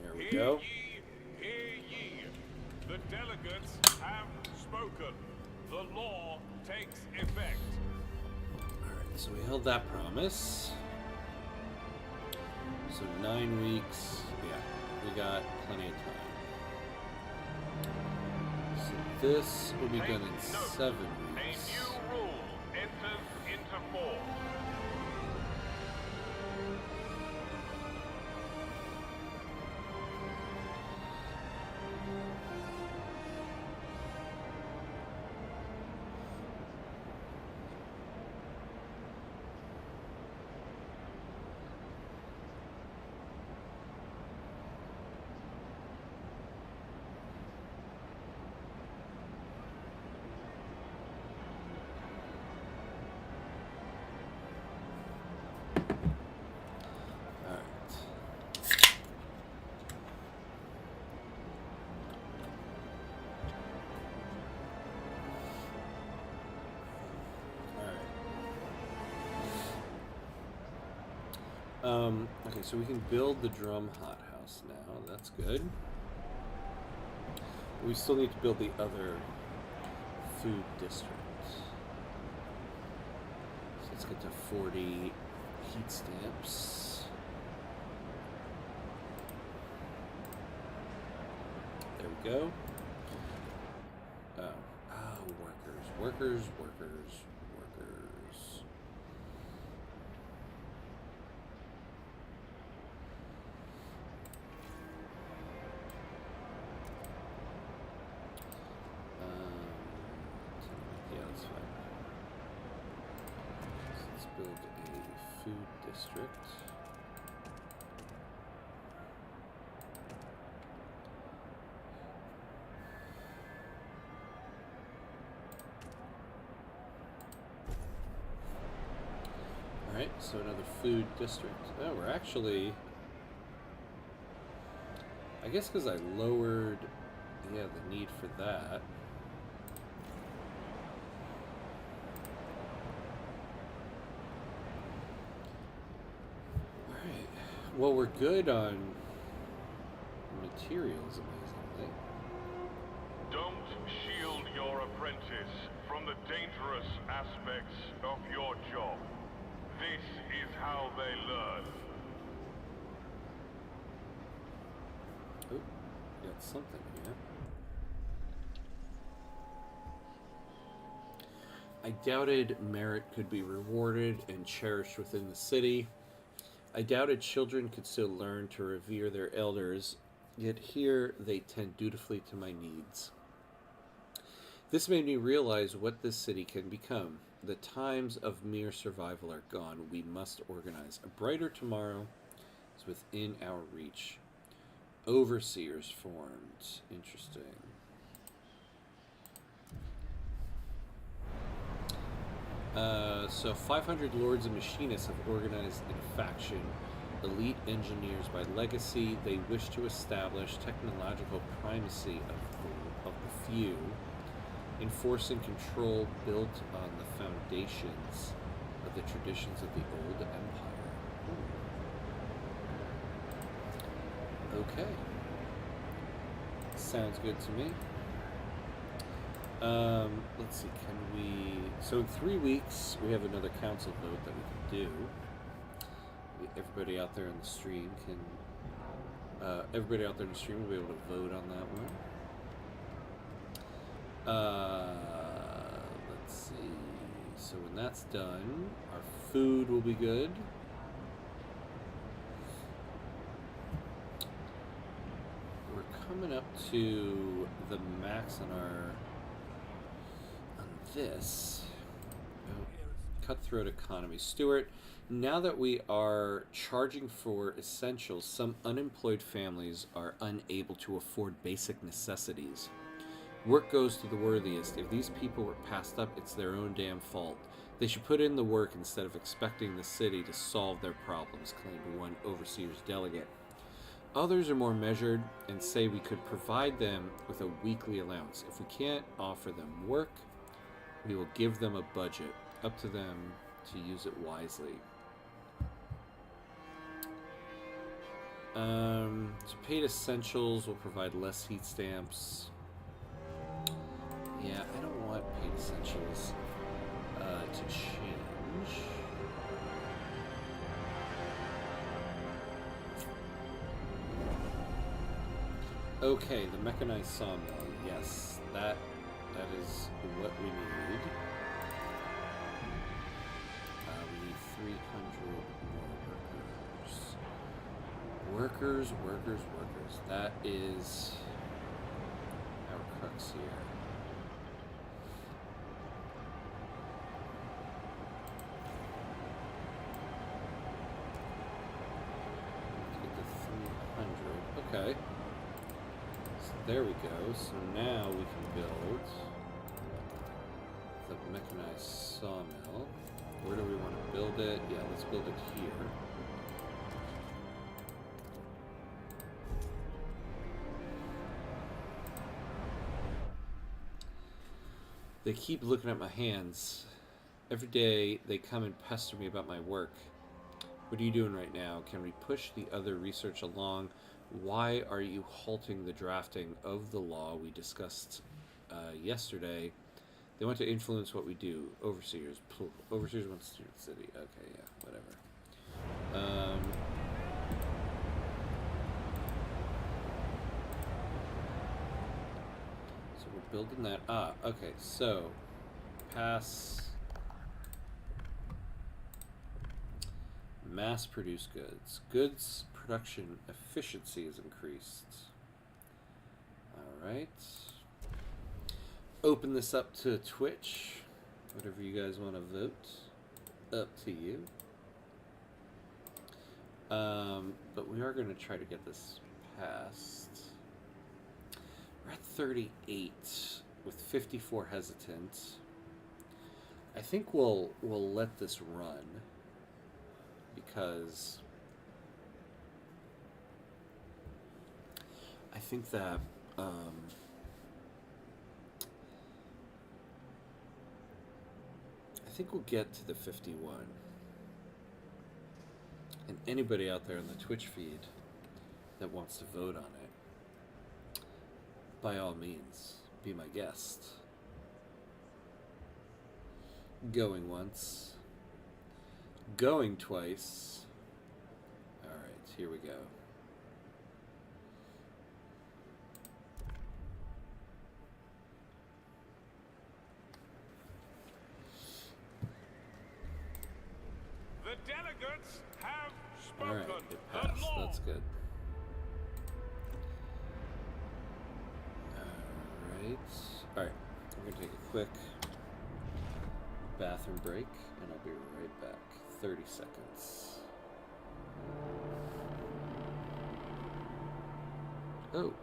There we go. Hear ye. The delegates have spoken. The law takes effect. Alright, so we held that promise. So 9 weeks. Yeah, we got plenty of time. So this will be done in 7 weeks. A new rule enters into force. Okay, so we can build the drum hothouse now. That's good. We still need to build the other food district. So let's get to 40 heat stamps. There we go. Workers. Yeah, that's fine. So let's build a food district. Alright, so another food district. Oh, we're actually... I guess because I lowered, the need for that. Alright, well, we're good on materials, amazingly. Don't shield your apprentice from the dangerous aspects of your job. This is how they learn. Oh, got something here. I doubted merit could be rewarded and cherished within the city. I doubted children could still learn to revere their elders, yet here they tend dutifully to my needs. This made me realize what this city can become. The times of mere survival are gone. We must organize. A brighter tomorrow is within our reach. Overseers formed. Interesting. So 500 lords and machinists have organized in a faction. Elite engineers by legacy. They wish to establish technological primacy of the few, enforcing control built on the foundations of the traditions of the old empire. Okay. Sounds good to me. Let's see, can we... So in 3 weeks, we have another council vote that we can do. Everybody out there in the stream can... everybody out there in the stream will be able to vote on that one. Let's see. So when that's done, our food will be good. We're coming up to the max on our... this. Oh, cutthroat economy. Stuart, now that we are charging for essentials, some unemployed families are unable to afford basic necessities. Work goes to the worthiest. If these people were passed up, it's their own damn fault. They should put in the work instead of expecting the city to solve their problems, claimed one overseer's delegate. Others are more measured and say we could provide them with a weekly allowance. If we can't offer them work, we will give them a budget, up to them to use it wisely. To paid essentials will provide less heat stamps. Yeah, I don't want paid essentials to change. Okay, the mechanized sawmill. Yes, that is what we need. We need 300 more workers. Workers. That is our crux here. Let's get to 300. Okay. So there we go. So now we can build the mechanized sawmill. Where do we want to build it? Yeah, let's build it here. They keep looking at my hands. Every day they come and pester me about my work. What are you doing right now? Can we push the other research along? Why are you halting the drafting of the law we discussed yesterday? They want to influence what we do. Overseers. Overseers want to steer the city. Okay, yeah, whatever. So we're building that. Okay, so pass mass-produced goods. Goods production efficiency is increased. All right. Open this up to Twitch. Whatever you guys want to vote. Up to you. But we are going to try to get this passed. We're at 38 with 54 hesitant. I think we'll let this run because I think that I think we'll get to the 51. And anybody out there on the Twitch feed that wants to vote on it, by all means, be my guest. Going once. Going twice. Alright, here we go. Alright, it passed. That's good. Alright, we're gonna take a quick bathroom break, and I'll be right back. 30 seconds. Oh.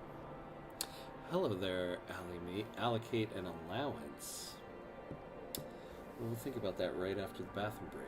Hello there, Ally. Allocate an allowance. We'll think about that right after the bathroom break.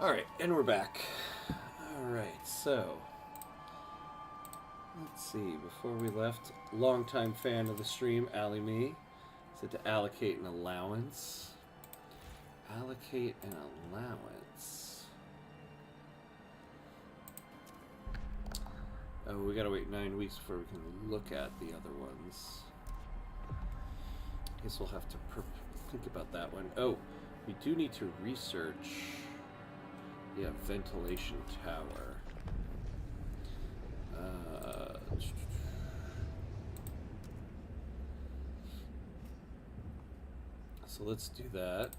Alright, and we're back. Alright, so let's see. Before we left, longtime fan of the stream, Ally Me, said to allocate an allowance. Allocate an allowance. Oh, we gotta wait 9 weeks before we can look at the other ones. Guess we'll have to think about that one. Oh, we do need to research. Yeah, ventilation tower. So let's do that.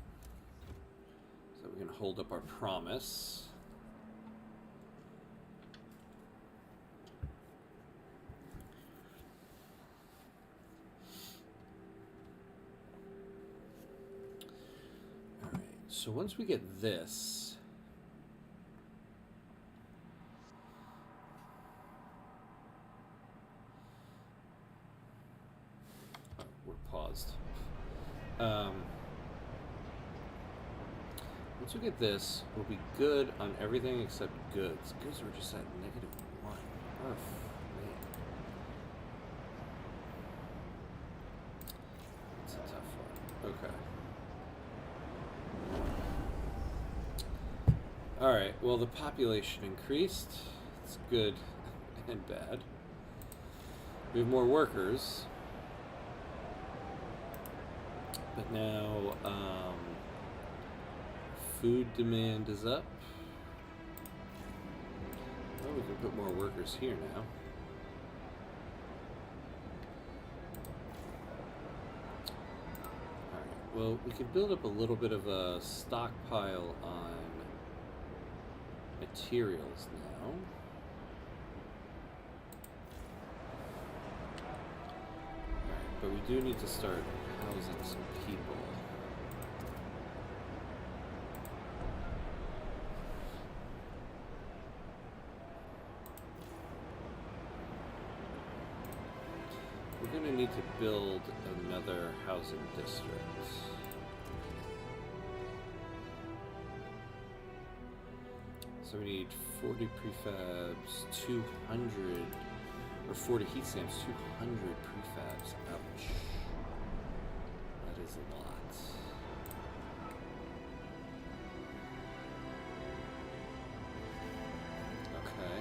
So we can hold up our promise. All right. So once we get this. Paused. Once we get this, we'll be good on everything except goods. Goods were just at -1. Oh, man. It's a tough one. Okay. Alright, well, the population increased. It's good and bad. We have more workers. But now, food demand is up. Well, we can put more workers here now. Alright, well, we can build up a little bit of a stockpile on materials now. Alright, but we do need to start housing some people. We're going to need to build another housing district. So we need 40 prefabs, 200, or 40 heat stamps, 200 prefabs. Ouch. That is a lot. Okay.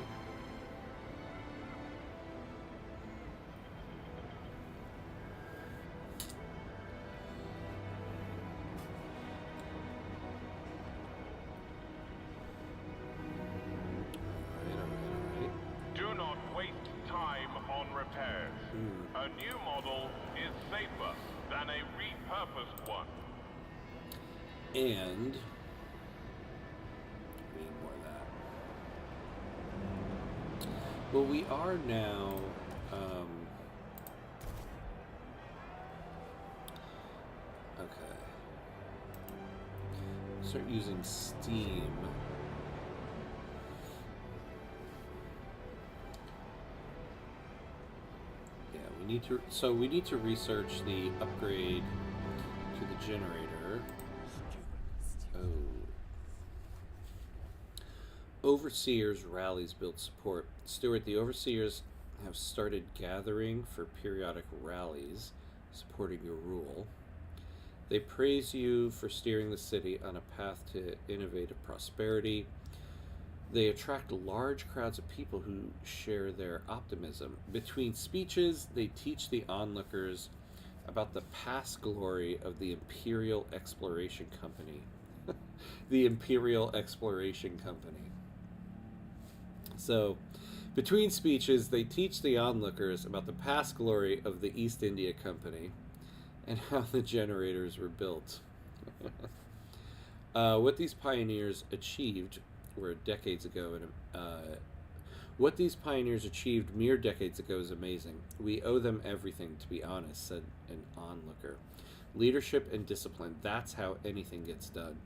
Alright. Do not waste time on repairs. A new model is safer than a repurposed one. And we need more of that. Well, we are now Okay. Start using steam. Yeah, we need to. So we need to research the upgrade to the generator. Oh. Overseers rallies build support. Stuart, the overseers have started gathering for periodic rallies supporting your rule. They praise you for steering the city on a path to innovative prosperity. They attract large crowds of people who share their optimism. Between speeches, they teach the onlookers about the past glory of the Imperial Exploration Company. The Imperial Exploration Company. So, between speeches, they teach the onlookers about the past glory of the East India Company and how the generators were built. What these pioneers achieved were decades ago, what these pioneers achieved mere decades ago is amazing. We owe them everything, to be honest, said an onlooker. Leadership and discipline, that's how anything gets done.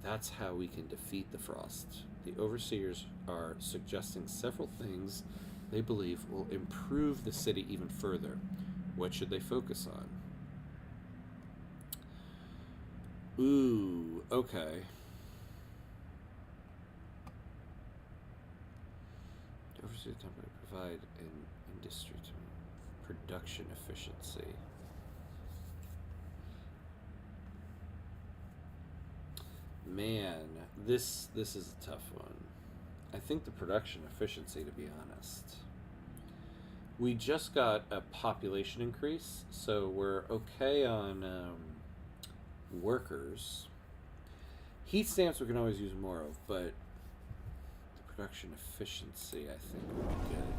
That's how we can defeat the Frost. The overseers are suggesting several things they believe will improve the city even further. What should they focus on? Ooh, okay. The overseer company provide an industry to production efficiency. Man, this is a tough one. I think the production efficiency, to be honest. We just got a population increase, so we're okay on workers. Heat stamps we can always use more of, but the production efficiency, I think, would be good.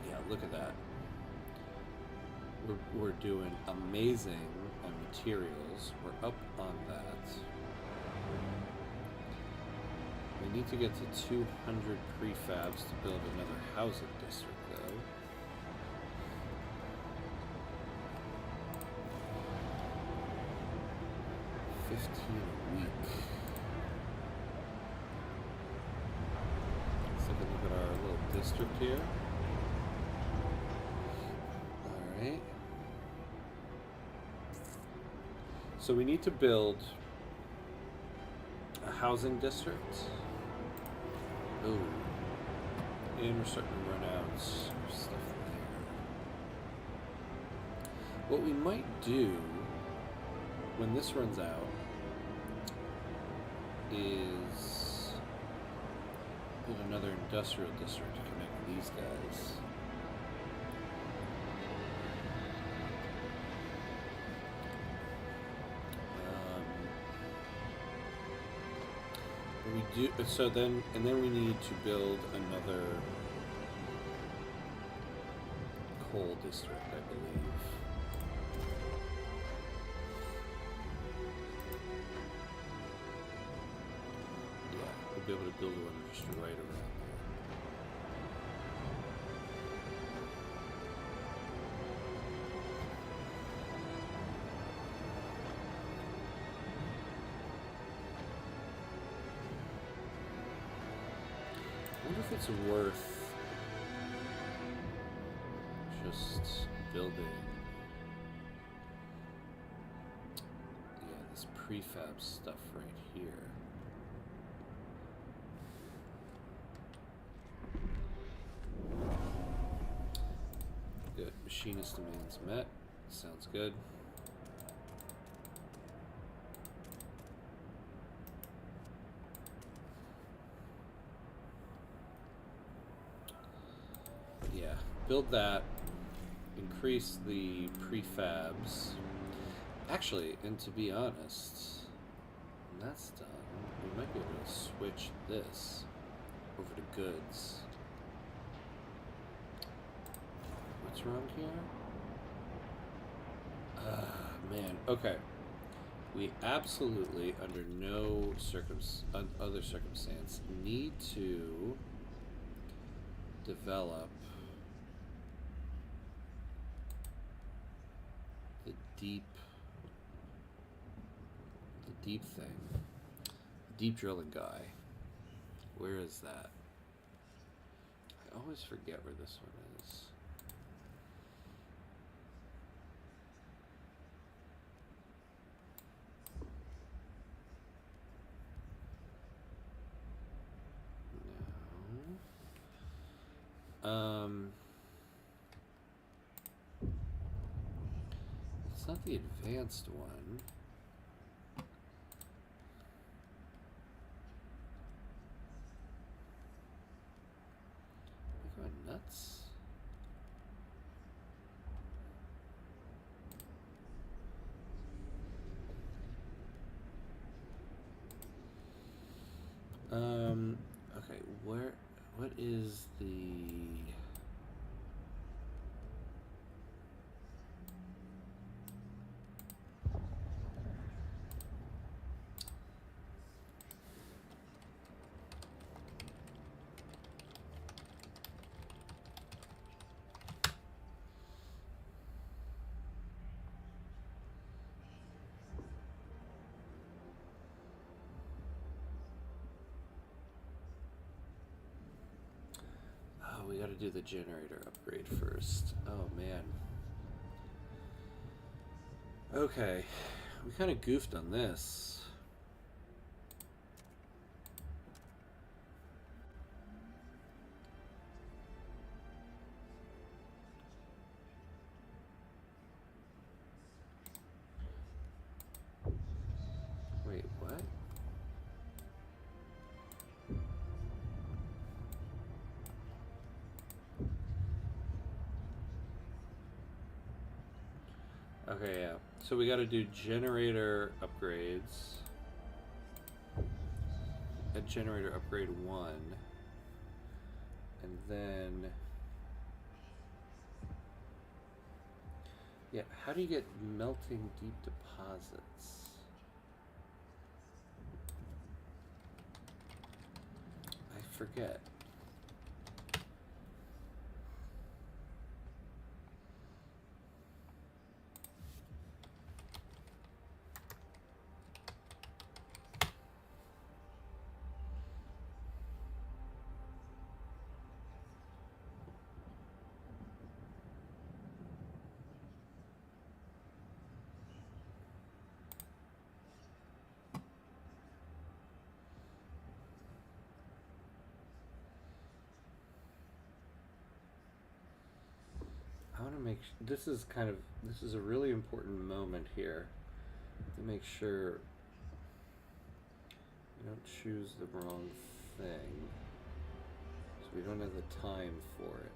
Yeah, look at that. We're doing amazing on materials. We're up on that. We need to get to 200 prefabs to build another housing district, though. $15 a week. Let's take a look at our little district here. Alright. So we need to build a housing district. Ooh. And we're starting to run out of stuff there. What we might do when this runs out is build another industrial district to connect these guys. We do so then, and then we need to build another coal district, I believe. Yeah, we'll be able to build one just right around there. I wonder if it's worth just building, this prefab stuff right here. Good. Machinist demands met. Sounds good. Yeah, build that, increase the prefabs. Actually, and to be honest, when that's done, we might be able to switch this over to goods. What's wrong here? Man, okay. We absolutely, under no other circumstance, need to develop deep thing. Deep drilling guy. Where is that? I always forget where this one is. No. It's not the advanced one. Am I going nuts? Okay, what is the... Oh, we gotta do the generator upgrade first. Oh, man. Okay, we kind of goofed on this. Wait, what? Okay, yeah. So we got to do generator upgrades. A generator upgrade 1. And then... Yeah, how do you get melting deep deposits? I forget. I want to make this is a really important moment here to make sure we don't choose the wrong thing, so we don't have the time for it.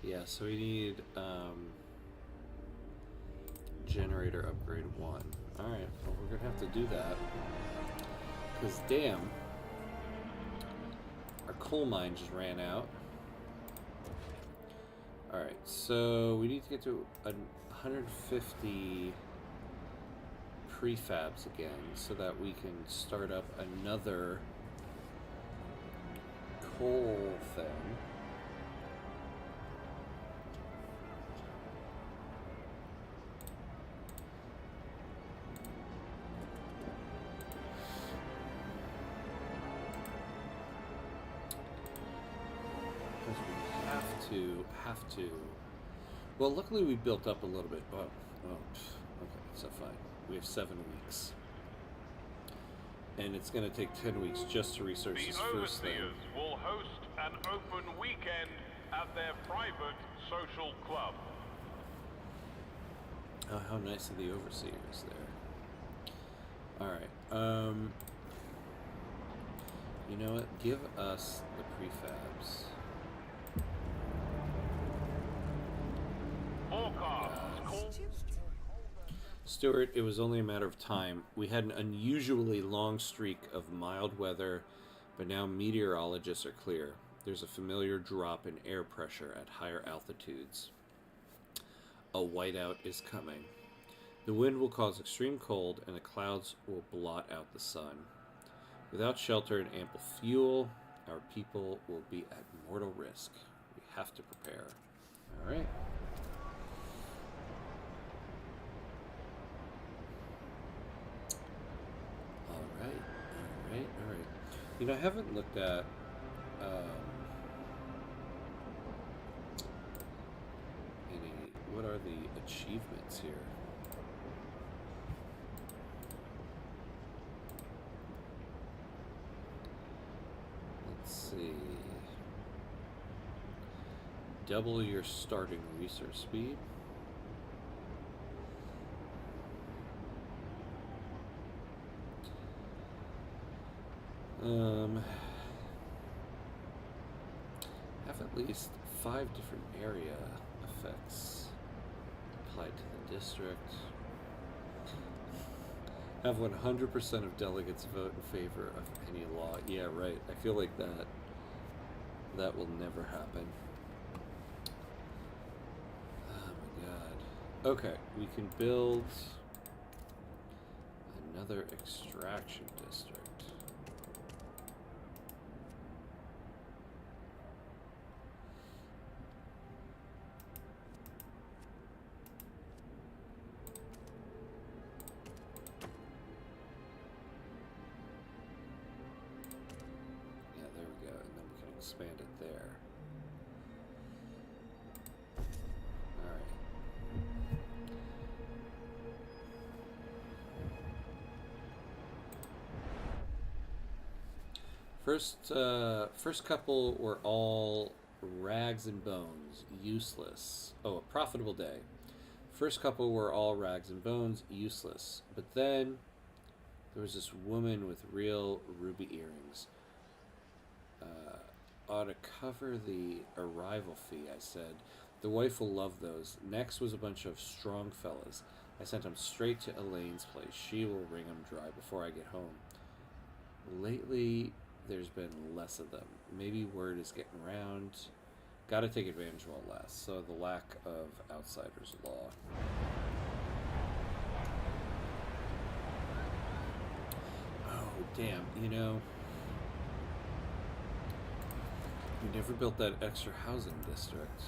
Yeah, so we need generator upgrade 1. Alright, well, we're gonna have to do that. Because, damn, our coal mine just ran out. Alright, so we need to get to 150 prefabs again so that we can start up another coal thing. Have to. Well, luckily we built up a little bit. Oh, okay, so fine. We have 7 weeks. And it's going to take 10 weeks just to research this first thing. The Overseers will host an open weekend at their private social club. Oh, how nice of the Overseers there. Alright, you know what? Give us the prefabs. Stuart, it was only a matter of time. We had an unusually long streak of mild weather, but now meteorologists are clear. There's a familiar drop in air pressure at higher altitudes. A whiteout is coming. The wind will cause extreme cold, and the clouds will blot out the sun. Without shelter and ample fuel, our people will be at mortal risk. We have to prepare. All right. All right. You know, I haven't looked at any. What are the achievements here? Let's see. Double your starting research speed. Have at least 5 different area effects applied to the district. Have 100% of delegates vote in favor of any law. Yeah, right. I feel like that will never happen. Oh my god. Okay, we can build another extraction district. Expand it there. All right. First couple were all rags and bones, useless. Oh, a profitable day. First couple were all rags and bones, useless. But then there was this woman with real ruby earrings. Ought to cover the arrival fee, I said. The wife will love those. Next was a bunch of strong fellas. I sent them straight to Elaine's place. She will wring them dry before I get home. Lately, there's been less of them. Maybe word is getting around. Gotta take advantage while it lasts. So the lack of outsiders law. Oh, damn. You know... We never built that extra housing district.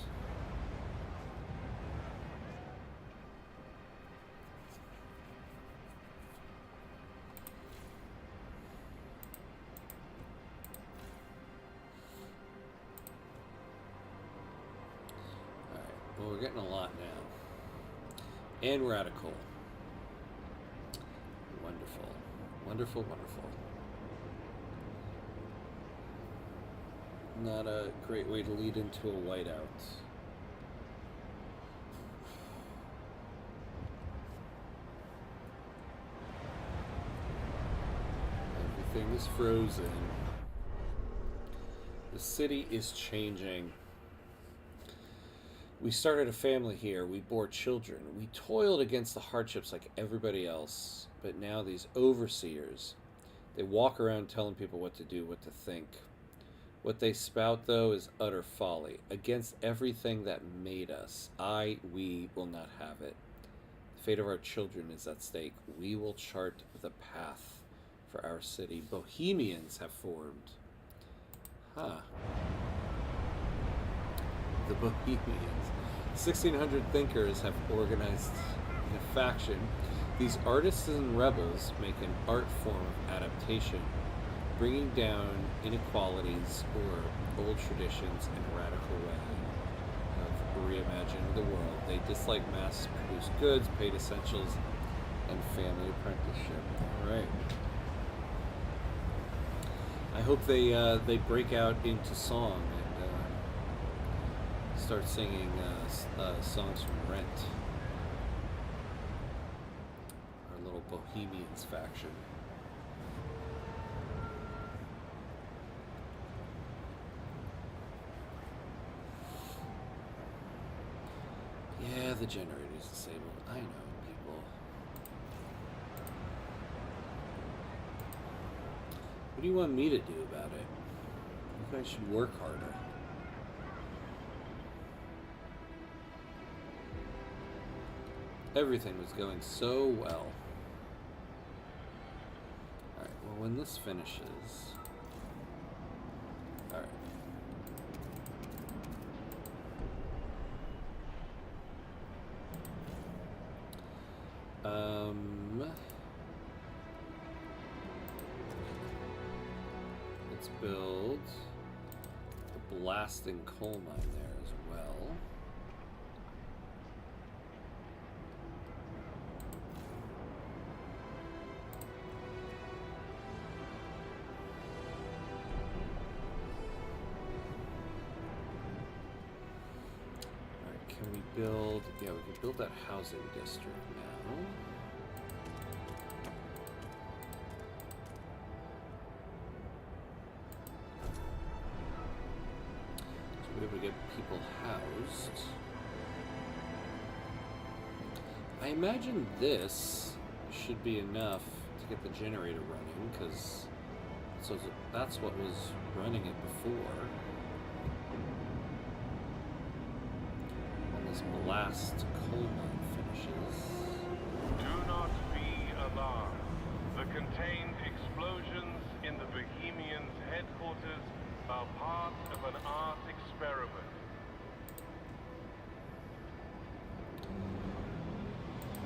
Alright, well we're getting a lot now. And we're out of coal. Wonderful. Wonderful, wonderful. Not a great way to lead into a whiteout. Everything is frozen. The city is changing. We started a family here. We bore children. We toiled against the hardships like everybody else. But now these overseers, they walk around telling people what to do, what to think. What they spout, though, is utter folly. Against everything that made us, we will not have it. The fate of our children is at stake. We will chart the path for our city. Bohemians have formed. Huh. The Bohemians. 1,600 thinkers have organized in a faction. These artists and rebels make an art form of adaptation, bringing down inequalities or old traditions in a radical way of reimagining the world. They dislike mass-produced goods, paid essentials, and family apprenticeship. All right. I hope they break out into song and start singing songs from Rent. Our little Bohemians faction. Yeah, the generator's disabled. I know, people. What do you want me to do about it? Maybe I should work harder. Everything was going so well. Alright, well when this finishes... Alright. Let's build a blasting coal mine there as well. Alright, can we build... Yeah, we can build that housing district now. We're able to get people housed. I imagine this should be enough to get the generator running, because that's what was running it before. When this blast coal mine finishes. Do not be alarmed. The contained explosions in the Bohemians' headquarters are part of an art experiment.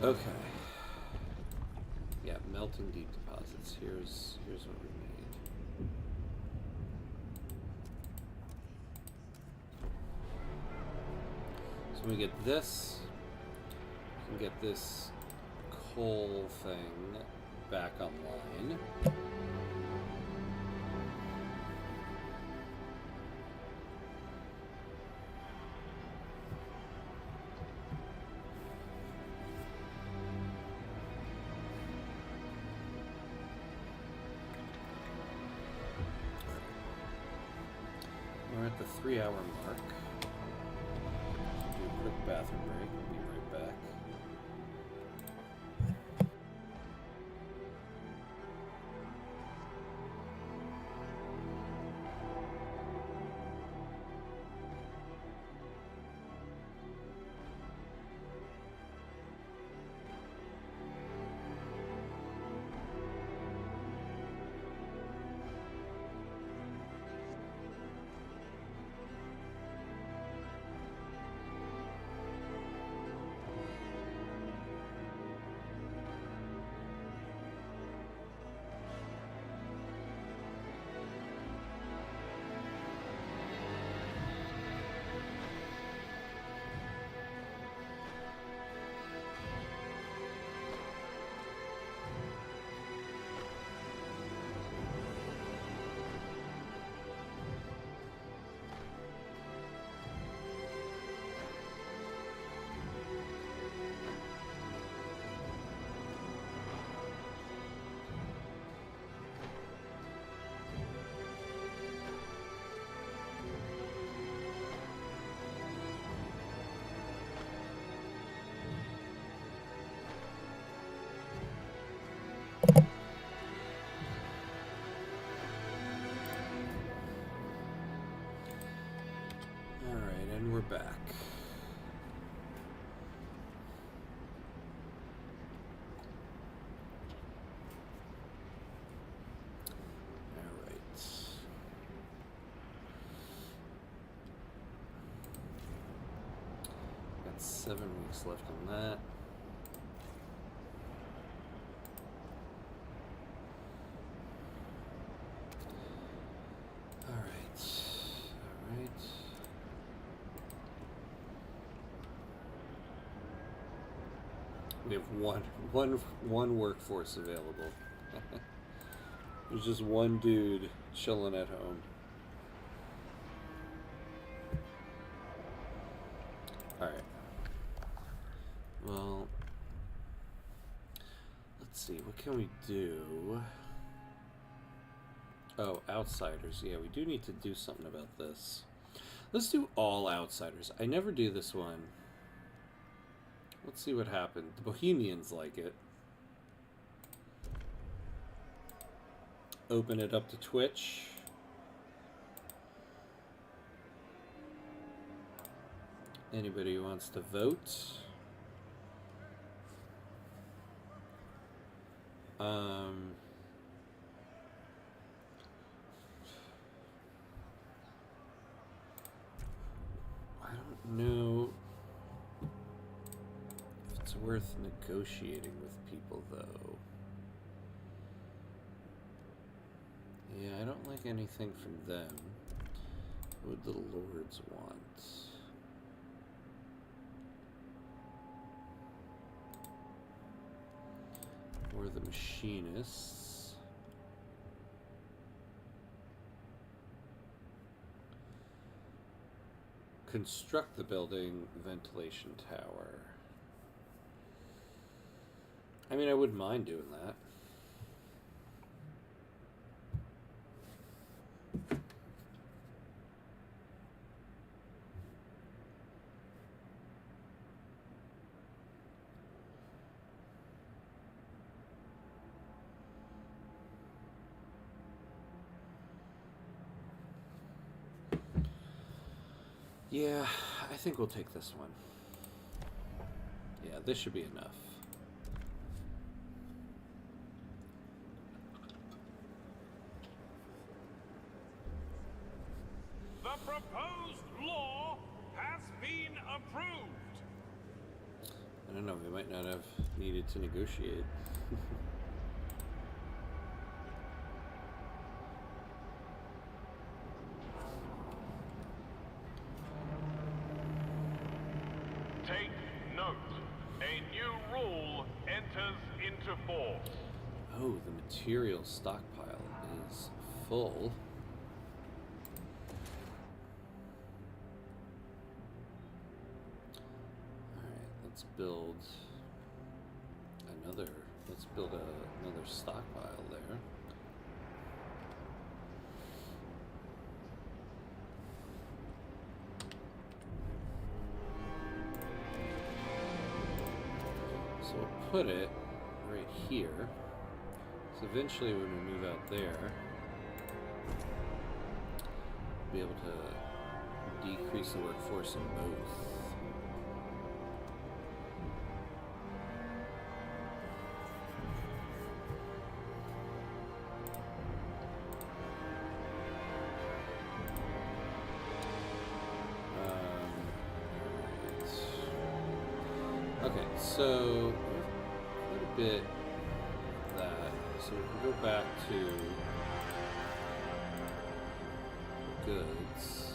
Okay. Yeah, melting deep deposits. Here's what we need. So we get this. We can get this coal thing back online. We're at the 3-hour mark. Do a quick bathroom break. We'll be right back. Alright, and we're back. Alright. Got 7 weeks left on that. We have one workforce available. There's just one dude chilling at home. Alright. Well, let's see, what can we do? Oh, outsiders. Yeah, we do need to do something about this. Let's do all outsiders. I never do this one. Let's see what happened. The Bohemians like it. Open it up to Twitch. Anybody who wants to vote? I don't know if it's worth negotiating with people, though. Yeah, I don't like anything from them. What would the lords want? Or the machinists. Construct the building ventilation tower. I mean, I wouldn't mind doing that. Yeah, I think we'll take this one. Yeah, this should be enough. The proposed law has been approved. I don't know, we might not have needed to negotiate. Take note. A new rule enters into force. Oh, the material stockpile is full. Alright, let's build another. Let's build another stockpile there. So we'll put it right here. So eventually when we move out there, we'll be able to decrease the workforce in both. Okay, so we have quite a bit of that. So we can go back to goods.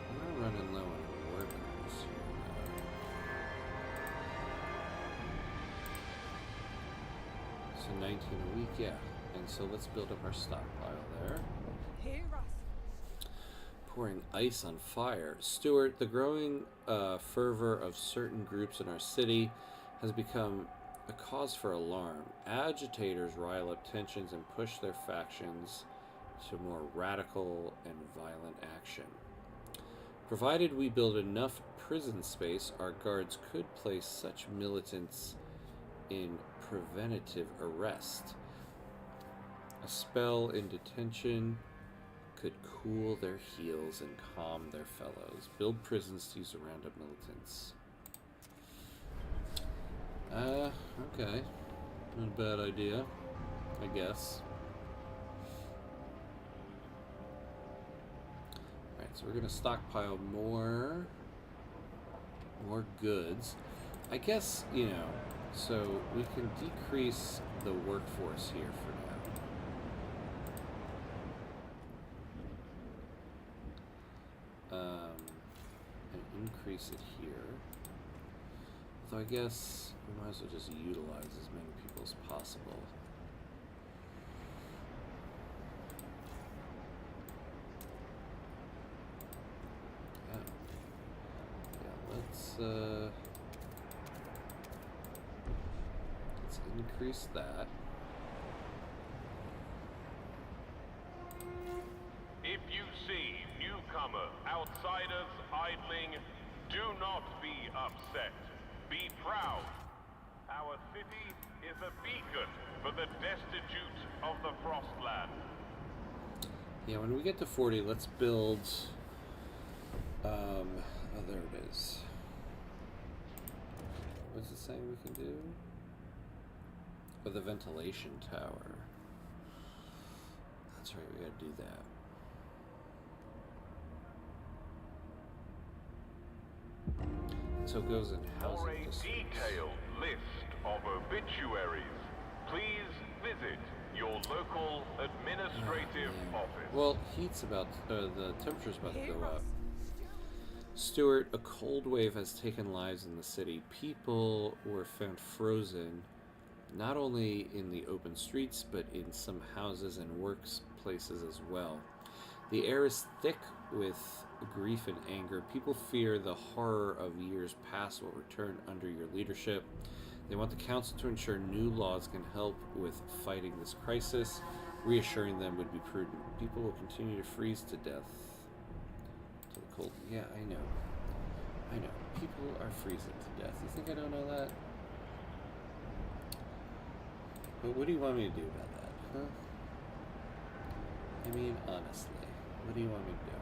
We're running low on workers here now. So 19 a week, yeah. And so let's build up our stockpile there. Hear us. Pouring ice on fire. Stuart, the growing fervor of certain groups in our city has become a cause for alarm. Agitators rile up tensions and push their factions to more radical and violent action. Provided we build enough prison space, our guards could place such militants in preventative arrest. A spell in detention could cool their heels and calm their fellows. Build prisons to use to round up militants. Okay. Not a bad idea, I guess. Alright, so we're gonna stockpile more goods. I guess, you know, so we can decrease the workforce here for now. And increase it here. So I guess we might as well just utilize as many people as possible. Yeah, let's increase that. If you see newcomer outsiders idling, do not be upset. Be proud. Our city is a beacon for the destitute of the Frostland. Yeah, when we get to 40, let's build Oh, there it is. What's it saying we can do? Oh, the ventilation tower. That's right, we gotta do that. So it goes in housing For a districts. detailed list of obituaries, please visit your local administrative office. Well, the temperature's about to go up. Stuart, a cold wave has taken lives in the city. People were found frozen, not only in the open streets, but in some houses and workplaces as well. The air is thick with grief and anger. People fear the horror of years past will return under your leadership. They want the council to ensure new laws can help with fighting this crisis. Reassuring them would be prudent. People will continue to freeze to death. To the cold. Yeah, I know. People are freezing to death. You think I don't know that? But what do you want me to do about that, huh? I mean, honestly, what do you want me to do?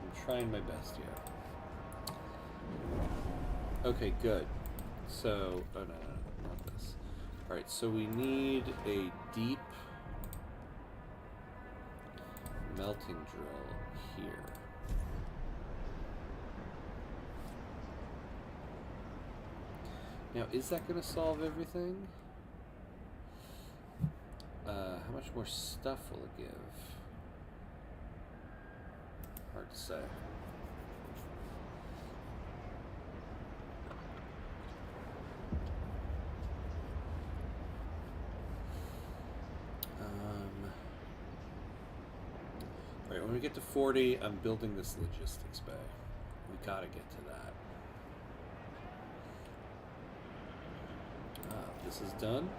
I'm trying my best here. Okay, good. So, oh no, not this. Alright, so we need a deep melting drill here. Now, is that going to solve everything? How much more stuff will it give? Hard to say. Alright, when we get to 40, I'm building this logistics bay. We gotta get to that. This is done.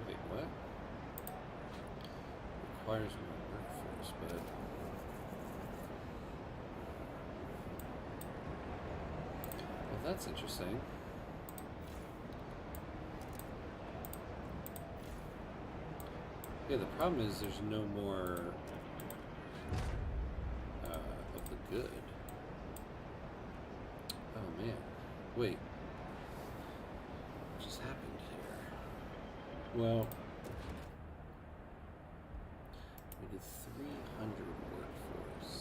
Wait, what? Requires more workforce, but... Well, that's interesting. Yeah, the problem is there's no more of the good. Oh man. Wait. What just happened here? Well, we did 300 workforce.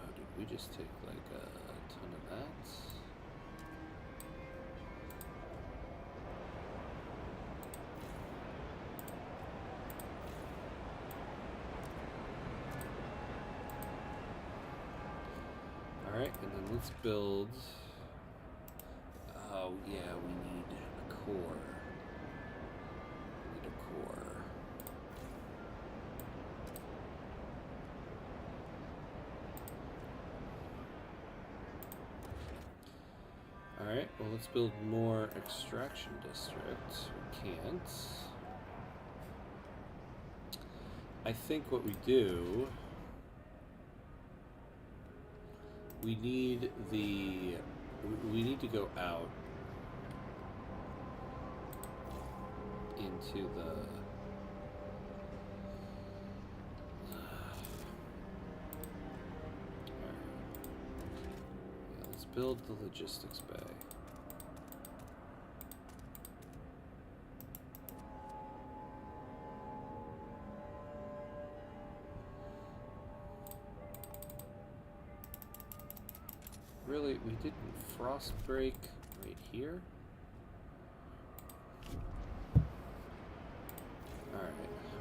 Oh, did we just take like a ton of that? Alright, and then let's build... Oh, yeah, we need a core. We need a core. Alright, well, let's build more extraction district. We can't. I think what we do... We need to go out into the let's build the logistics bay. Really, we didn't frost break right here? Alright,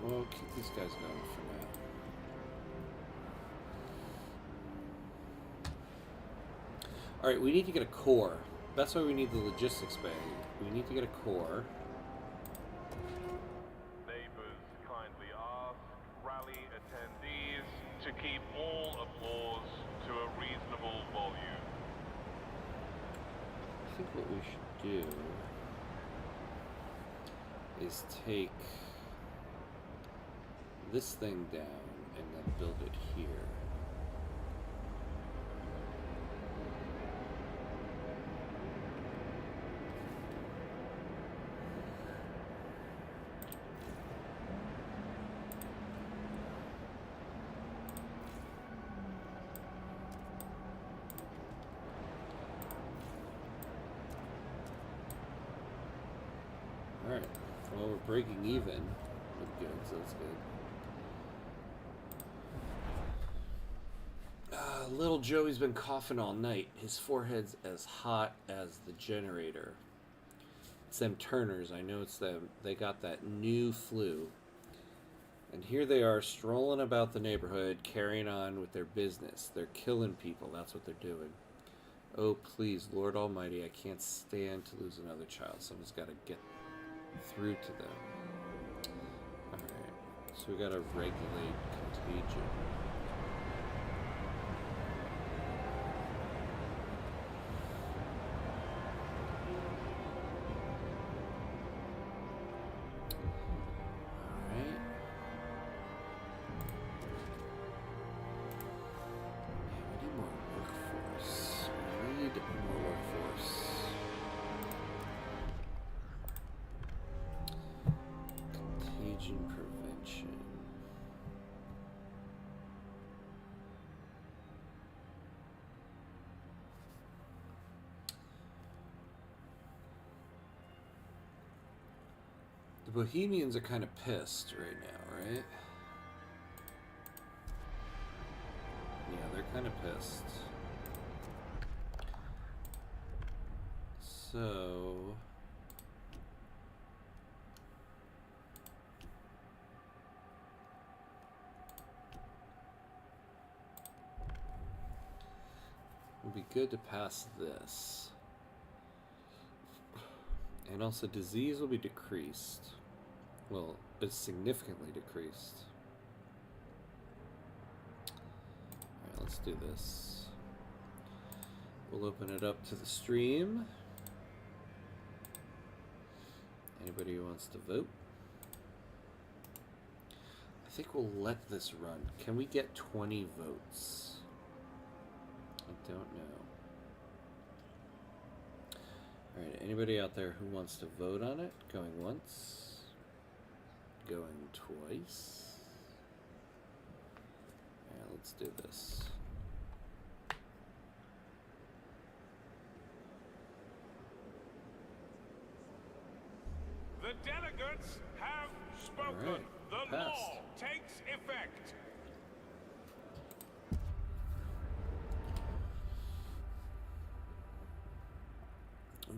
well, keep these guys going for now. Alright, we need to get a core. That's why we need the logistics bay. We need to get a core. Neighbors kindly ask rally attendees to keep all applause to a reasonable volume. I think what we should do is take this thing down and then build it here. Well, we're breaking even. Good, so that's good. Little Joey's been coughing all night. His forehead's as hot as the generator. It's them Turners. I know it's them. They got that new flu. And here they are strolling about the neighborhood, carrying on with their business. They're killing people. That's what they're doing. Oh, please, Lord Almighty, I can't stand to lose another child. Someone's got to get through to them. Alright, so we got to regulate contagion. Prevention. The Bohemians are kind of pissed right now, right? Yeah, they're kind of pissed. So... It would be good to pass this. And also disease will be decreased. Well, it's significantly decreased. Alright, let's do this. We'll open it up to the stream. Anybody who wants to vote? I think we'll let this run. Can we get 20 votes? I don't know. Alright, anybody out there who wants to vote on it? Going once? Going twice? Alright, let's do this. The delegates have spoken. Right, the passed. law takes effect.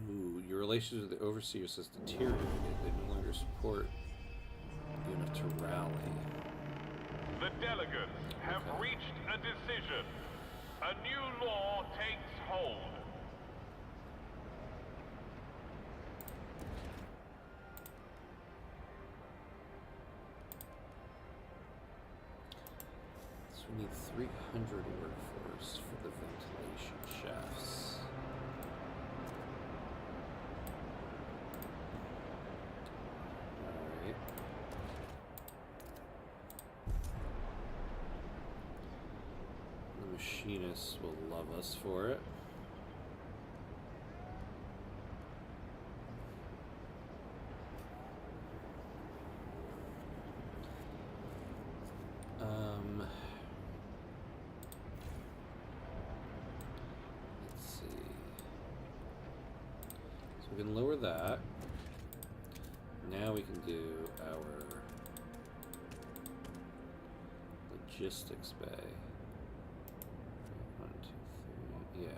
Ooh, your relations with the overseers has deteriorated. They no longer support you enough to rally. The delegates have reached a decision. A new law takes hold. So we need 300 workforce for the ventilation shafts. Alright. The machinists will love us for it. Let's see. So we can lower that. Now we can do our logistics bay. 1, 2, 3, yeah.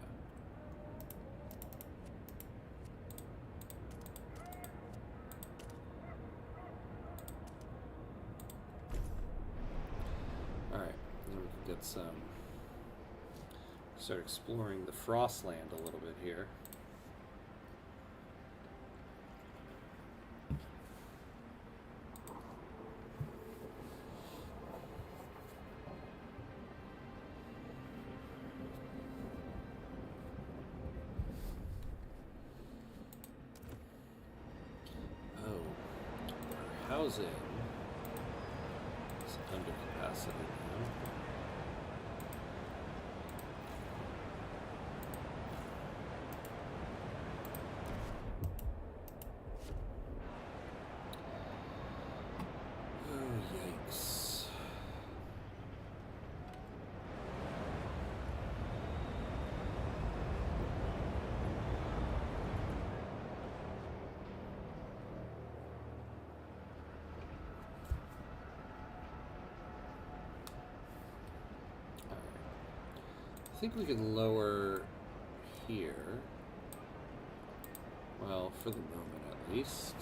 Alright, then we can get some, start exploring the Frostland a little bit here. Housing is under capacity now. Oh, yikes. think we can lower here. Well, for the moment at least.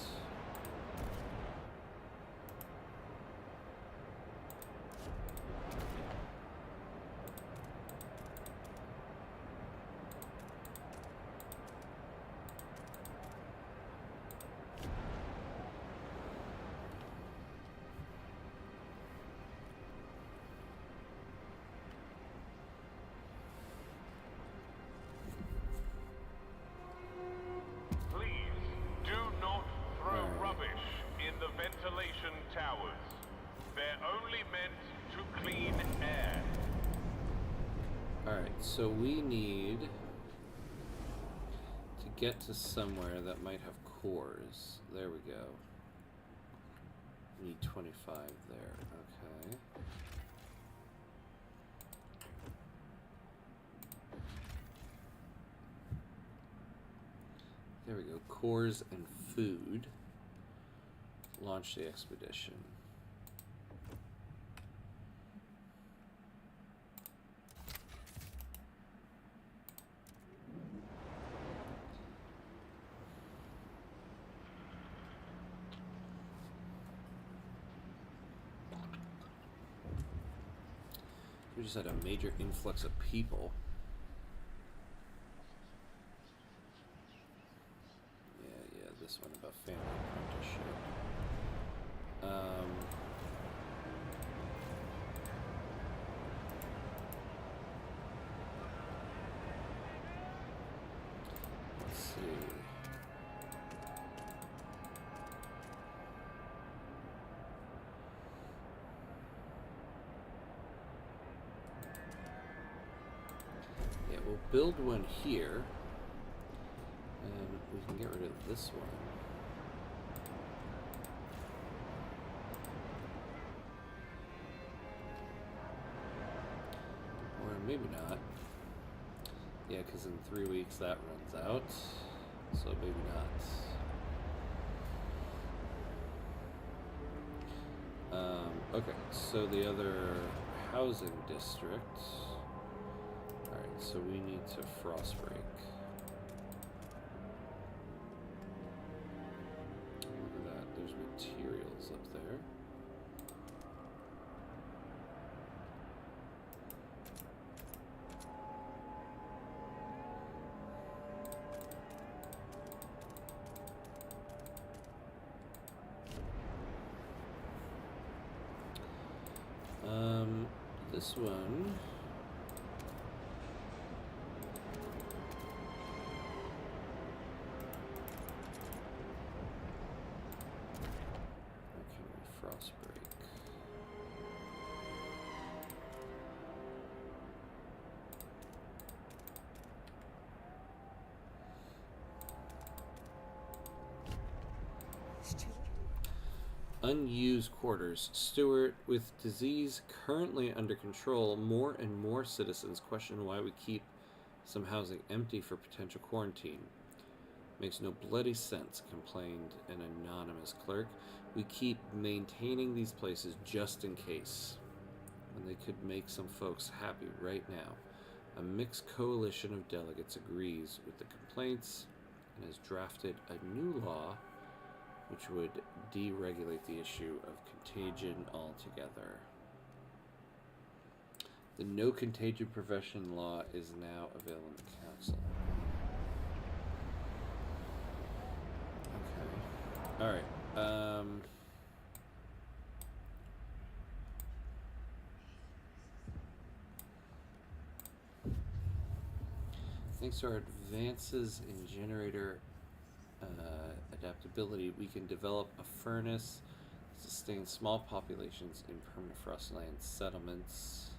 Ventilation towers. They're only meant to clean air. Alright, so we need to get to somewhere that might have cores. There we go. We need 25 there. Okay. There we go. Cores and food. Launch the expedition. We just had a major influx of people. Yeah, this one about family apprenticeship. Let's see. Yeah, we'll build one here, and we can get rid of this one. Maybe not. Yeah, because in 3 weeks that runs out. So maybe not. Okay, so the other housing district. Alright, so we need to frost break. Look at that, there's materials up there. This one. Okay, frost break. Unused quarters. Stewart, with disease currently under control, more and more citizens question why we keep some housing empty for potential quarantine. Makes no bloody sense, complained an anonymous clerk. We keep maintaining these places just in case, when they could make some folks happy right now. A mixed coalition of delegates agrees with the complaints and has drafted a new law which would deregulate the issue of contagion altogether. The no contagion prevention law is now available in the council. Okay. Alright. Thanks to our advances in generator adaptability, we can develop a furnace to sustain small populations in permafrostland settlements.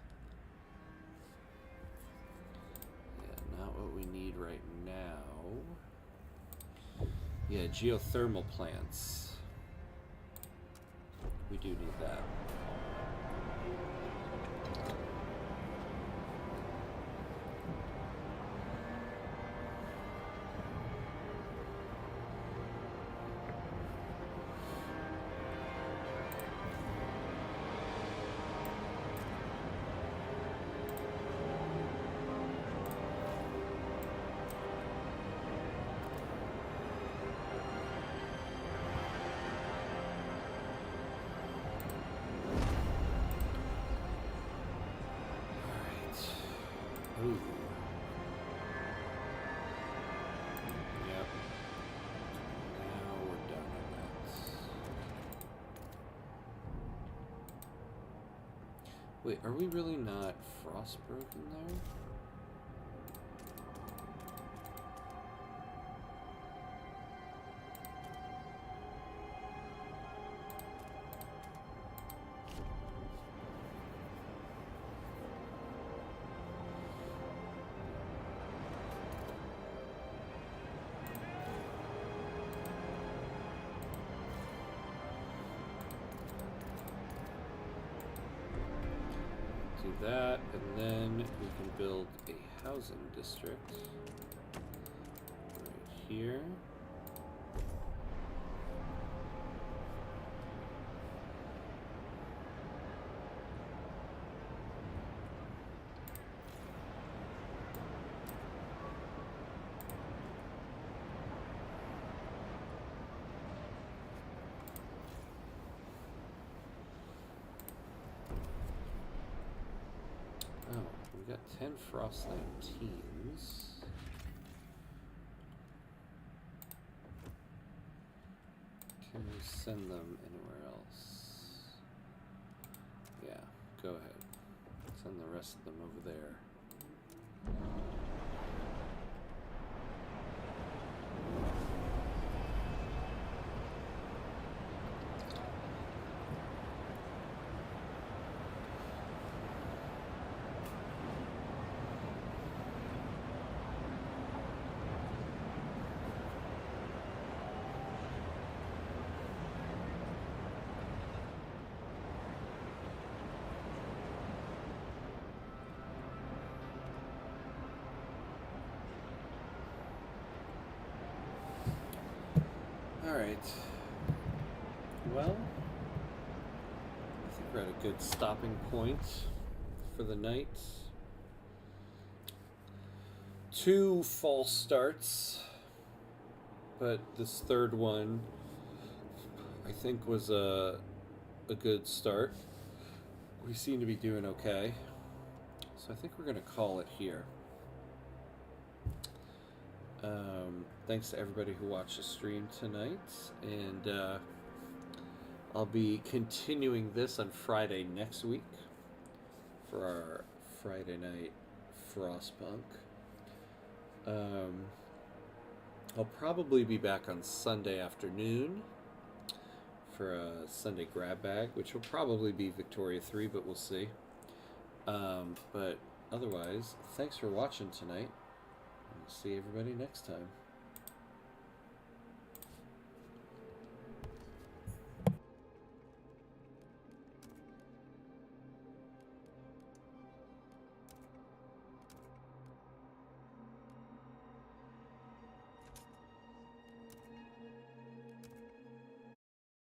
Yeah, not what we need right now. Yeah, geothermal plants. We do need that. Wait, are we really not frostbroken there? Do that, and then we can build a housing district right here. Oh, we got 10 Frostland teams. Can we send them anywhere else? Yeah, go ahead. Send the rest of them over there. Alright. Well, I think we're at a good stopping point for the night. 2 false starts, but this third one I think was a good start. We seem to be doing okay. So I think we're going to call it here. Thanks to everybody who watched the stream tonight, and I'll be continuing this on Friday next week for our Friday night Frostpunk. I'll probably be back on Sunday afternoon for a Sunday grab bag, which will probably be Victoria 3, but we'll see. But otherwise, thanks for watching tonight, and see everybody next time.